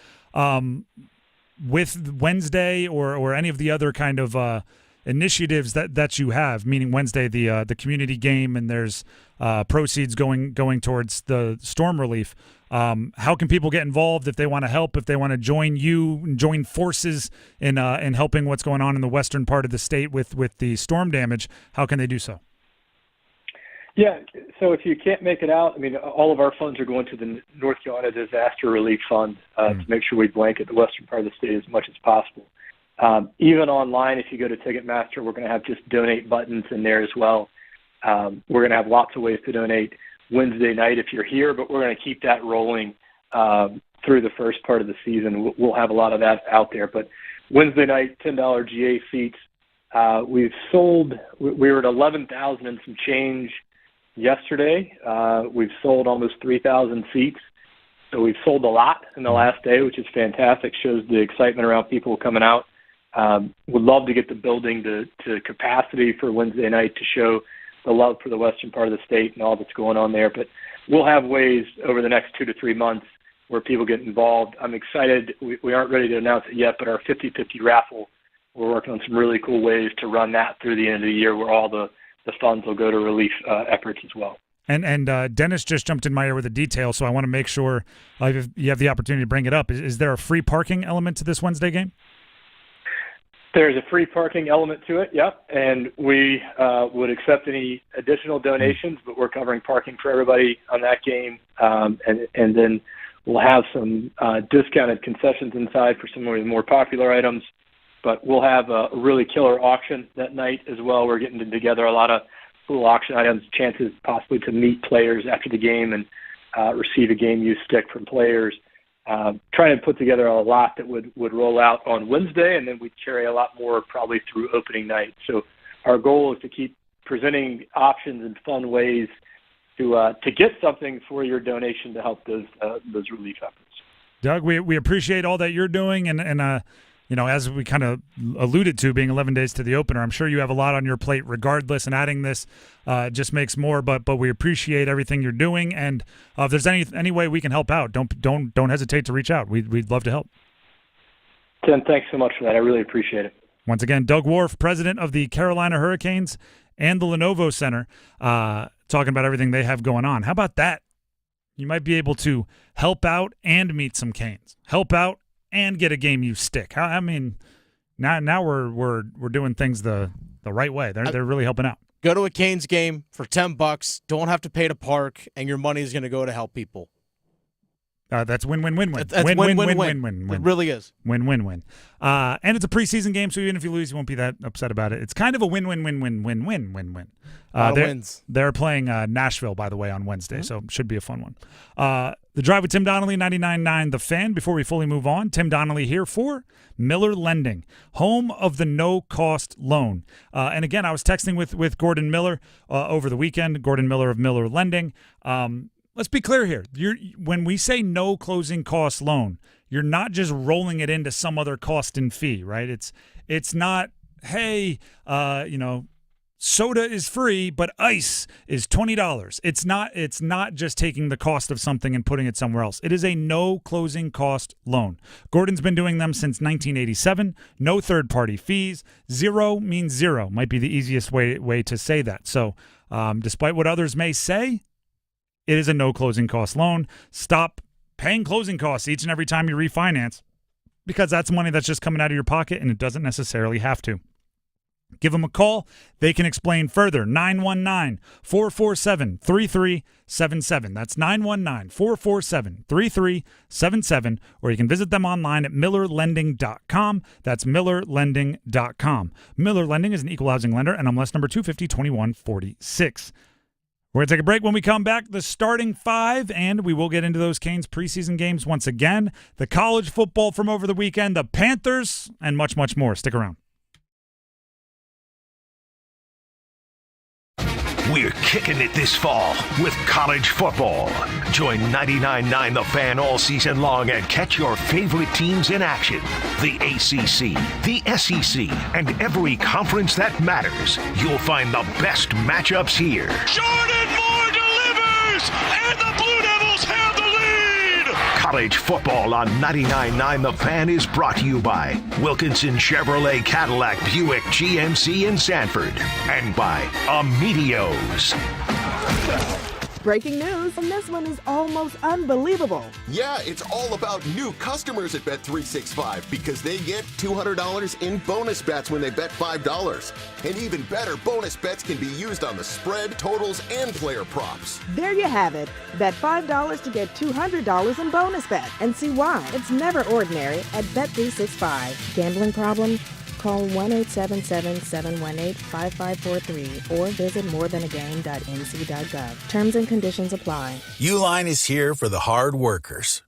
With Wednesday or any of the other kind of initiatives that you have, meaning Wednesday, the community game, and there's proceeds going towards the storm relief. How can people get involved if they want to help, if they want to join forces in helping what's going on in the western part of the state with the storm damage? How can they do so? Yeah, so if you can't make it out, all of our funds are going to the North Carolina Disaster Relief Fund to make sure we blanket the western part of the state as much as possible. Even online, if you go to Ticketmaster, we're going to have just donate buttons in there as well. We're going to have lots of ways to donate Wednesday night if you're here, but we're going to keep that rolling through the first part of the season. We'll have a lot of that out there. But Wednesday night, $10 GA seats. We were at 11,000 and some change yesterday. We've sold almost 3,000 seats. So we've sold a lot in the last day, which is fantastic. Shows the excitement around people coming out. Would love to get the building to capacity for Wednesday night to show the love for the western part of the state and all that's going on there. But we'll have ways over the next 2 to 3 months where people get involved. I'm excited. We aren't ready to announce it yet, but our 50-50 raffle, we're working on some really cool ways to run that through the end of the year where all the funds will go to relief efforts as well. And Dennis just jumped in my ear with a detail, so I want to make sure you have the opportunity to bring it up. Is there a free parking element to this Wednesday game? There's a free parking element to it, yep. And we would accept any additional donations, but we're covering parking for everybody on that game. And then we'll have some discounted concessions inside for some of the more popular items. But we'll have a really killer auction that night as well. We're getting together a lot of cool auction items, chances possibly to meet players after the game and receive a game use stick from players. Trying to put together a lot that would roll out on Wednesday, and then we'd carry a lot more probably through opening night. So our goal is to keep presenting options and fun ways to get something for your donation to help those relief efforts. Doug, we appreciate all that you're doing, and you know, as we kind of alluded to, being 11 days to the opener, I'm sure you have a lot on your plate regardless, and adding this just makes more, but we appreciate everything you're doing, and if there's any way we can help out, don't hesitate to reach out. We'd love to help. Tim, thanks so much for that. I really appreciate it. Once again, Doug Warf, president of the Carolina Hurricanes and the Lenovo Center, talking about everything they have going on. How about that? You might be able to help out and meet some Canes. Help out and get a game use stick. I mean, now we're doing things the right way. They're really helping out. Go to a Canes game for $10. Don't have to pay to park, and your money is going to go to help people. That's win-win-win-win. That's win-win-win-win. It really is. Win-win-win. And it's a preseason game, so even if you lose, you won't be that upset about it. It's kind of a win-win-win-win-win-win-win-win. They're playing Nashville, by the way, on Wednesday, so it should be a fun one. The Drive with Tim Donnelly, 99.9 The Fan. Before we fully move on, Tim Donnelly here for Miller Lending, home of the no-cost loan. And again, I was texting with Gordon Miller over the weekend, Gordon Miller of Miller Lending. Let's be clear here. When we say no closing cost loan, you're not just rolling it into some other cost and fee, right? It's not, hey, soda is free, but ice is $20. It's not just taking the cost of something and putting it somewhere else. It is a no closing cost loan. Gordon's been doing them since 1987. No third-party fees. Zero means zero. Might be the easiest way to say that. So despite what others may say, it is a no closing cost loan. Stop paying closing costs each and every time you refinance, because that's money that's just coming out of your pocket, and it doesn't necessarily have to. Give them a call. They can explain further. 919-447-3377. That's 919-447-3377. Or you can visit them online at millerlending.com. That's millerlending.com. Miller Lending is an equal housing lender, NMLS number 250-2146. We're going to take a break. When we come back, the starting five, and we will get into those Canes preseason games once again, the college football from over the weekend, the Panthers, and much, much more. Stick around. We're kicking it this fall with college football. Join 99.9 The Fan all season long and catch your favorite teams in action. The ACC, the SEC, and every conference that matters. You'll find the best matchups here. Jordan Moore delivers, and the Blue Devils have the lead. College football on 99.9 The Fan is brought to you by Wilkinson Chevrolet Cadillac Buick GMC in Sanford and by Amedios. breaking news, and this one is almost unbelievable. Yeah, it's all about new customers at Bet365 because they get $200 in bonus bets when they bet $5. And even better, bonus bets can be used on the spread, totals, and player props. There you have it. Bet $5 to get $200 in bonus bet, and see why. It's never ordinary at Bet365. Gambling problem? Call 1-877-718-5543 or visit morethanagame.nc.gov. Terms and conditions apply. Uline is here for the hard workers.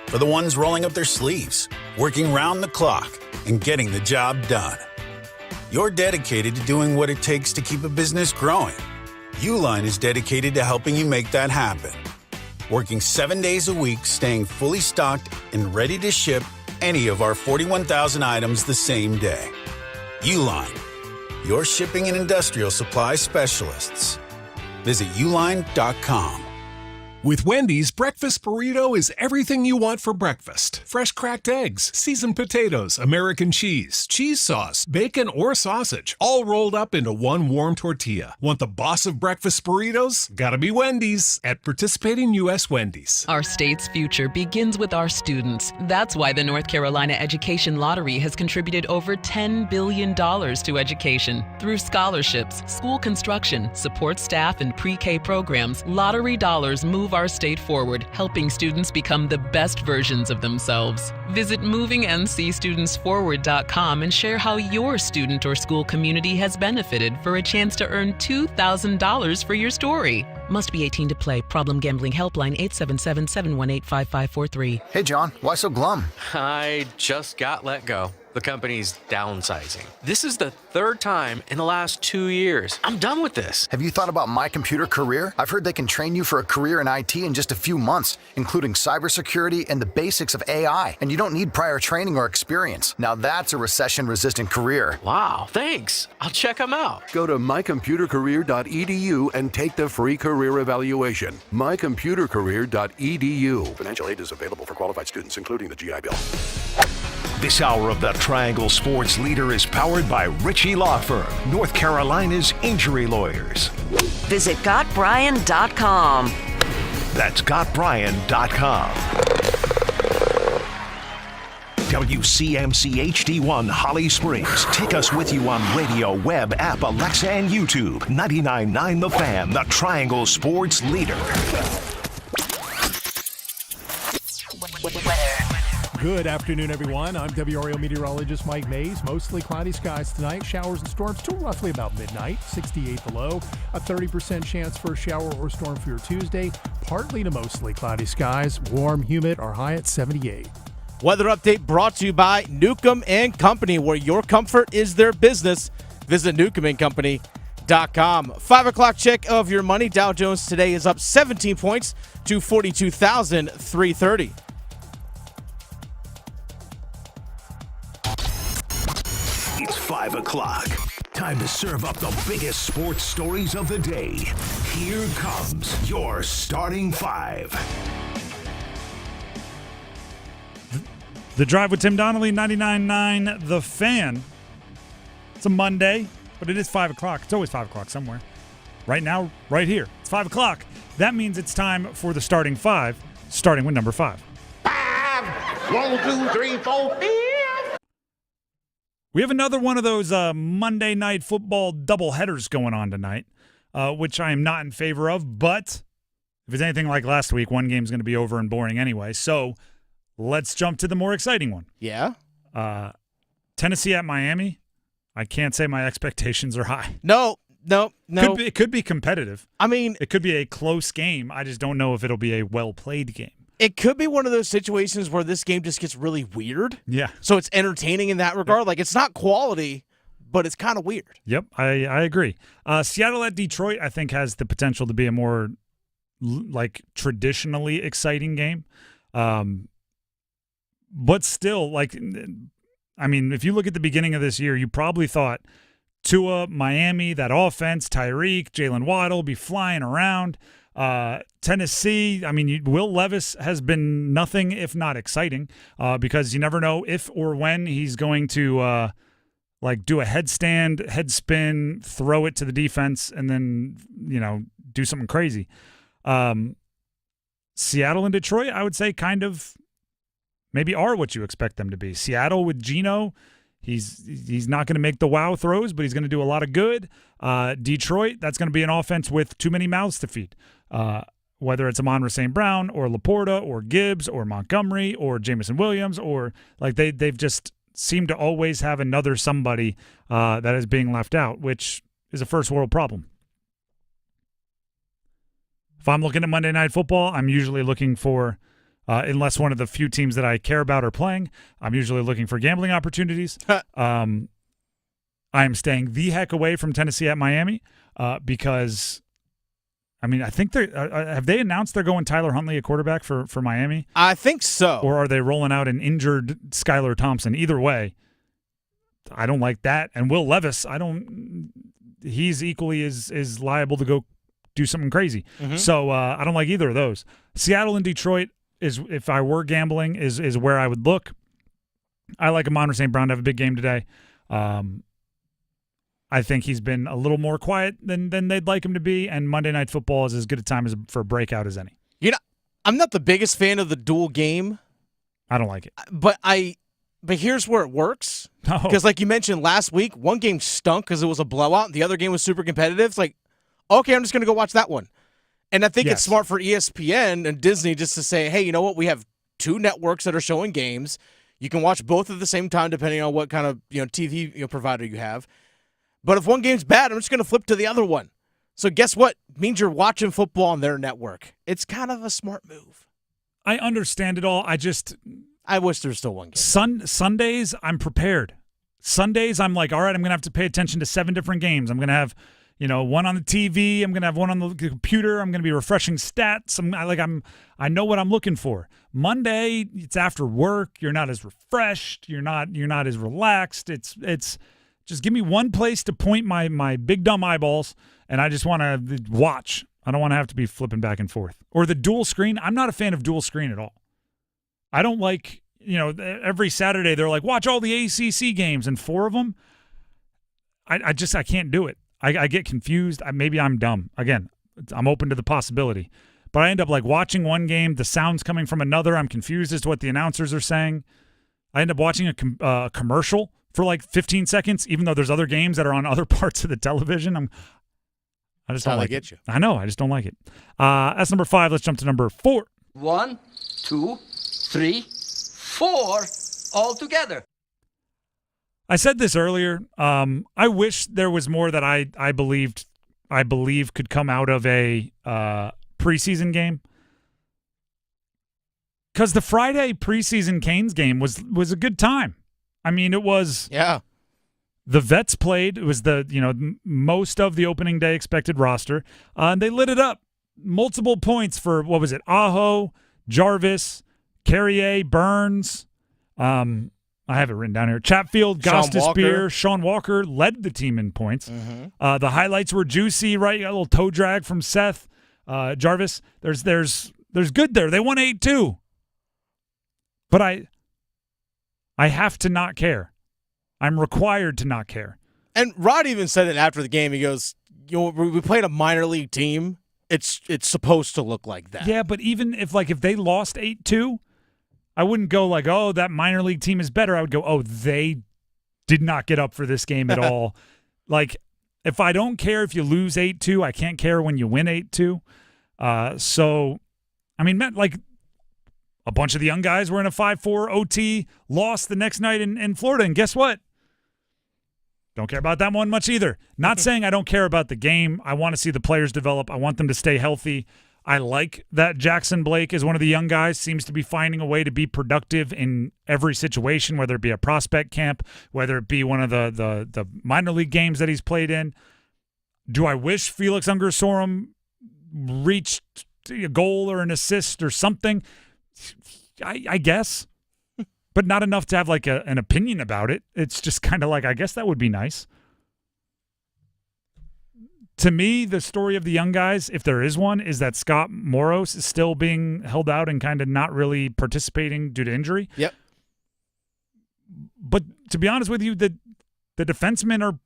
For the ones rolling up their sleeves, working round the clock, and getting the job done. You're dedicated to doing what it takes to keep a business growing. Uline is dedicated to helping you make that happen. Working 7 days a week, staying fully stocked and ready to ship any of our 41,000 items the same day. Uline, your shipping and industrial supply specialists. Visit uline.com. With Wendy's, breakfast burrito is everything you want for breakfast. Fresh cracked eggs, seasoned potatoes, American cheese, cheese sauce, bacon or sausage, all rolled up into one warm tortilla. Want the boss of breakfast burritos? Gotta be Wendy's at participating U.S. Wendy's. Our state's future begins with our students. That's why the North Carolina Education Lottery has contributed over $10 billion to education. Through scholarships, school construction, support staff, and pre-K programs, lottery dollars move our state forward, helping students become the best versions of themselves. Visit movingncstudentsforward.com and share how your student or school community has benefited for a chance to earn $2,000 for your story. Must be 18 to play. Problem Gambling Helpline 877-718-5543. Hey, John, why so glum? I just got let go. The company's downsizing. This is the third time in the last 2 years. I'm done with this. Have you thought about My Computer Career? I've heard they can train you for a career in IT in just a few months, including cybersecurity and the basics of AI. And you don't need prior training or experience. Now that's a recession-resistant career. Wow, thanks. I'll check them out. Go to mycomputercareer.edu and take the free career evaluation. mycomputercareer.edu. Financial aid is available for qualified students, including the GI Bill. This hour of the Triangle Sports Leader is powered by Ritchie Law Firm, North Carolina's injury lawyers. Visit GotBrian.com. That's GotBrian.com. WCMC HD1 Holly Springs. Take us with you on radio, web, app, Alexa, and YouTube. 99.9 The Fan, the Triangle Sports Leader. Good afternoon, everyone. I'm WRAL meteorologist Mike Mays. Mostly cloudy skies tonight. Showers and storms till roughly about midnight. 68 the low. A 30% chance for a shower or storm for your Tuesday. Partly to mostly cloudy skies. Warm, humid, our high at 78. Weather update brought to you by Newcomb and Company, where your comfort is their business. Visit newcombandcompany.com. 5 o'clock check of your money. Dow Jones today is up 17 points to 42,330. It's 5 o'clock. Time to serve up the biggest sports stories of the day. Here comes your starting five. The Drive with Tim Donnelly, 99.9 The Fan. It's a Monday, but it is 5 o'clock. It's always 5 o'clock somewhere. Right now, right here. It's 5 o'clock. That means it's time for the starting five, starting with number 5. 5, 1, 2, 3, 4, 5. We have another one of those Monday night football doubleheaders going on tonight, which I am not in favor of. But if it's anything like last week, one game's going to be over and boring anyway. So let's jump to the more exciting one. Yeah? Tennessee at Miami. I can't say my expectations are high. No. It could be competitive. I mean, it could be a close game. I just don't know if it'll be a well-played game. It could be one of those situations where this game just gets really weird. Yeah. So it's entertaining in that regard. Yep. Like, it's not quality, but it's kind of weird. Yep, I agree. Seattle at Detroit, I think, has the potential to be a more, traditionally exciting game. But still, if you look at the beginning of this year, you probably thought Tua, Miami, that offense, Tyreek, Jalen Waddle be flying around. Tennessee, Will Levis has been nothing if not exciting because you never know if or when he's going to do a head spin, throw it to the defense, and then, do something crazy. Seattle and Detroit, I would say, kind of maybe are what you expect them to be. Seattle with Geno, he's not going to make the wow throws, but he's going to do a lot of good. Detroit, that's going to be an offense with too many mouths to feed. Whether it's Amon-Ra St. Brown or Laporta or Gibbs or Montgomery or Jamison Williams, or like they've just seemed to always have another somebody that is being left out, which is a first world problem. If I'm looking at Monday Night Football, I'm usually looking for, unless one of the few teams that I care about are playing, I'm usually looking for gambling opportunities. I am staying the heck away from Tennessee at Miami because, I mean, I think have they announced they're going Tyler Huntley at quarterback for Miami? I think so. Or are they rolling out an injured Skylar Thompson? Either way, I don't like that. And Will Levis, he's equally as liable to go do something crazy. Mm-hmm. So I don't like either of those. Seattle and Detroit is, if I were gambling, is where I would look. I like Amon-Ra St. Brown to have a big game today. I think he's been a little more quiet than they'd like him to be, and Monday Night Football is as good a time for a breakout as any. I'm not the biggest fan of the dual game. I don't like it. But here's where it works. Because like you mentioned last week, one game stunk because it was a blowout, and the other game was super competitive. It's like, okay, I'm just going to go watch that one. And I think it's smart for ESPN and Disney just to say, hey, you know what? We have two networks that are showing games. You can watch both at the same time depending on what kind of TV provider you have. But if one game's bad, I'm just going to flip to the other one. So guess what? It means you're watching football on their network. It's kind of a smart move. I understand it all. I wish there was still one game. Sundays, I'm prepared. Sundays, I'm like, all right, I'm going to have to pay attention to 7 different games. I'm going to have one on the TV. I'm going to have one on the computer. I'm going to be refreshing stats. I know what I'm looking for. Monday, it's after work. You're not as refreshed. You're not as relaxed. It's just give me one place to point my big dumb eyeballs, and I just want to watch. I don't want to have to be flipping back and forth. Or the dual screen. I'm not a fan of dual screen at all. I don't like, every Saturday they're like, watch all the ACC games, and 4 of them. I can't do it. I get confused. Maybe I'm dumb. Again, I'm open to the possibility. But I end up like watching one game, the sound's coming from another. I'm confused as to what the announcers are saying. I end up watching a commercial for like 15 seconds, even though there's other games that are on other parts of the television. I just don't like it. I know. I just don't like it. That's number 5. Let's jump to number 4. 1, 2, 3, 4, all together. I said this earlier. I wish there was more that I believe could come out of a preseason game. Because the Friday preseason Canes game was a good time. I mean, it was. Yeah. The vets played. It was most of the opening day expected roster. And they lit it up. Multiple points for, what was it? Aho, Jarvis, Carrier, Burns. I have it written down here. Chatfield, Gostisbehere, Sean Walker led the team in points. Mm-hmm. The highlights were juicy, right? You got a little toe drag from Seth Jarvis. There's good there. They won 8-2. But I have to not care. I'm required to not care. And Rod even said it after the game. He goes, we played a minor league team. It's supposed to look like that. Yeah, but even if they lost 8-2, I wouldn't go like, oh, that minor league team is better. I would go, oh, they did not get up for this game at all. Like, if I don't care if you lose 8-2, I can't care when you win 8-2. So, I mean, like, a bunch of the young guys were in a 5-4 OT, lost the next night in Florida, and guess what? Don't care about that one much either. Not saying I don't care about the game. I want to see the players develop. I want them to stay healthy. I like that Jackson Blake is one of the young guys, seems to be finding a way to be productive in every situation, whether it be a prospect camp, whether it be one of the minor league games that he's played in. Do I wish Felix Unger-Sorum reached a goal or an assist or something? I guess. But not enough to have like an opinion about it. It's just kind of like, I guess that would be nice. To me, the story of the young guys, if there is one, is that Scott Moros is still being held out and kind of not really participating due to injury. Yep. But to be honest with you, the defensemen are,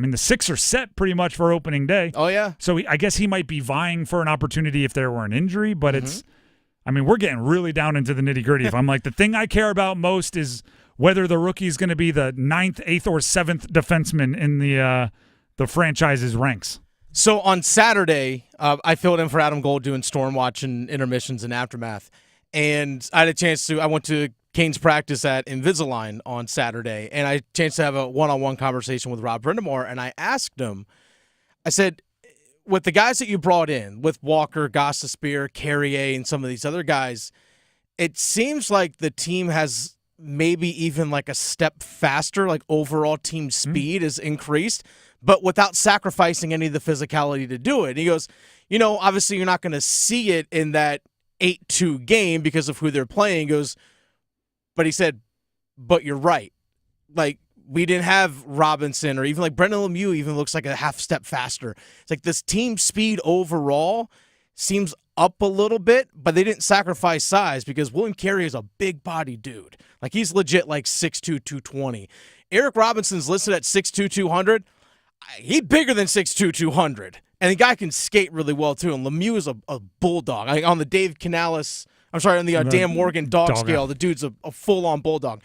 I mean, the six are set pretty much for opening day. Oh, yeah. So I guess he might be vying for an opportunity if there were an injury, but we're getting really down into the nitty-gritty. If I'm like, the thing I care about most is whether the rookie is going to be the 9th, 8th, or 7th defenseman in the franchise's ranks. So on Saturday, I filled in for Adam Gold doing Stormwatch and intermissions and aftermath. And I had a chance I went to Canes practice at Invisalign on Saturday, and I had a chance to have a one-on-one conversation with Rob Brindamore, and I asked him, I said, with the guys that you brought in, with Walker, Gostisbehere, Carrier, and some of these other guys, it seems like the team has maybe even like a step faster, like overall team speed is increased, but without sacrificing any of the physicality to do it. And he goes, obviously you're not going to see it in that 8-2 game because of who they're playing. He goes, but he said, but you're right. Like, we didn't have Robinson, or even like Brendan Lemieux even looks like a half step faster. It's like this team speed overall seems up a little bit, but they didn't sacrifice size because William Carey is a big body dude. Like, he's legit like 6'2", 220. Eric Robinson's listed at 6'2", 200. He's bigger than 6'2", 200. And the guy can skate really well, too. And Lemieux is a bulldog. On the Dave Canales, on the Dan Morgan dog scale, the dude's a full-on bulldog.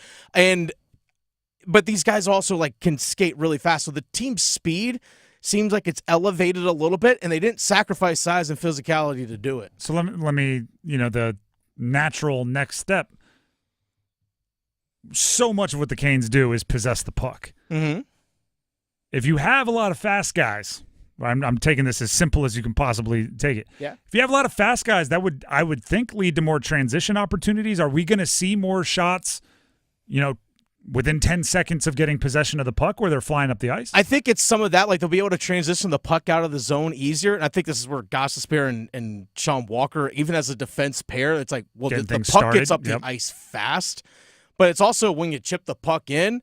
But these guys also can skate really fast. So the team speed seems like it's elevated a little bit, and they didn't sacrifice size and physicality to do it. So let me the natural next step. So much of what the Canes do is possess the puck. Mm-hmm. If you have a lot of fast guys, I'm taking this as simple as you can possibly take it. Yeah. If you have a lot of fast guys, I would think lead to more transition opportunities. Are we going to see more shots, within 10 seconds of getting possession of the puck where they're flying up the ice? I think it's some of that. Like, they'll be able to transition the puck out of the zone easier. And I think this is where Gostisbehere and Sean Walker, even as a defense pair, it's like, well, the puck gets up the ice fast. But it's also when you chip the puck in,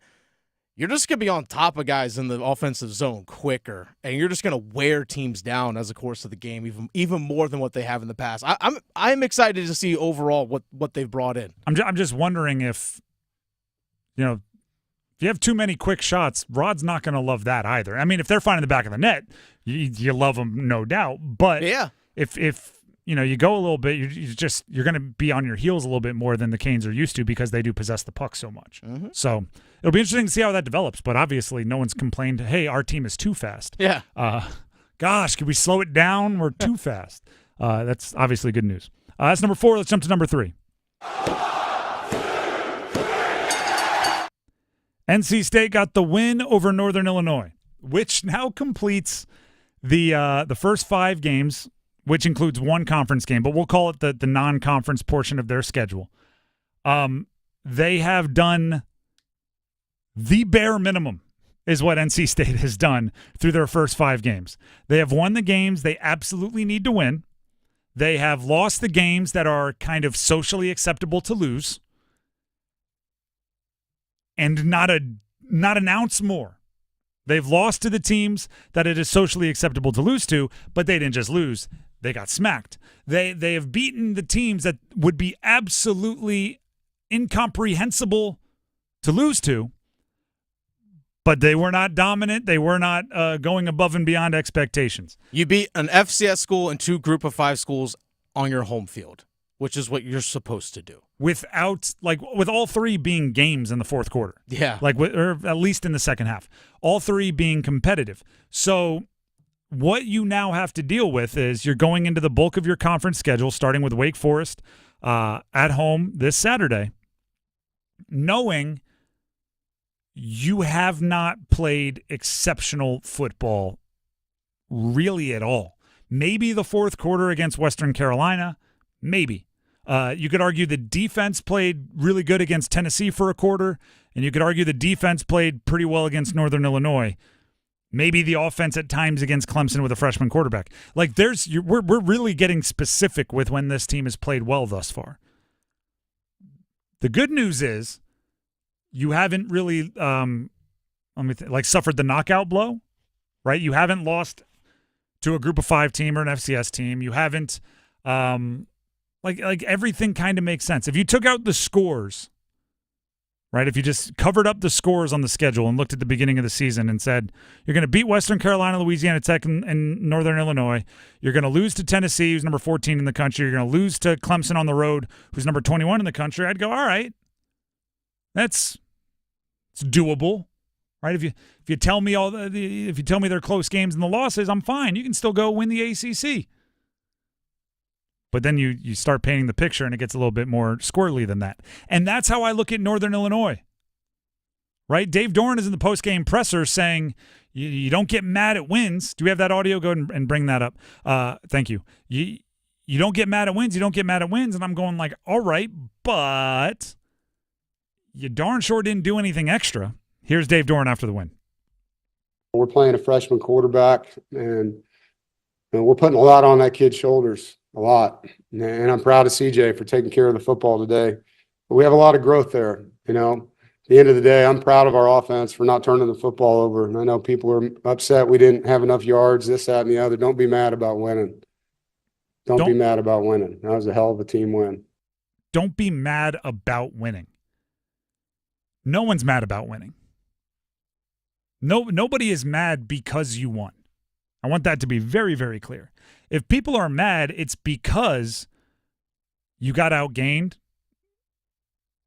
you're just going to be on top of guys in the offensive zone quicker. And you're just going to wear teams down as the course of the game, even more than what they have in the past. I'm excited to see overall what they've brought in. I'm just wondering if if you have too mmany quick shots, Rod's not going to love that either. I mean, if they're finding the back of the net, you love them, no doubt. But yeah, if you go a little bit, you're going to be on your heels a little bit more than the Canes are used to because they do possess the puck so much. Mm-hmm. So it'll be interesting to see how that develops. But obviously, no one's complained, hey, our team is too fast. Yeah. Gosh, can we slow it down? We're too fast. That's obviously good news. That's number 4. Let's jump to number 3. NC State got the win over Northern Illinois, which now completes the first 5 games, which includes one conference game, but we'll call it the non-conference portion of their schedule. They have done the bare minimum is what NC State has done through their first 5 games. They have won the games they absolutely need to win. They have lost the games that are kind of socially acceptable to lose. And not an ounce more. They've lost to the teams that it is socially acceptable to lose to, but they didn't just lose. They got smacked. They have beaten the teams that would be absolutely incomprehensible to lose to, but they were not dominant. They were not going above and beyond expectations. You beat an FCS school and 2 Group of 5 schools on your home field, which is what you're supposed to do. With all 3 being games in the fourth quarter. Yeah. Or at least in the second half. All 3 being competitive. So what you now have to deal with is you're going into the bulk of your conference schedule, starting with Wake Forest at home this Saturday, knowing you have not played exceptional football really at all. Maybe the fourth quarter against Western Carolina, maybe. You could argue the defense played really good against Tennessee for a quarter, and you could argue the defense played pretty well against Northern Illinois. Maybe the offense at times against Clemson with a freshman quarterback. We're really getting specific with when this team has played well thus far. The good news is you haven't really suffered the knockout blow, right? You haven't lost to a Group of 5 team or an FCS team. You haven't. Like everything kind of makes sense. If you took out the scores, right? If you just covered up the scores on the schedule and looked at the beginning of the season and said, you're going to beat Western Carolina, Louisiana Tech, and Northern Illinois. You're going to lose to Tennessee, who's number 14 in the country. You're going to lose to Clemson on the road, who's number 21 in the country. I'd go, all right, it's doable, right? If you tell me if you tell me they're close games and the losses, I'm fine. You can still go win the ACC. But then you start painting the picture, and it gets a little bit more squirrely than that. And that's how I look at Northern Illinois, right? Dave Doran is in the postgame presser saying you don't get mad at wins. Do we have that audio? Go ahead and bring that up. Thank you. You don't get mad at wins. You don't get mad at wins. And I'm going like, all right, but you darn sure didn't do anything extra. Here's Dave Doran after the win. We're playing a freshman quarterback, and we're putting a lot on that kid's shoulders. A lot. And I'm proud of CJ for taking care of the football today. But we have a lot of growth there. At the end of the day, I'm proud of our offense for not turning the football over. And I know people are upset we didn't have enough yards, this, that, and the other. Don't be mad about winning. Don't be mad about winning. That was a hell of a team win. Don't be mad about winning. No one's mad about winning. Nobody is mad because you won. I want that to be very, very clear. If people are mad, it's because you got outgained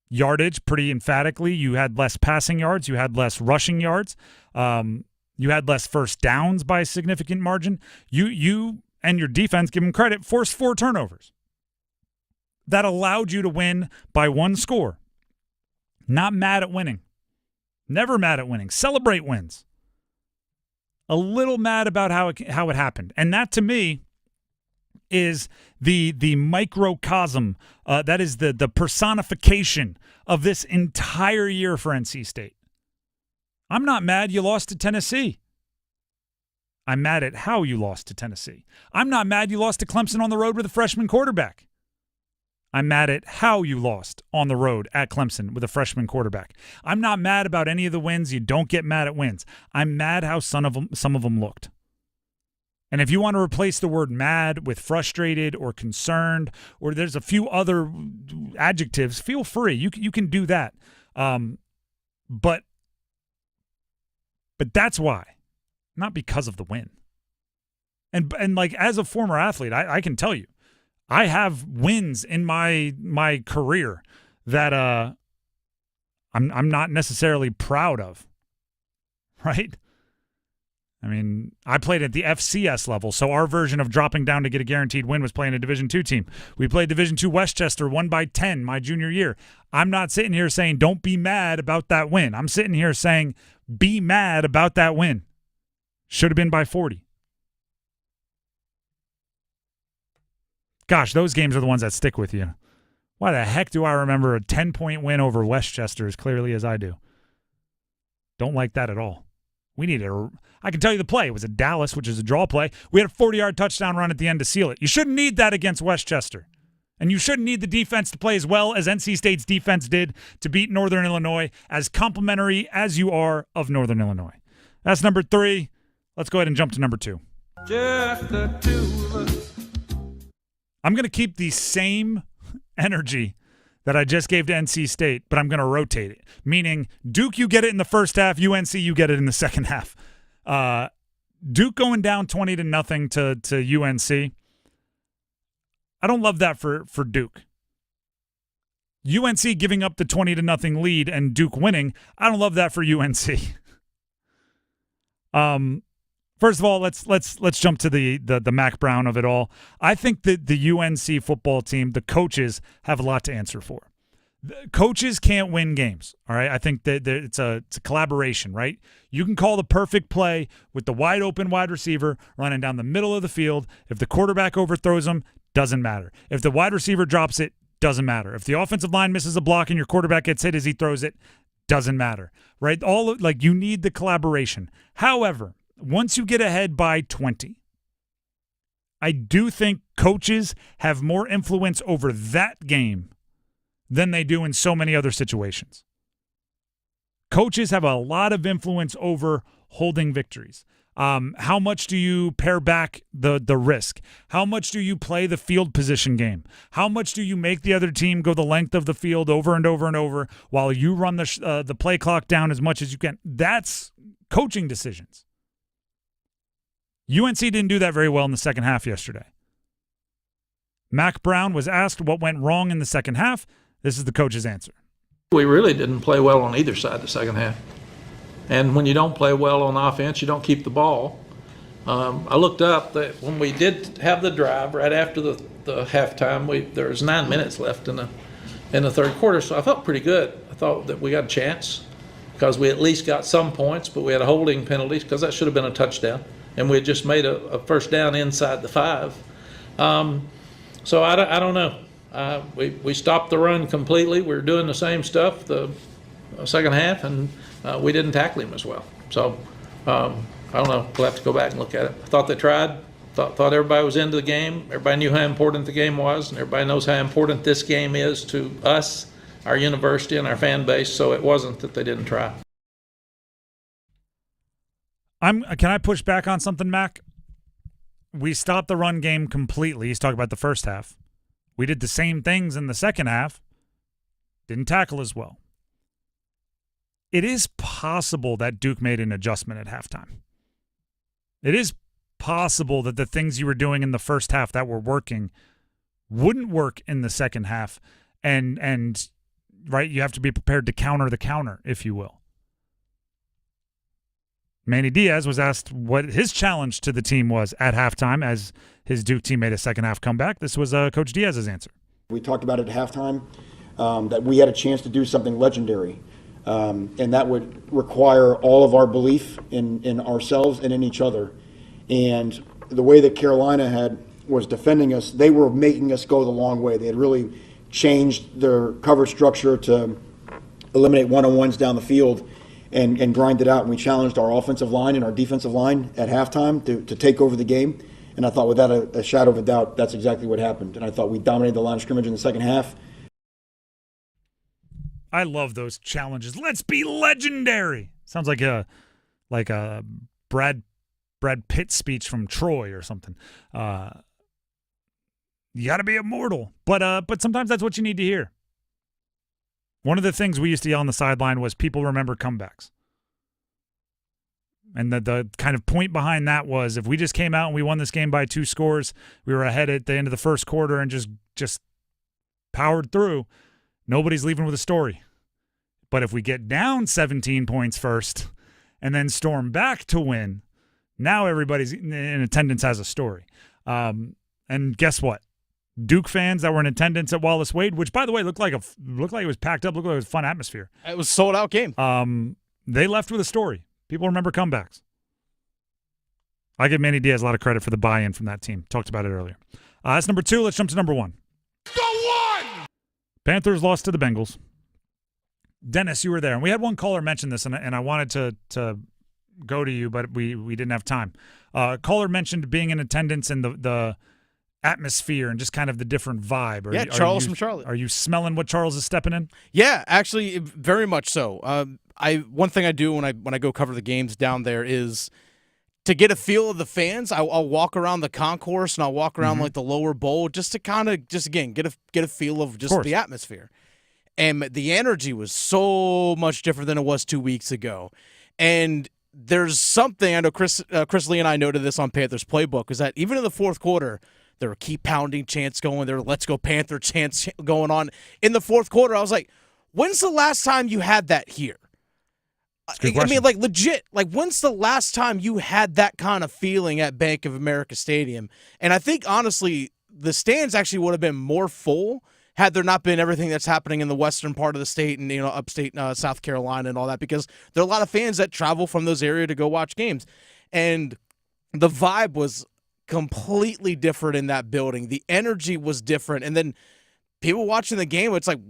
yardage pretty emphatically. You had less passing yards. You had less rushing yards. You had less first downs by a significant margin. You and your defense, give them credit, forced 4 turnovers. That allowed you to win by 1 score. Not mad at winning. Never mad at winning. Celebrate wins. A little mad about how it happened. And that, to me, is the microcosm. That is the personification of this entire year for NC State. I'm not mad you lost to Tennessee. I'm mad at how you lost to Tennessee. I'm not mad you lost to Clemson on the road with a freshman quarterback. I'm mad at how you lost on the road at Clemson with a freshman quarterback. I'm not mad about any of the wins. You don't get mad at wins. I'm mad how some of them looked. And if you want to replace the word mad with frustrated or concerned, or there's a few other adjectives, feel free. You can do that. But that's why, not because of the win. And like, as a former athlete, I can tell you, I have wins in my career that I'm not necessarily proud of, right? I mean, I played at the FCS level, so our version of dropping down to get a guaranteed win was playing a Division II team. We played Division II Westchester, won by 10 my junior year. I'm not sitting here saying don't be mad about that win. I'm sitting here saying be mad about that win. Should have been by 40. Gosh, those games are the ones that stick with you. Why the heck do I remember a 10-point win over Westchester as clearly as I do? Don't like that at all. I can tell you the play. It was at Dallas, which is a draw play. We had a 40-yard touchdown run at the end to seal it. You shouldn't need that against Westchester. And you shouldn't need the defense to play as well as NC State's defense did to beat Northern Illinois, as complimentary as you are of Northern Illinois. That's number 3. Let's go ahead and jump to number 2. Just the two of us. I'm going to keep the same energy that I just gave to NC State, but I'm going to rotate it. Meaning, Duke, you get it in the first half. UNC, you get it in the second half. Duke going down 20-0 to UNC. I don't love that for Duke. UNC giving up the 20-0 lead and Duke winning. I don't love that for UNC. First of all, let's jump to the Mac Brown of it all. I think that the UNC football team, the coaches, have a lot to answer for. The coaches can't win games, all right? I think that it's a collaboration, right? You can call the perfect play with the wide open wide receiver running down the middle of the field. If the quarterback overthrows him, doesn't matter. If the wide receiver drops it, doesn't matter. If the offensive line misses a block and your quarterback gets hit as he throws it, doesn't matter, right? You need the collaboration. However, once you get ahead by 20, I do think coaches have more influence over that game than they do in so many other situations. Coaches have a lot of influence over holding victories. How much do you pare back the risk? How much do you play the field position game? How much do you make the other team go the length of the field over and over and over while you run the play clock down as much as you can? That's coaching decisions. UNC didn't do that very well in the second half yesterday. Mac Brown was asked what went wrong in the second half. This is the coach's answer. We really didn't play well on either side the second half. And when you don't play well on offense, you don't keep the ball. I looked up that when we did have the drive right after the halftime, there was 9 minutes left in the third quarter, so I felt pretty good. I thought that we got a chance because we at least got some points, but we had a holding penalty because that should have been a touchdown, and we had just made a first down inside the 5. So I don't know. We stopped the run completely. We were doing the same stuff the second half, and we didn't tackle him as well. So I don't know. We'll have to go back and look at it. I thought they tried. Thought everybody was into the game. Everybody knew how important the game was, and everybody knows how important this game is to us, our university, and our fan base. So it wasn't that they didn't try. Can I push back on something, Mac? We stopped the run game completely. He's talking about the first half. We did the same things in the second half. Didn't tackle as well. It is possible that Duke made an adjustment at halftime. It is possible that the things you were doing in the first half that were working wouldn't work in the second half. And right, you have to be prepared to counter the counter, if you will. Manny Diaz was asked what his challenge to the team was at halftime as his Duke team made a second-half comeback. This was Coach Diaz's answer. We talked about it at halftime, that we had a chance to do something legendary, and that would require all of our belief in ourselves and in each other. And the way that Carolina was defending us, they were making us go the long way. They had really changed their coverage structure to eliminate one-on-ones down the field and grind it out. And we challenged our offensive line and our defensive line at halftime to take over the game. And I thought without a shadow of a doubt, that's exactly what happened. And I thought we dominated the line of scrimmage in the second half. I love those challenges. Let's be legendary. Sounds like a Brad Pitt speech from Troy or something. You got to be immortal. But sometimes that's what you need to hear. One of the things we used to yell on the sideline was people remember comebacks. And the kind of point behind that was if we just came out and we won this game by 2 scores, we were ahead at the end of the first quarter and just powered through, nobody's leaving with a story. But if we get down 17 points first and then storm back to win, now everybody's in attendance has a story. And guess what? Duke fans that were in attendance at Wallace Wade, which by the way looked like it was packed up, looked like it was a fun atmosphere. It was a sold out game. They left with a story. People remember comebacks. I give Manny Diaz a lot of credit for the buy-in from that team. Talked about it earlier. That's number 2. Let's jump to number 1. The one! Panthers lost to the Bengals. Dennis, you were there, and we had one caller mention this, and I wanted to go to you, but we didn't have time. Caller mentioned being in attendance and the atmosphere and just kind of the different vibe. Charles from Charlotte. Are you smelling what Charles is stepping in? Yeah, actually, very much so. One thing I do when I go cover the games down there is to get a feel of the fans. I'll walk around the concourse and I'll walk around like the lower bowl just to kind of get a feel of just the atmosphere. And the energy was so much different than it was 2 weeks ago. And there's something I know Chris Lee and I noted this on Panthers Playbook is that even in the fourth quarter, there were keep pounding chants going. There were let's go Panther chants going on. In the fourth quarter, I was like, when's the last time you had that here? I mean, like legit, like when's the last time you had that kind of feeling at Bank of America Stadium? And I think, honestly, the stands actually would have been more full had there not been everything that's happening in the western part of the state and, upstate South Carolina and all that, because there are a lot of fans that travel from those areas to go watch games. And the vibe was completely different in that building. The energy was different. And then people watching the game, it's like,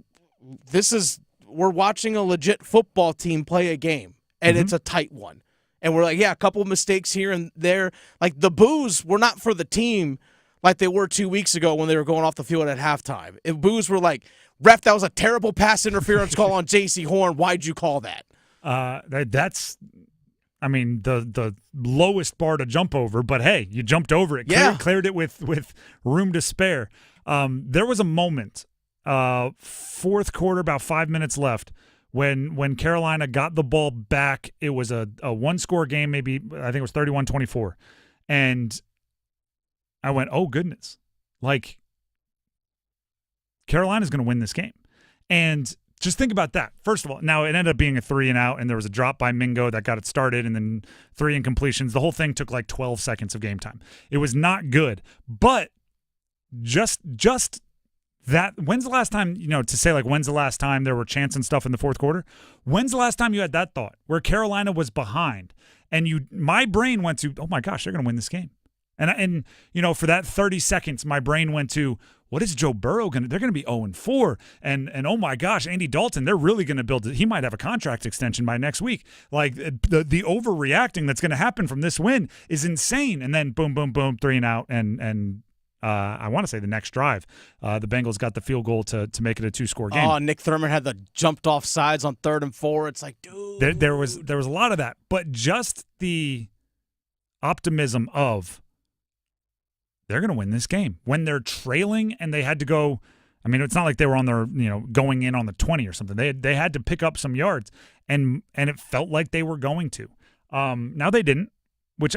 we're watching a legit football team play a game, and it's a tight one. And we're like, yeah, a couple of mistakes here and there. Like the boos were not for the team like they were 2 weeks ago when they were going off the field at halftime. If boos were like, ref, that was a terrible pass interference call on J.C. Horn. Why'd you call that? I mean, the lowest bar to jump over, but hey, you jumped over it. Cleared it with room to spare. There was a moment, fourth quarter, about 5 minutes left, when Carolina got the ball back. It was a one-score game, maybe, I think it was 31-24. And I went, oh, goodness. Like, Carolina's going to win this game. And just think about that. First of all, now it ended up being a 3-and-out, and there was a drop by Mingo that got it started, and then 3 incompletions. The whole thing took like 12 seconds of game time. It was not good. But just that, when's the last time, to say like when's the last time there were chants and stuff in the fourth quarter? When's the last time you had that thought where Carolina was behind and my brain went to, oh my gosh, they're going to win this game. And for that 30 seconds, my brain went to, what is Joe Burrow going to – they're going to be 0-4. And oh, my gosh, Andy Dalton, they're really going to build – he might have a contract extension by next week. Like, the overreacting that's going to happen from this win is insane. And then boom, boom, boom, 3-and-out. And I want to say the next drive, the Bengals got the field goal to make it a 2-score game. Oh, Nick Thurman had the jumped off sides on 3rd and 4. It's like, dude. There was a lot of that. But just the optimism of – they're going to win this game. When they're trailing and they had to go, I mean, it's not like they were on their, going in on the 20 or something. They had to pick up some yards, and it felt like they were going to. Now they didn't, which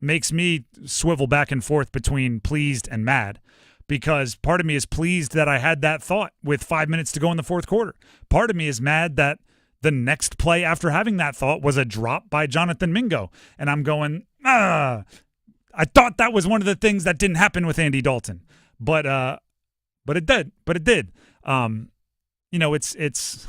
makes me swivel back and forth between pleased and mad, because part of me is pleased that I had that thought with 5 minutes to go in the fourth quarter. Part of me is mad that the next play after having that thought was a drop by Jonathan Mingo, and I'm going, I thought that was one of the things that didn't happen with Andy Dalton, but it did. It's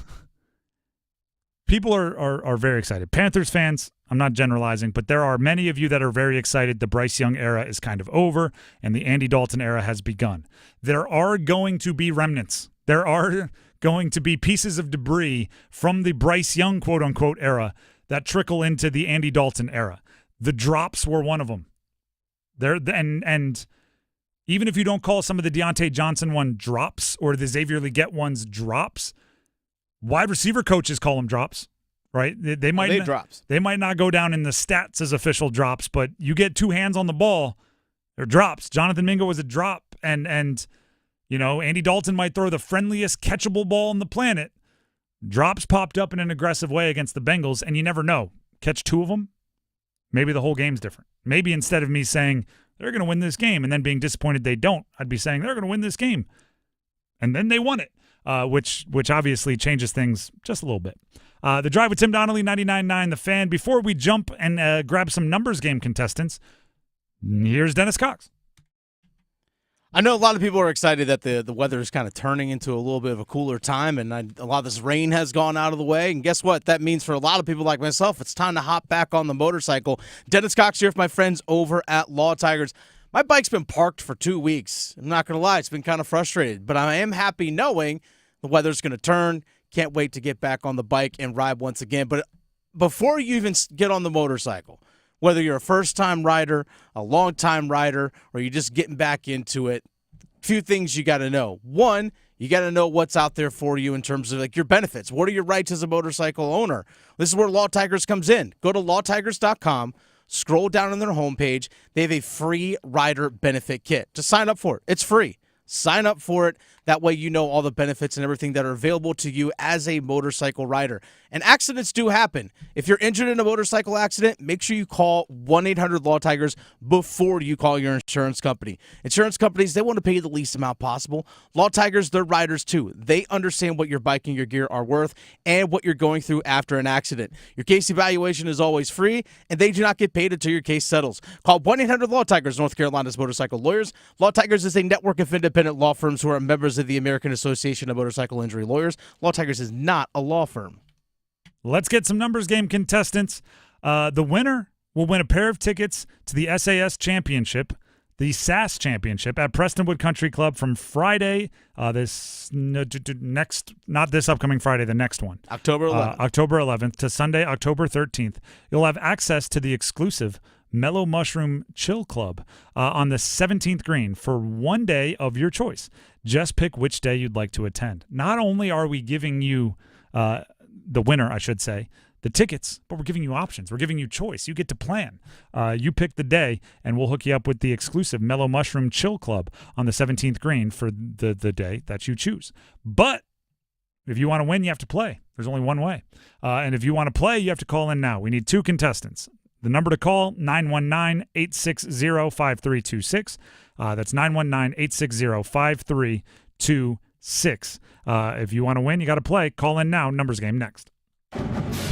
people are very excited. Panthers fans, I'm not generalizing, but there are many of you that are very excited. The Bryce Young era is kind of over, and the Andy Dalton era has begun. There are going to be remnants. There are going to be pieces of debris from the Bryce Young quote-unquote era that trickle into the Andy Dalton era. The drops were one of them. And even if you don't call some of the Deontay Johnson one drops or the Xavier Legette ones drops, wide receiver coaches call them drops, right? They might not go down in the stats as official drops, but you get 2 hands on the ball, they're drops. Jonathan Mingo was a drop, and Andy Dalton might throw the friendliest catchable ball on the planet. Drops popped up in an aggressive way against the Bengals, and you never know. Catch 2 of them, maybe the whole game's different. Maybe instead of me saying they're going to win this game and then being disappointed they don't, I'd be saying they're going to win this game. And then they won it, which obviously changes things just a little bit. The Drive with Tim Donnelly, 99.9 The Fan. Before we jump and grab some numbers game contestants, here's Dennis Cox. I know a lot of people are excited that the weather is kind of turning into a little bit of a cooler time, and a lot of this rain has gone out of the way. And guess what? That means for a lot of people like myself, it's time to hop back on the motorcycle. Dennis Cox here with my friends over at Law Tigers. My bike's been parked for 2 weeks. I'm not going to lie, it's been kind of frustrated, but I am happy knowing the weather's going to turn. Can't wait to get back on the bike and ride once again. But before you even get on the motorcycle, whether you're a first-time rider, a long-time rider, or you're just getting back into it, a few things you got to know. One, you got to know what's out there for you in terms of like your benefits. What are your rights as a motorcycle owner? This is where Law Tigers comes in. Go to lawtigers.com, scroll down on their homepage. They have a free rider benefit kit. Just sign up for it. It's free. Sign up for it. That way you know all the benefits and everything that are available to you as a motorcycle rider. And accidents do happen. If you're injured in a motorcycle accident, make sure you call 1-800-LAW-TIGERS before you call your insurance company. Insurance companies, they want to pay you the least amount possible. Law Tigers, they're riders too. They understand what your bike and your gear are worth and what you're going through after an accident. Your case evaluation is always free, and they do not get paid until your case settles. Call 1-800-LAW-TIGERS, North Carolina's motorcycle lawyers. Law Tigers is a network of independent law firms who are members of the American Association of Motorcycle Injury Lawyers. Law Tigers is not a law firm. Let's get some numbers game contestants. The winner will win a pair of tickets to the SAS Championship, the SAS Championship at Prestonwood Country Club from Friday, not this upcoming Friday, the next one. October 11th. October 11th to Sunday, October 13th. You'll have access to the exclusive Mellow Mushroom Chill Club on the 17th green for one day of your choice. Just pick which day you'd like to attend. Not only are we giving you the winner, I should say, the tickets, but we're giving you options. We're giving you choice. You get to plan. You pick the day, and we'll hook you up with the exclusive Mellow Mushroom Chill Club on the 17th green for the day that you choose. But if you want to win, you have to play. There's only one way. And if you want to play, you have to call in now. We need 2 contestants. The number to call, 919-860-5326. That's 919-860-5326. If you want to win, you got to play. Call in now. Numbers game next.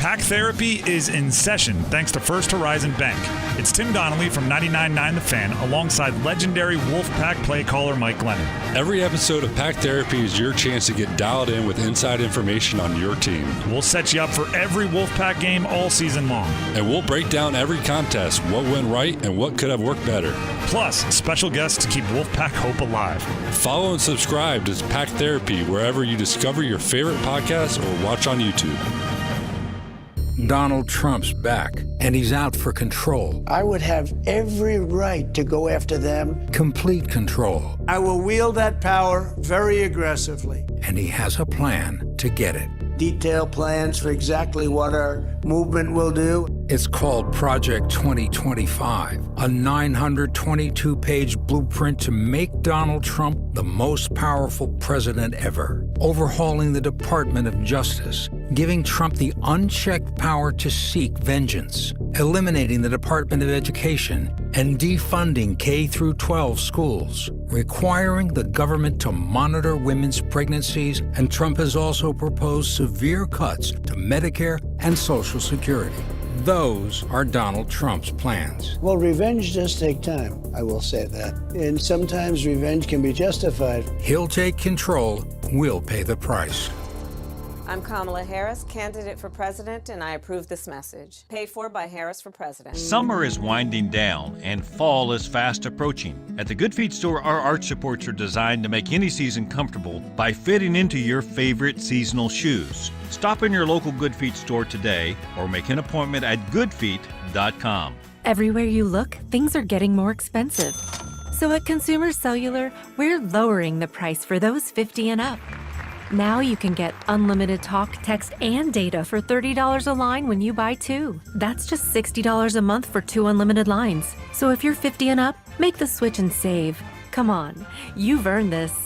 Pack Therapy is in session thanks to First Horizon Bank. It's Tim Donnelly from 99.9 The Fan alongside legendary Wolfpack play caller Mike Glennon. Every episode of Pack Therapy is your chance to get dialed in with inside information on your team. We'll set you up for every Wolfpack game all season long. And we'll break down every contest, what went right and what could have worked better. Plus, special guests to keep Wolfpack hope alive. Follow and subscribe to Pack Therapy wherever you discover your favorite podcasts or watch on YouTube. Donald Trump's back, and he's out for control. I would have every right to go after them. Complete control. I will wield that power very aggressively. And he has a plan to get it. Detailed plans for exactly what our movement will do. It's called Project 2025, a 922-page blueprint to make Donald Trump the most powerful president ever. Overhauling the Department of Justice, giving Trump the unchecked power to seek vengeance, eliminating the Department of Education, and defunding K-12 schools, requiring the government to monitor women's pregnancies, and Trump has also proposed severe cuts to Medicare and Social Security. Those are Donald Trump's plans. Well, revenge does take time, I will say that. And sometimes revenge can be justified. He'll take control, we'll pay the price. I'm Kamala Harris, candidate for president, and I approve this message. Paid for by Harris for President. Summer is winding down, and fall is fast approaching. At the Good Feet store, our arch supports are designed to make any season comfortable by fitting into your favorite seasonal shoes. Stop in your local Good Feet store today or make an appointment at goodfeet.com. Everywhere you look, things are getting more expensive. So at Consumer Cellular, we're lowering the price for those 50 and up. Now you can get unlimited talk, text, and data for $30 a line when you buy 2. That's just $60 a month for 2 unlimited lines. So if you're 50 and up, make the switch and save. Come on, you've earned this.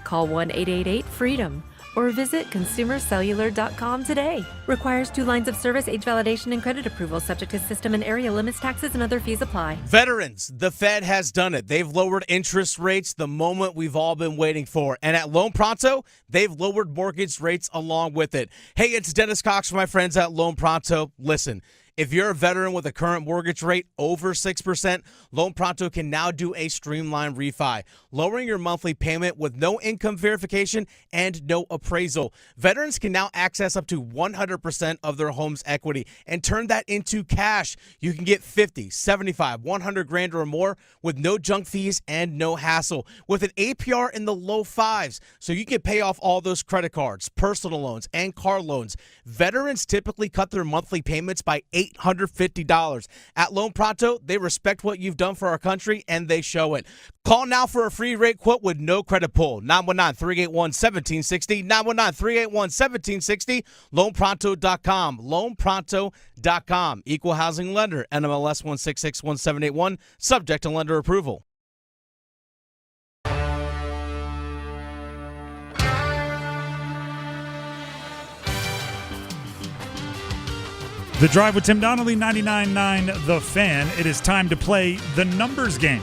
Call 1-888-FREEDOM or visit consumercellular.com today. Requires 2 lines of service, age validation, and credit approval, subject to system and area limits, taxes, and other fees apply. Veterans, the Fed has done it. They've lowered interest rates, the moment we've all been waiting for. And at Loan Pronto, they've lowered mortgage rates along with it. Hey, it's Dennis Cox for my friends at Loan Pronto. Listen, if you're a veteran with a current mortgage rate over 6%, Loan Pronto can now do a streamlined refi, lowering your monthly payment with no income verification and no appraisal. Veterans can now access up to 100% of their home's equity and turn that into cash. You can get 50, 75, 100 grand or more with no junk fees and no hassle, with an APR in the low 5s, so you can pay off all those credit cards, personal loans, and car loans. Veterans typically cut their monthly payments by $850. At Loan Pronto, they respect what you've done for our country, and they show it. Call now for a free rate quote with no credit pull. 919-381-1760. 919-381-1760. LoanPronto.com. LoanPronto.com. Equal housing lender. NMLS 1661781. Subject to lender approval. The Drive with Tim Donnelly, 99.9 The Fan. It is time to play the numbers game.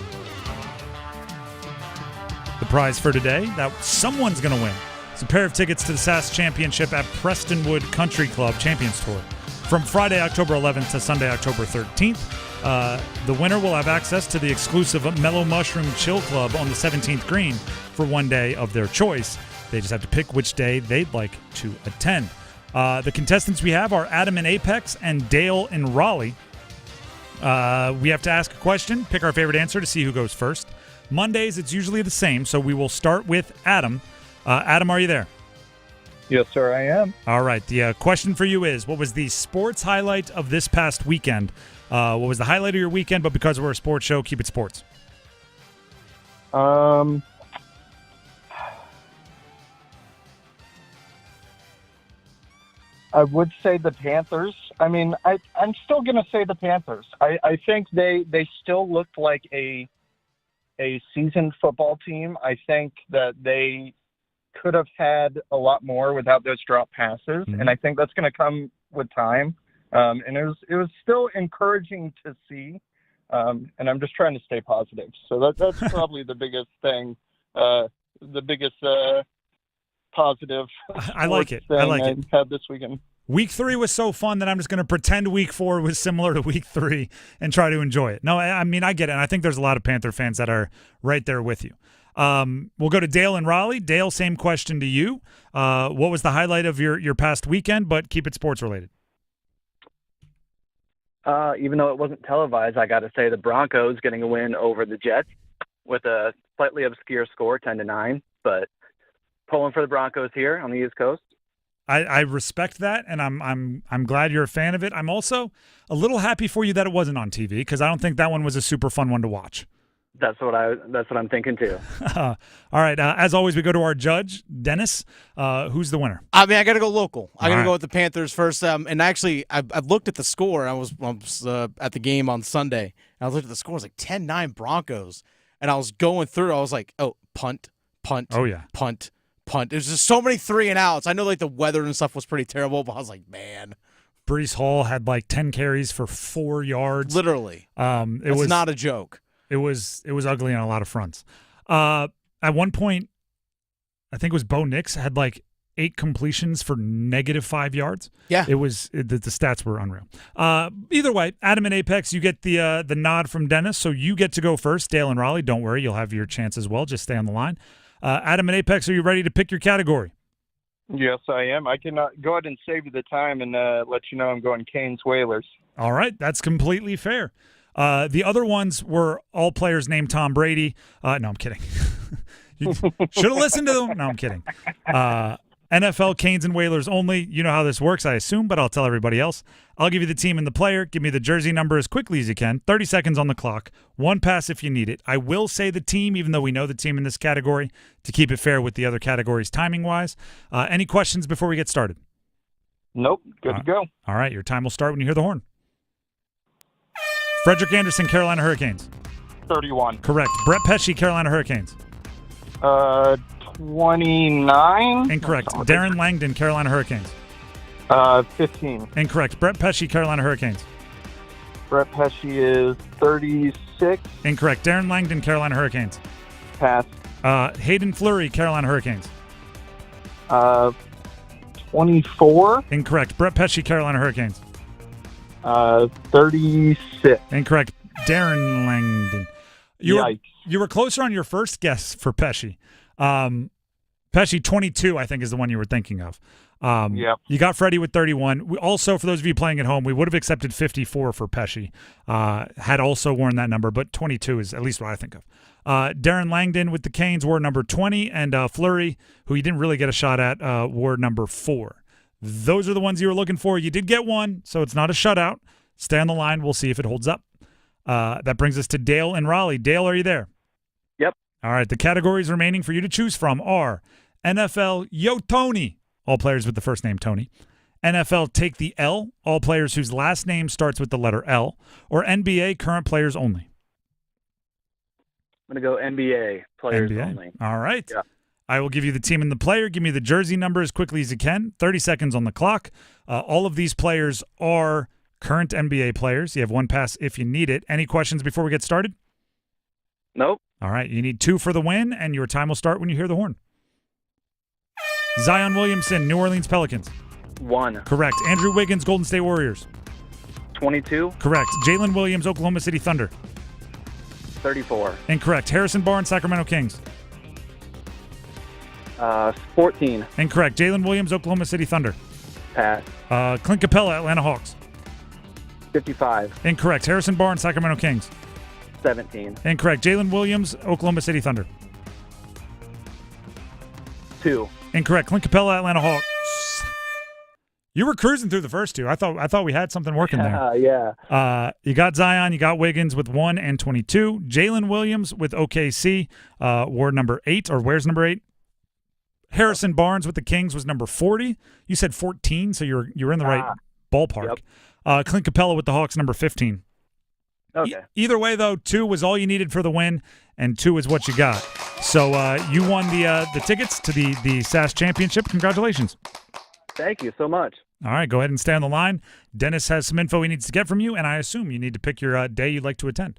The prize for today, that someone's going to win, is a pair of tickets to the SAS Championship at Prestonwood Country Club Champions Tour from Friday, October 11th to Sunday, October 13th. The winner will have access to the exclusive Mellow Mushroom Chill Club on the 17th green for one day of their choice. They just have to pick which day they'd like to attend. The contestants we have are Adam in Apex and Dale in Raleigh. We have to ask a question, pick our favorite answer to see who goes first. Mondays, it's usually the same, so we will start with Adam. Adam, are you there? Yes, sir, I am. All right. The question for you is, what was the sports highlight of this past weekend? What was the highlight of your weekend? But because we're a sports show, keep it sports. I would say the Panthers. I mean, I'm still going to say the Panthers. I think they still looked like a seasoned football team. I think that they could have had a lot more without those drop passes, and I think that's going to come with time. And it was still encouraging to see, and I'm just trying to stay positive. So that's probably the biggest thing, the biggest positive. I like it. I like it. Had this weekend. Week 3 was so fun that I'm just going to pretend week 4 was similar to week 3 and try to enjoy it. No, I mean, I get it. And I think there's a lot of Panther fans that are right there with you. We'll go to Dale in Raleigh. Dale, same question to you. What was the highlight of your past weekend, but keep it sports related? Even though it wasn't televised, I got to say the Broncos getting a win over the Jets with a slightly obscure score, 10-9, but pulling for the Broncos here on the East Coast. I respect that, and I'm glad you're a fan of it. I'm also a little happy for you that it wasn't on TV because I don't think that one was a super fun one to watch. That's what I'm thinking too. All right. As always, we go to our judge, Dennis. Who's the winner? I mean, I got to go local. I'm going right. to go with the Panthers first. And actually, I've looked at the score. I was at the game on Sunday. And I looked at the score. It was like 10-9 Broncos. And I was going through. I was like, oh, punt. Oh, yeah. Punt. There's just so many 3-and-outs. I know like the weather and stuff was pretty terrible, but I was like, man. Breece Hall had like 10 carries for 4 yards. Literally. It was not a joke. It was ugly on a lot of fronts. At one point, I think it was Bo Nix had like 8 completions for -5 yards. Yeah. The stats were unreal. Either way, Adam and Apex, you get the nod from Dennis, so you get to go first. Dale and Raleigh, don't worry, you'll have your chance as well. Just stay on the line. Adam and Apex, are you ready to pick your category? Yes, I am. I can go ahead and save you the time and let you know I'm going Canes Whalers. All right, that's completely fair. The other ones were all players named Tom Brady. No, I'm kidding. You should have listened to them. No, I'm kidding. NFL, Canes, and Whalers only. You know how this works, I assume, but I'll tell everybody else. I'll give you the team and the player. Give me the jersey number as quickly as you can. 30 seconds on the clock. 1 pass if you need it. I will say the team, even though we know the team in this category, to keep it fair with the other categories timing-wise. Any questions before we get started? Nope. Good to go. All right. Your time will start when you hear the horn. Frederick Anderson, Carolina Hurricanes. 31. Correct. Brett Pesci, Carolina Hurricanes. 29. Incorrect. Darren Langdon, Carolina Hurricanes. 15. Incorrect. Brett Pesci, Carolina Hurricanes. Brett Pesci is 36. Incorrect. Darren Langdon, Carolina Hurricanes. Pass. Hayden Fleury, Carolina Hurricanes. 24. Incorrect. Brett Pesci, Carolina Hurricanes. 36. Incorrect. Darren Langdon. You were closer on your first guess for Pesci. Pesci, 22, I think, is the one you were thinking of. Yep. You got Freddie with 31. Also, for those of you playing at home, we would have accepted 54 for Pesci. Had also worn that number, but 22 is at least what I think of. Darren Langdon with the Canes wore number 20, and Fleury, who you didn't really get a shot at, wore number 4. Those are the ones you were looking for. You did get one, so it's not a shutout. Stay on the line. We'll see if it holds up. That brings us to Dale and Raleigh. Dale, are you there? Yep. All right. The categories remaining for you to choose from are NFL, Yo Tony, all players with the first name Tony. NFL, Take the L, all players whose last name starts with the letter L. Or NBA, current players only. I'm going to go NBA, players NBA. only. All right. Yeah. I will give you the team and the player. Give me the jersey number as quickly as you can. 30 seconds on the clock. All of these players are current NBA players. You have 1 pass if you need it. Any questions before we get started? Nope. All right. You need 2 for the win, and your time will start when you hear the horn. Zion Williamson, New Orleans Pelicans. 1. Correct. Andrew Wiggins, Golden State Warriors. 22. Correct. Jalen Williams, Oklahoma City Thunder. 34. Incorrect. Harrison Barnes, Sacramento Kings. 14. Incorrect. Jalen Williams, Oklahoma City Thunder. Pass. Clint Capella, Atlanta Hawks. 55. Incorrect. Harrison Barnes, Sacramento Kings. 17. Incorrect. Jalen Williams, Oklahoma City Thunder. 2. Incorrect. Clint Capella, Atlanta Hawks. You were cruising through the first 2. I thought we had something working there. Yeah. You got Zion. You got Wiggins with 1 and 22. Jalen Williams with OKC, wore number 8, or wears number 8. Harrison Barnes with the Kings was number 40. You said 14, so you're in the right ballpark. Clint Capella with the Hawks, number 15. Okay. Either way, though, 2 was all you needed for the win, and 2 is what you got. So you won the tickets to the SAS Championship. Congratulations. Thank you so much. All right, go ahead and stay on the line. Dennis has some info he needs to get from you, and I assume you need to pick your day you'd like to attend.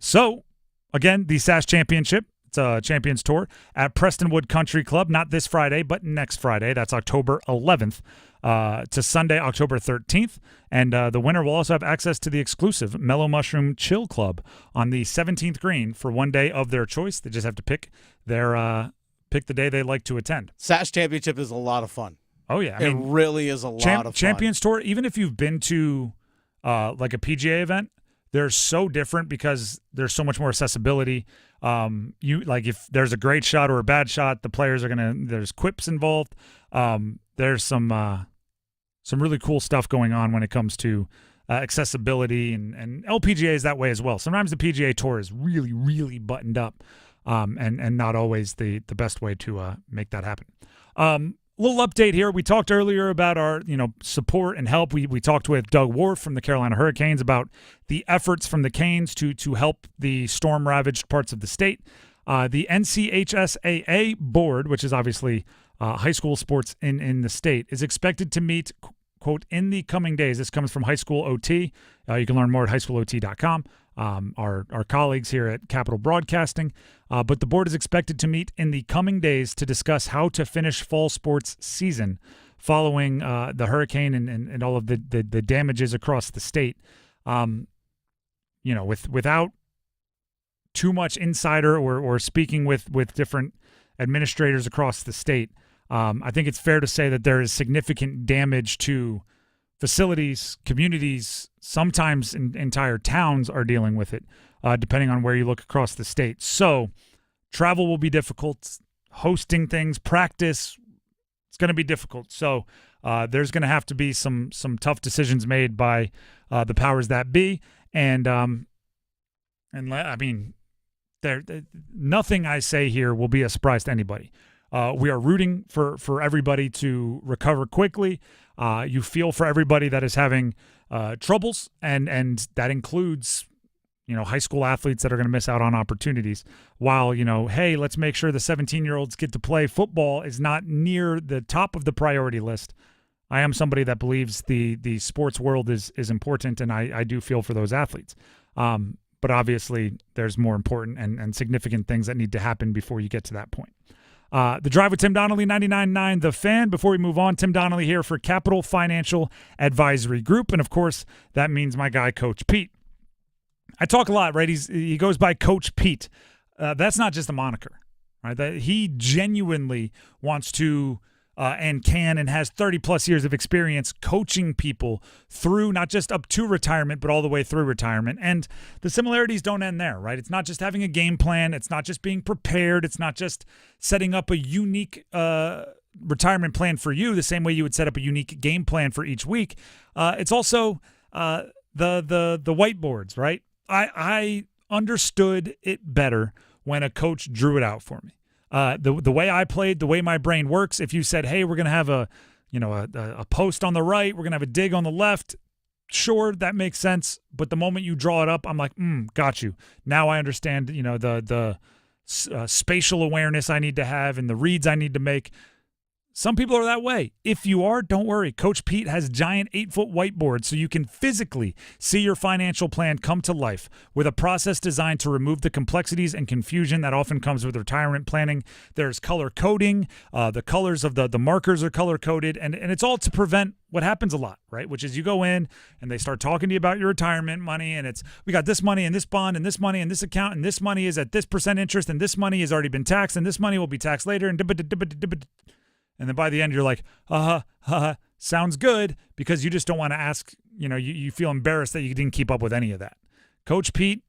So, again, the SAS Championship. It's a Champions Tour at Prestonwood Country Club, not this Friday, but next Friday. That's October 11th to Sunday, October 13th. And the winner will also have access to the exclusive Mellow Mushroom Chill Club on the 17th green for one day of their choice. They just have to pick the day they'd like to attend. SAS Championship is a lot of fun. Oh, yeah. It really is a lot of fun. Champions Tour, even if you've been to like a PGA event, they're so different because there's so much more accessibility. If there's a great shot or a bad shot, the players are there's quips involved. There's some really cool stuff going on when it comes to accessibility, and LPGA is that way as well. Sometimes the PGA Tour is really, really buttoned up, and not always the best way to make that happen. Little update here. We talked earlier about our support and help. We talked with Doug Warf from the Carolina Hurricanes about the efforts from the Canes to help the storm-ravaged parts of the state. The NCHSAA board, which is obviously high school sports in the state, is expected to meet, quote, in the coming days. This comes from High School OT. You can learn more at highschoolot.com. Our colleagues here at Capital Broadcasting. But the board is expected to meet in the coming days to discuss how to finish fall sports season following the hurricane and all of the damages across the state. Without too much insider or speaking with different administrators across the state, I think it's fair to say that there is significant damage to facilities, communities, sometimes entire towns are dealing with it, depending on where you look across the state. So travel will be difficult. Hosting things, practice, it's going to be difficult. So there's going to have to be some tough decisions made by the powers that be. And I mean, nothing I say here will be a surprise to anybody. We are rooting for everybody to recover quickly. You feel for everybody that is having troubles, and that includes, high school athletes that are going to miss out on opportunities. While, hey, let's make sure the 17-year-olds get to play football is not near the top of the priority list. I am somebody that believes the sports world is important, and I do feel for those athletes. But obviously, there's more important and significant things that need to happen before you get to that point. The Drive with Tim Donnelly, 99.9 The Fan. Before we move on, Tim Donnelly here for Capital Financial Advisory Group. And, of course, that means my guy, Coach Pete. I talk a lot, right? He goes by Coach Pete. That's not just a moniker, right? That he genuinely wants to and can and has 30-plus years of experience coaching people through not just up to retirement, but all the way through retirement. And the similarities don't end there, right? It's not just having a game plan. It's not just being prepared. It's not just setting up a unique retirement plan for you the same way you would set up a unique game plan for each week. It's also the whiteboards, right? I understood it better when a coach drew it out for me. The way I played, the way my brain works, if you said, hey, we're going to have a post on the right, we're going to have a dig on the left, sure, that makes sense. But the moment you draw it up, I'm like, got you. Now I understand, the spatial awareness I need to have and the reads I need to make. Some people are that way. If you are, don't worry. Coach Pete has giant 8-foot whiteboards so you can physically see your financial plan come to life with a process designed to remove the complexities and confusion that often comes with retirement planning. There's color coding. The colors of the markers are color coded, and it's all to prevent what happens a lot, right? Which is you go in and they start talking to you about your retirement money, and it's, we got this money in this bond and this money in this account and this money is at this % interest and this money has already been taxed and this money will be taxed later and then by the end, you're like, sounds good, because you just don't want to ask, you feel embarrassed that you didn't keep up with any of that. Coach Pete,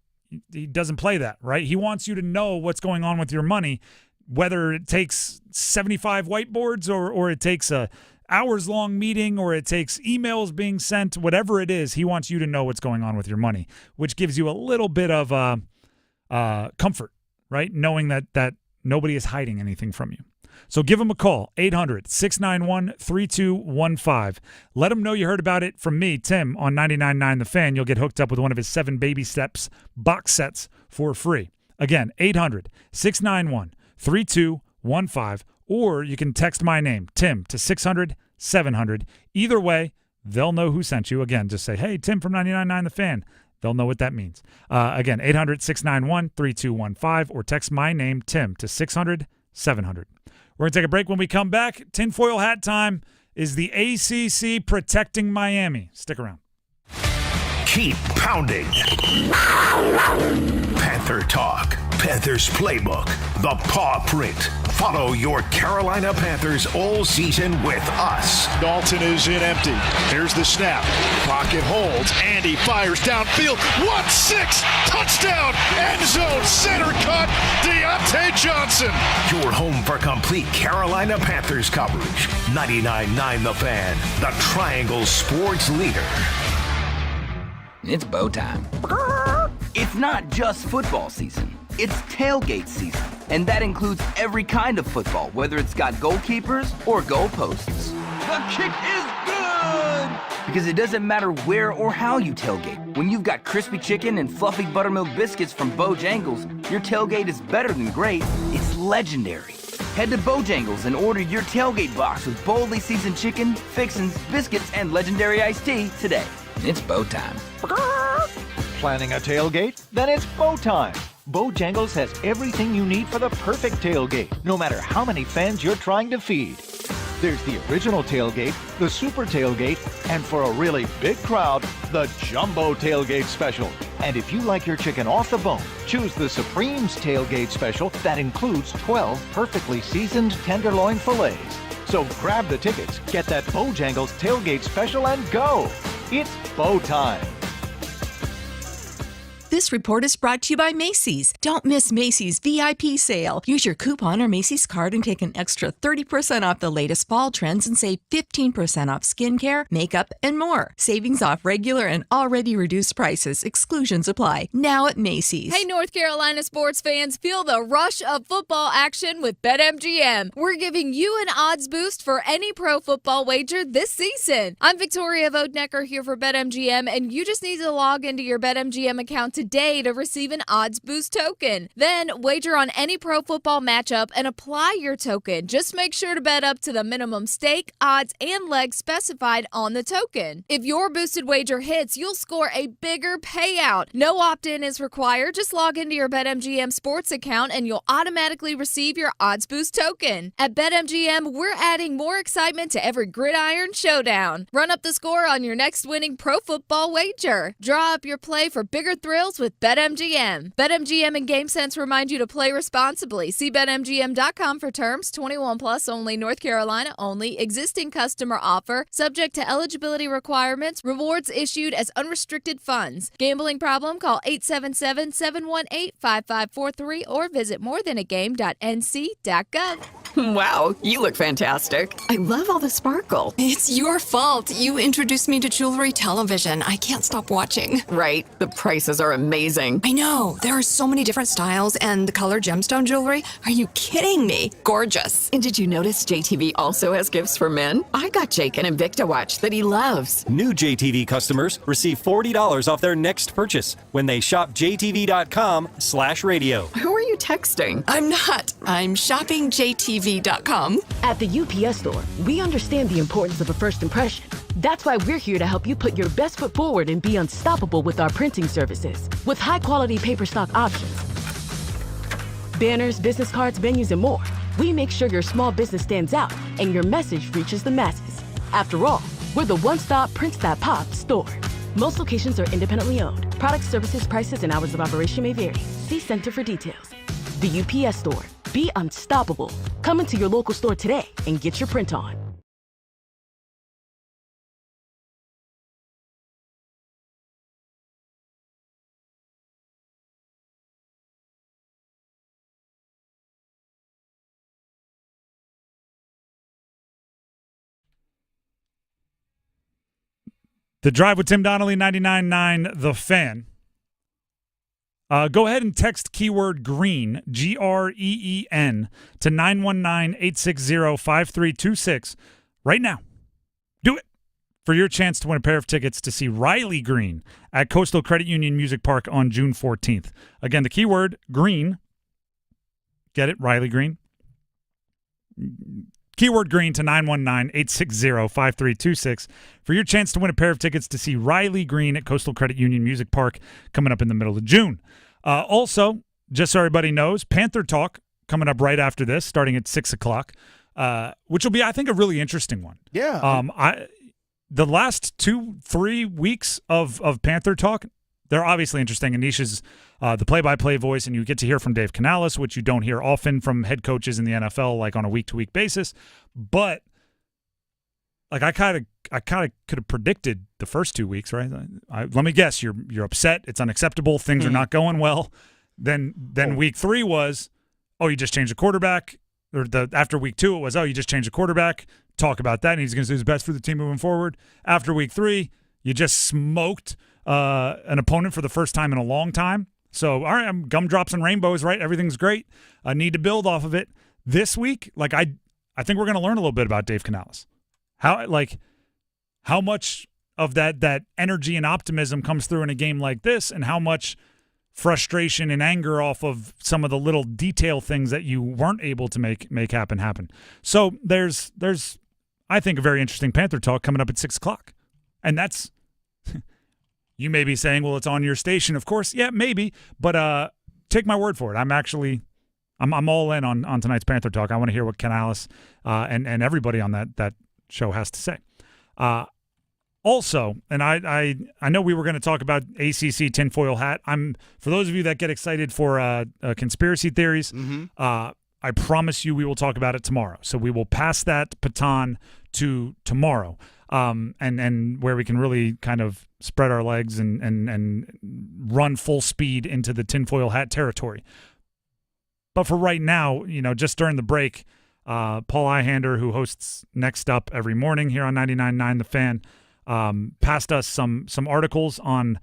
he doesn't play that, right? He wants you to know what's going on with your money, whether it takes 75 whiteboards or it takes a hours-long meeting or it takes emails being sent, whatever it is, he wants you to know what's going on with your money, which gives you a little bit of comfort, right? Knowing that nobody is hiding anything from you. So give them a call, 800-691-3215. Let them know you heard about it from me, Tim, on 99.9 The Fan. You'll get hooked up with one of his 7 Baby Steps box sets for free. Again, 800-691-3215. Or you can text my name, Tim, to 600-700. Either way, they'll know who sent you. Again, just say, hey, Tim from 99.9 The Fan. They'll know what that means. Again, 800-691-3215 or text my name, Tim, to 600-700. We're going to take a break. When we come back, tinfoil hat time. Is the ACC protecting Miami? Stick around. Keep pounding. Panther Talk, Panthers Playbook, the Paw Print. Follow your Carolina Panthers all season with us. Dalton is in empty. Here's the snap. Pocket holds. Andy fires downfield. 1-6. Touchdown. End zone. Center cut. Deontay Johnson. Your home for complete Carolina Panthers coverage. 99.9 The Fan, the Triangle Sports leader. It's bow time. It's not just football season. It's tailgate season. And that includes every kind of football, whether it's got goalkeepers or goalposts. The kick is good! Because it doesn't matter where or how you tailgate. When you've got crispy chicken and fluffy buttermilk biscuits from Bojangles, your tailgate is better than great. It's legendary. Head to Bojangles and order your tailgate box with boldly seasoned chicken, fixins, biscuits, and legendary iced tea today. It's bow time. Planning a tailgate? Then it's bow time. Bojangles has everything you need for the perfect tailgate, no matter how many fans you're trying to feed. There's the original tailgate, the super tailgate, and for a really big crowd, the jumbo tailgate special. And if you like your chicken off the bone, choose the Supreme's tailgate special that includes 12 perfectly seasoned tenderloin fillets. So grab the tickets, get that Bojangles tailgate special, and go. It's bow time. This report is brought to you by Macy's. Don't miss Macy's VIP sale. Use your coupon or Macy's card and take an extra 30% off the latest fall trends and save 15% off skincare, makeup, and more. Savings off regular and already reduced prices. Exclusions apply. Now at Macy's. Hey, North Carolina sports fans, feel the rush of football action with BetMGM. We're giving you an odds boost for any pro football wager this season. I'm Victoria Vodnecker here for BetMGM, and you just need to log into your BetMGM account today to receive an odds boost token. Then wager on any pro football matchup and apply your token. Just make sure to bet up to the minimum stake, odds, and legs specified on the token. If your boosted wager hits, you'll score a bigger payout. No opt-in is required. Just log into your BetMGM sports account and you'll automatically receive your odds boost token. At BetMGM, we're adding more excitement to every gridiron showdown. Run up the score on your next winning pro football wager. Draw up your play for bigger thrills with BetMGM. BetMGM and GameSense remind you to play responsibly. See BetMGM.com for terms. 21 plus only, North Carolina only. Existing customer offer. Subject to eligibility requirements. Rewards issued as unrestricted funds. Gambling problem? Call 877-718-5543 or visit morethanagame.nc.gov. Wow, you look fantastic. I love all the sparkle. It's your fault. You introduced me to jewelry television. I can't stop watching. Right, the prices are amazing. I know. There are so many different styles and the color gemstone jewelry. Are you kidding me? Gorgeous. And did you notice JTV also has gifts for men? I got Jake an Invicta watch that he loves. New JTV customers receive $40 off their next purchase when they shop jtv.com/radio. Who are you texting? I'm not. I'm shopping JTV.com. At the UPS store, we understand the importance of a first impression. That's why we're here to help you put your best foot forward and be unstoppable with our printing services. With high-quality paper stock options, banners, business cards, menus, and more, we make sure your small business stands out and your message reaches the masses. After all, we're the one-stop Prints That Pop store. Most locations are independently owned. Products, services, prices, and hours of operation may vary. See Center for details. The UPS store. Be unstoppable. Come into your local store today and get your print on. The Drive with Tim Donnelly, 99.9 The Fan. Go ahead and text keyword green, GREEN, to 919-860-5326 right now. Do it for your chance to win a pair of tickets to see Riley Green at Coastal Credit Union Music Park on June 14th. Again, the keyword green. Get it? Riley Green. Keyword green to 919-860-5326 for your chance to win a pair of tickets to see Riley Green at Coastal Credit Union Music Park coming up in the middle of June. Also, just so everybody knows, Panther Talk coming up right after this, starting at 6 o'clock, which will be, I think, a really interesting one. Yeah. The last 2-3 weeks of Panther Talk, they're obviously interesting. Anisha's the play-by-play voice, and you get to hear from Dave Canales, which you don't hear often from head coaches in the NFL, like on a week-to-week basis. But like I kind of could have predicted the first 2 weeks, right? Let me guess, you're upset, it's unacceptable, things are not going well. Then week 3 was, you just changed the quarterback. Or after week 2, it was, you just changed the quarterback. Talk about that, and he's going to do his best for the team moving forward. After week 3, you just smoked an opponent for the first time in a long time. So, all right, I'm gumdrops and rainbows, right? Everything's great. I need to build off of it. This week, like I think we're going to learn a little bit about Dave Canales. How much of that energy and optimism comes through in a game like this, and how much frustration and anger off of some of the little detail things that you weren't able to make happen. So there's I think a very interesting Panther Talk coming up at 6 o'clock. And that's you may be saying, well, it's on your station, of course. Yeah, maybe. But take my word for it. I'm all in on tonight's Panther Talk. I want to hear what Canales and everybody on that show has to say. Also, and I know we were going to talk about ACC tinfoil hat. For those of you that get excited for conspiracy theories, I promise you we will talk about it tomorrow. So we will pass that baton to tomorrow, and where we can really kind of spread our legs and run full speed into the tinfoil hat territory. But for right now, just during the break, Paul Ihander, who hosts Next Up every morning here on 99.9 The Fan, passed us some articles on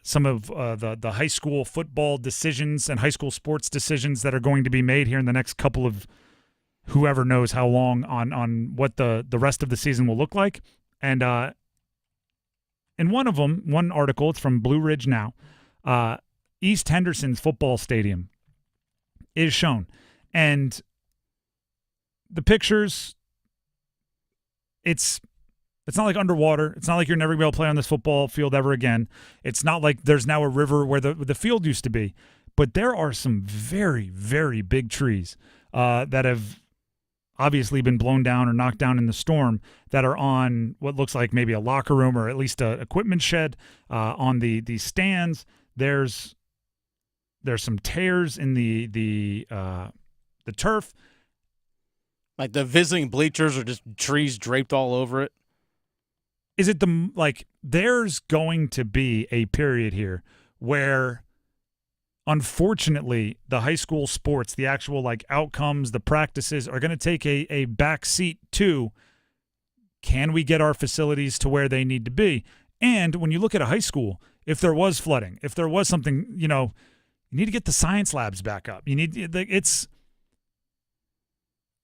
some of the high school football decisions and high school sports decisions that are going to be made here in the next couple of whoever knows how long on what the rest of the season will look like. And in one of them, one article, it's from Blue Ridge Now, East Henderson's football stadium is shown. And the pictures, it's not like underwater. It's not like you're never going to be able to play on this football field ever again. It's not like there's now a river where the field used to be. But there are some very, very big trees that have obviously been blown down or knocked down in the storm that are on what looks like maybe a locker room or at least a equipment shed. On the stands, there's some tears in the turf. Like the visiting bleachers are just trees draped all over it. Is it there's going to be a period here where, unfortunately, the high school sports, the actual outcomes, the practices are going to take a back seat to, can we get our facilities to where they need to be? And when you look at a high school, if there was flooding, if there was something, you need to get the science labs back up.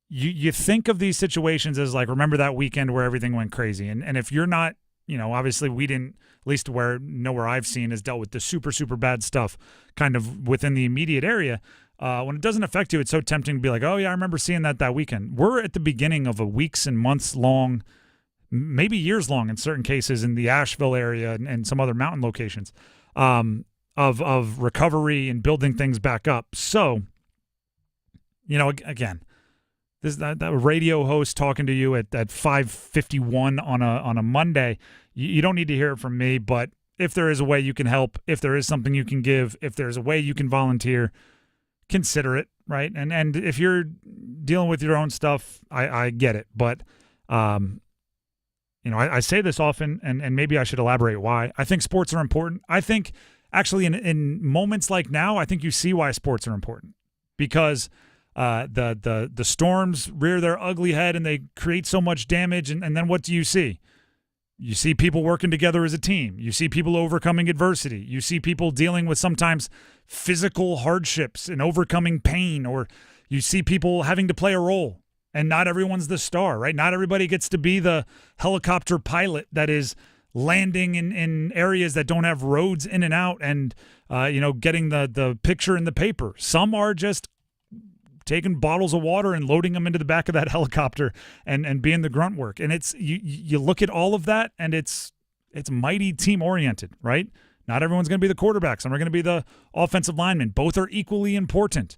You think of these situations as remember that weekend where everything went crazy. And if you're not, obviously we didn't, at least where I've seen has dealt with the super, super bad stuff kind of within the immediate area. When it doesn't affect you, it's so tempting to be like, oh yeah, I remember seeing that weekend. We're at the beginning of a weeks and months long, maybe years long in certain cases in the Asheville area and some other mountain locations of recovery and building things back up. So, again, that radio host talking to you at 5:51 on a Monday, you don't need to hear it from me, but if there is a way you can help, if there is something you can give, if there's a way you can volunteer, consider it, right? And if you're dealing with your own stuff, I get it. But, I say this often, and maybe I should elaborate why. I think sports are important. I think, actually, in moments like now, I think you see why sports are important. Because the storms rear their ugly head and they create so much damage, and then what do you see? You see people working together as a team. You see people overcoming adversity. You see people dealing with sometimes physical hardships and overcoming pain, or you see people having to play a role. And not everyone's the star, right? Not everybody gets to be the helicopter pilot that is landing in areas that don't have roads in and out and, getting the picture in the paper. Some are just taking bottles of water and loading them into the back of that helicopter and being the grunt work. And it's you look at all of that, and it's mighty team-oriented, right? Not everyone's going to be the quarterback. Some are going to be the offensive linemen. Both are equally important.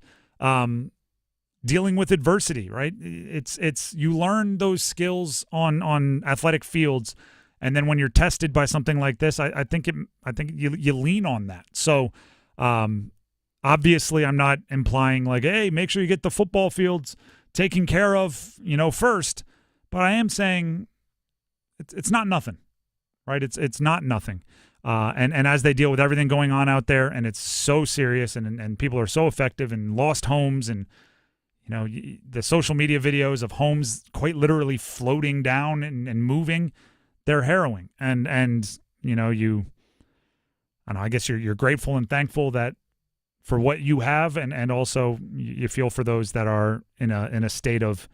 Dealing with adversity, right? It's you learn those skills on athletic fields, and then when you're tested by something like this, I think you lean on that. So obviously, I'm not implying like, hey, make sure you get the football fields taken care of, first. But I am saying it's not nothing, right? It's not nothing. And as they deal with everything going on out there, and it's so serious, and people are so effective, and lost homes, and the social media videos of homes quite literally floating down and moving, they're harrowing. And I guess you're grateful and thankful that for what you have, and also you feel for those that are in a state of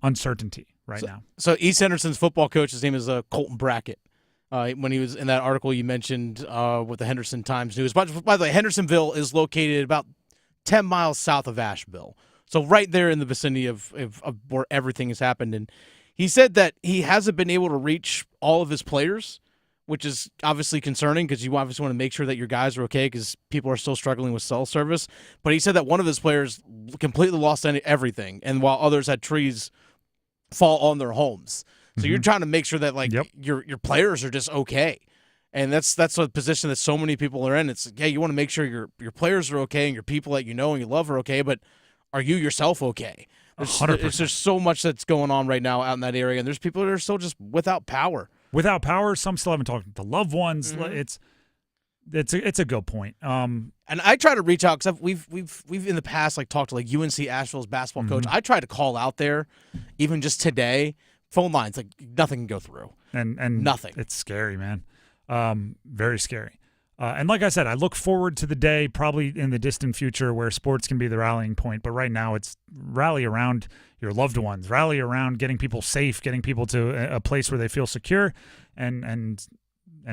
uncertainty now. So East Henderson's football coach, his name is Colton Brackett. When he was in that article you mentioned with the Henderson Times News. By the way, Hendersonville is located about 10 miles south of Asheville. So right there in the vicinity of where everything has happened. And he said that he hasn't been able to reach all of his players, which is obviously concerning because you obviously want to make sure that your guys are okay because people are still struggling with cell service. But he said that one of his players completely lost everything, and while others had trees fall on their homes. So you're trying to make sure that your players are just okay. And that's a position that so many people are in. It's, you want to make sure your players are okay and your people that you know and you love are okay, but are you yourself okay? There's so much that's going on right now out in that area, and there's people that are still just without power. Without power, some still haven't talked to loved ones. It's a good point. And I try to reach out because we've in the past talked to UNC Asheville's basketball coach. I tried to call out there, even just today. Phone lines, nothing can go through. And nothing. It's scary, man. Very scary. And like I said, I look forward to the day probably in the distant future where sports can be the rallying point. But right now it's rally around your loved ones, rally around getting people safe, getting people to a place where they feel secure, and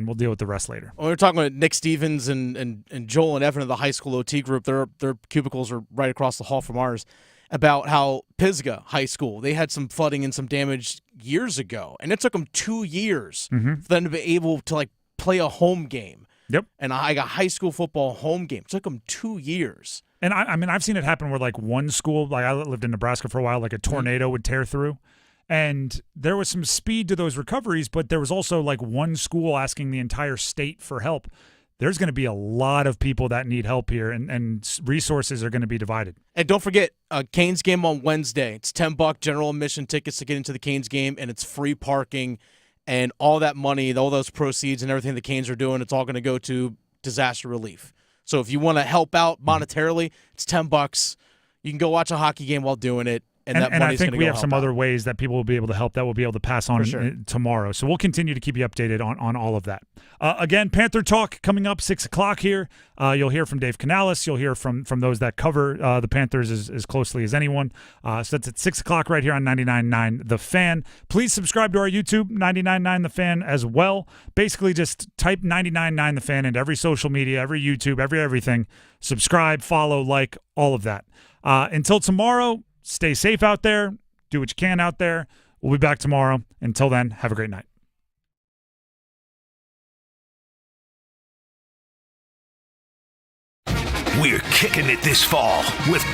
we'll deal with the rest later. Well, we were talking about Nick Stevens and Joel and Evan of the high school OT group. Their cubicles are right across the hall from ours. About how Pisgah High School, they had some flooding and some damage years ago, and it took them 2 years for them to be able to play a home game. Yep. And a high school football home game. It took them 2 years. And I've seen it happen where one school, I lived in Nebraska for a while, a tornado would tear through, and there was some speed to those recoveries, but there was also one school asking the entire state for help. There's going to be a lot of people that need help here, and resources are going to be divided. And don't forget, Canes game on Wednesday. It's $10 general admission tickets to get into the Canes game, and it's free parking, and all that money, all those proceeds and everything the Canes are doing, it's all going to go to disaster relief. So if you want to help out monetarily, it's $10. You can go watch a hockey game while doing it. And I think we have some other ways that people will be able to help that we'll be able to pass on tomorrow. So we'll continue to keep you updated on all of that. Again, Panther Talk coming up 6 o'clock here. You'll hear from Dave Canales. You'll hear from those that cover the Panthers as closely as anyone. So that's at 6 o'clock right here on 99.9 The Fan. Please subscribe to our YouTube, 99.9 The Fan as well. Basically just type 99.9 The Fan into every social media, every YouTube, everything. Subscribe, follow, like, all of that. Until tomorrow, stay safe out there. Do what you can out there. We'll be back tomorrow. Until then, have a great night. We're kicking it this fall with